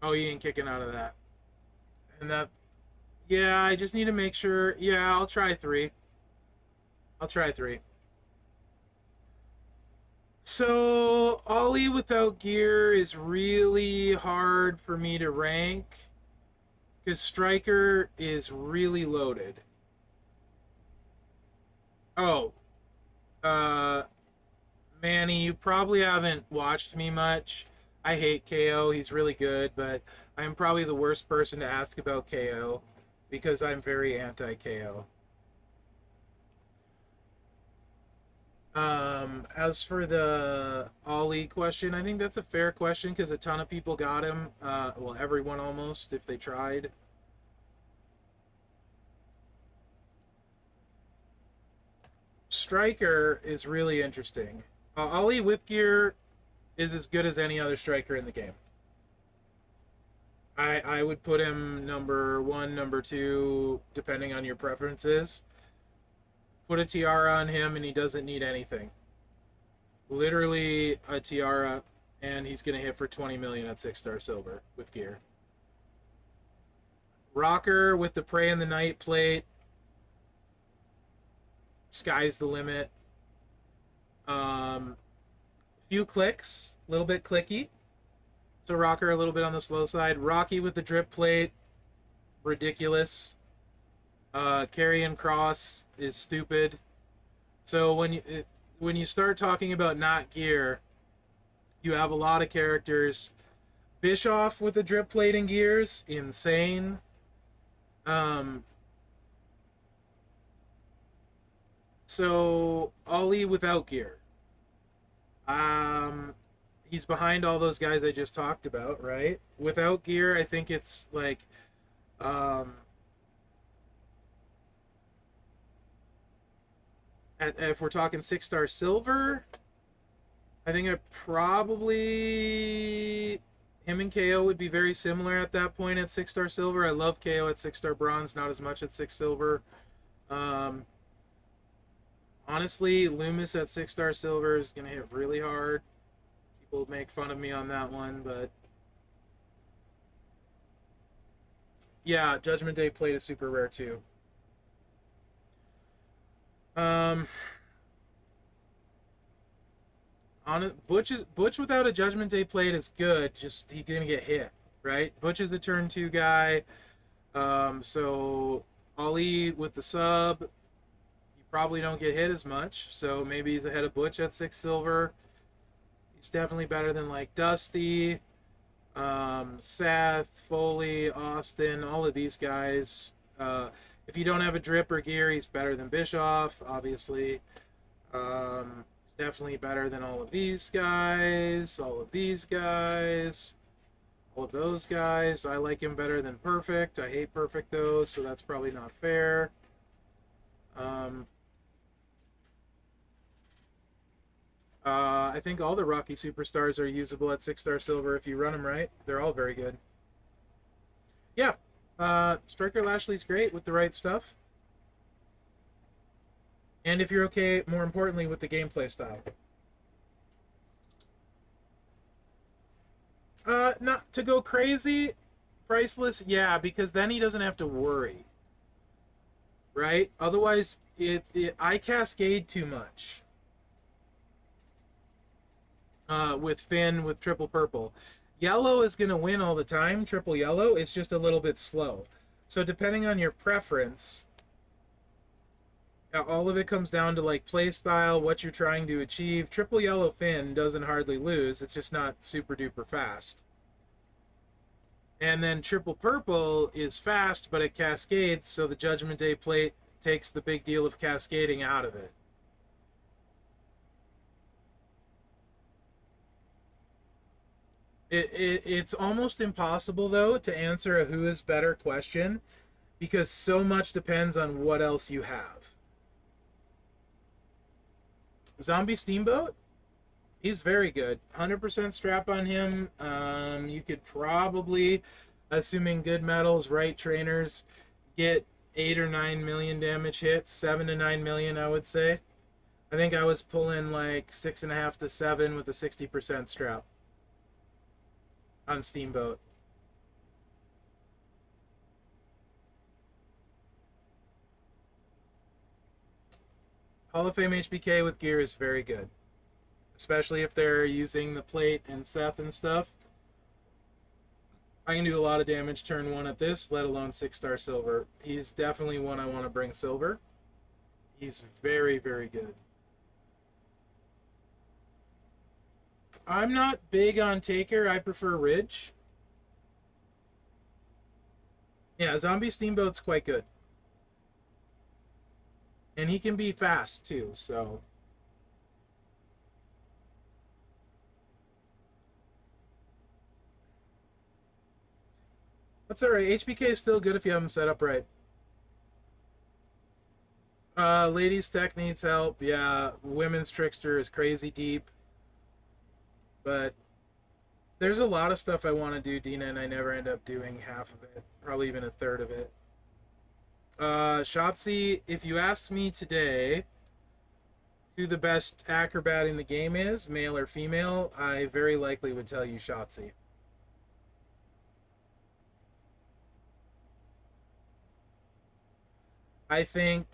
Oh, he ain't kicking out of that. And that... Yeah, I just need to make sure... Yeah, I'll try 3. I'll try 3. So, Ollie without gear is really hard for me to rank. Because Striker is really loaded. Oh. Manny, you probably haven't watched me much. I hate KO. He's really good, but I'm probably the worst person to ask about KO because I'm very anti-KO. As for the Ali question, I think that's a fair question because a ton of people got him. Well, everyone almost, if they tried. Striker is really interesting. Ali with gear is as good as any other striker in the game. I would put him number 1, number 2, depending on your preferences. Put a tiara on him and he doesn't need anything. Literally a tiara, and he's going to hit for 20 million at 6-star silver with gear. Rocker with the Prey in the Night plate. Sky's the limit. Few clicks, a little bit clicky. So Rocker a little bit on the slow side. Rocky with the drip plate, ridiculous. Karrion Kross is stupid. So when you start talking about not gear, you have a lot of characters. Bischoff with the drip plating gears, insane. So Ali without gear. He's behind all those guys I just talked about, right? Without gear, I think it's like, if we're talking 6-star silver, I think him and KO would be very similar at that point at 6-star silver. I love KO at 6-star bronze, not as much at 6 silver. Honestly, Loomis at 6-star silver is going to hit really hard. People make fun of me on that one, but yeah, Judgment Day plate is super rare too. Butch without a Judgment Day plate is good. Just he's gonna get hit, right? Butch is a turn 2 guy. So Ali with the sub, you probably don't get hit as much. So maybe he's ahead of Butch at 6 silver. He's definitely better than like Dusty, Seth, Foley, Austin, all of these guys. If you don't have a drip or gear, he's better than Bischoff, obviously. He's definitely better than all of these guys, all of these guys, all of those guys. I like him better than Perfect. I hate Perfect, though, so that's probably not fair. I think all the Rocky Superstars are usable at 6-star silver if you run them right. They're all very good. Yeah, Striker Lashley's great with the right stuff. And if you're okay, more importantly, with the gameplay style. Not to go crazy, priceless, yeah, because then he doesn't have to worry. Right? Otherwise, I cascade too much. With Finn, with triple purple. Yellow is going to win all the time, triple yellow. It's just a little bit slow. So depending on your preference, all of it comes down to like play style, what you're trying to achieve. Triple yellow Finn doesn't hardly lose. It's just not super duper fast. And then triple purple is fast, but it cascades, so the Judgment Day plate takes the big deal of cascading out of it. It's almost impossible, though, to answer a who is better question because so much depends on what else you have. Zombie Steamboat? He's very good. 100% strap on him. You could probably, assuming good metals, right trainers, get 8 or 9 million damage hits. 7 to 9 million, I would say. I think I was pulling like 6.5 to 7 with a 60% strap on Steamboat. Hall of Fame HBK with gear is very good. Especially if they're using the plate and Seth and stuff. I can do a lot of damage turn 1 at this, let alone 6-star silver. He's definitely one I want to bring silver. He's very, very good. I'm not big on Taker. I prefer Ridge. Yeah, Zombie Steamboat's quite good. And he can be fast, too, so... That's alright. HBK is still good if you have him set up right. Ladies Tech needs help. Yeah, Women's Trickster is crazy deep. But there's a lot of stuff I want to do, Dina, and I never end up doing half of it. Probably even a third of it. Shotzi, if you asked me today who the best acrobat in the game is, male or female, I very likely would tell you Shotzi. I think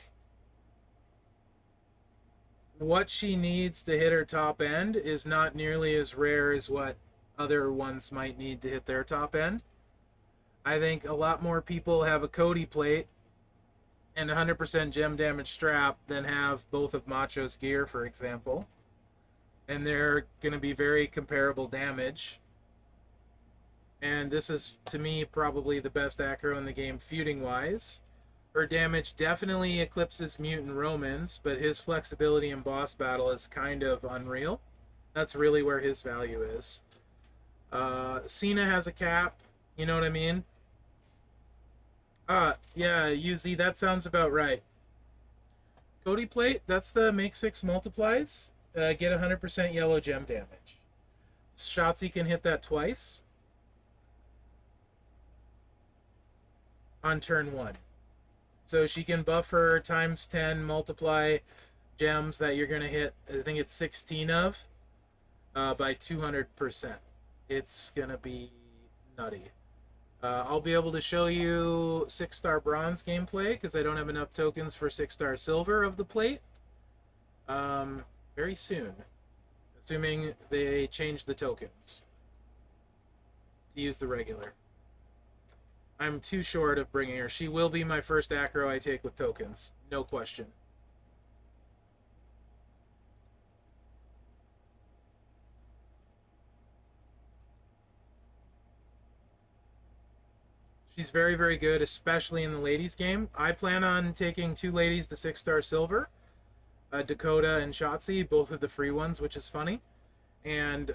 what she needs to hit her top end is not nearly as rare as what other ones might need to hit their top end. I think a lot more people have a Cody plate and 100% gem damage strap than have both of Macho's gear, for example. And they're going to be very comparable damage. And this is, to me, probably the best acro in the game feuding-wise. Her damage definitely eclipses Mutant Romans, but his flexibility in boss battle is kind of unreal. That's really where his value is. Cena has a cap, you know what I mean? Yeah, UZ, that sounds about right. Cody plate, that's the make 6 multiplies. Get 100% yellow gem damage. Shotzi can hit that twice on turn 1. So she can buff her times 10 multiply gems that you're going to hit, I think it's 16 of, by 200%. It's going to be nutty. I'll be able to show you 6-star bronze gameplay because I don't have enough tokens for 6-star silver of the plate very soon, assuming they change the tokens to use the regular. I'm too short of bringing her. She will be my first acro I take with tokens. No question. She's very, very good, especially in the ladies game. I plan on taking 2 ladies to 6-star silver, Dakota and Shotzi, both of the free ones, which is funny. And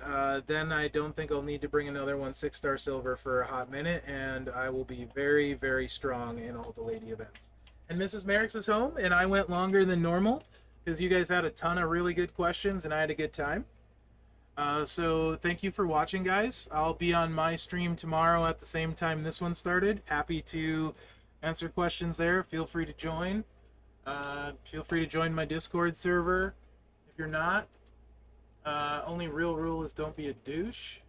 then I don't think I'll need to bring another one 6-star silver for a hot minute, and I will be very, very strong in all the lady events. And Mrs. Merrick's is home, and I went longer than normal because you guys had a ton of really good questions, and I had a good time. So thank you for watching, guys. I'll be on my stream tomorrow at the same time this one started. Happy to answer questions there. Feel free to join. Feel free to join my Discord server if you're not. Only real rule is don't be a douche.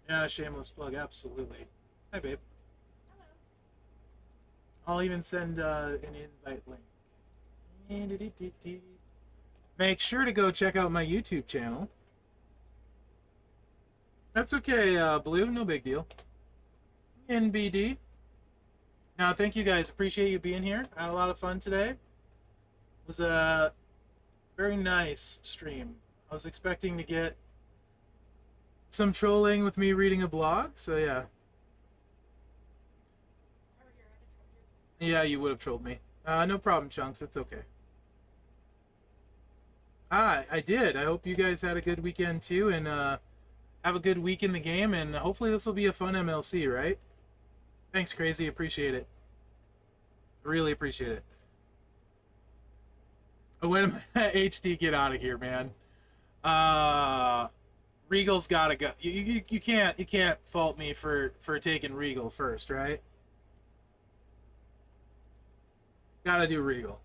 Yeah, shameless plug, absolutely. Hi, babe. Hello. I'll even send an invite link. Make sure to go check out my YouTube channel. That's okay, Blue, no big deal. NBD. Now, thank you guys. Appreciate you being here. I had a lot of fun today. It was a very nice stream. I was expecting to get some trolling with me reading a blog, so yeah. Yeah, you would have trolled me. No problem, Chunks. It's okay. I did. I hope you guys had a good weekend too, and have a good week in the game, and hopefully this will be a fun MLC, right? Thanks, Crazy. Appreciate it. Really appreciate it. Oh, when HD, get out of here, man. Regal's gotta go. You can't fault me for taking Regal first, right? Gotta do Regal.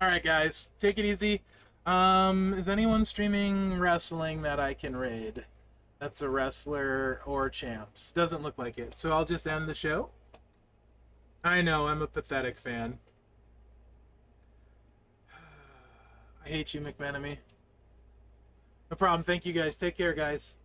Alright, guys. Take it easy. Is anyone streaming wrestling that I can raid? That's a wrestler or champs. Doesn't look like it. So I'll just end the show. I know, I'm a pathetic fan. I hate you, McMenemy. No problem. Thank you, guys. Take care, guys.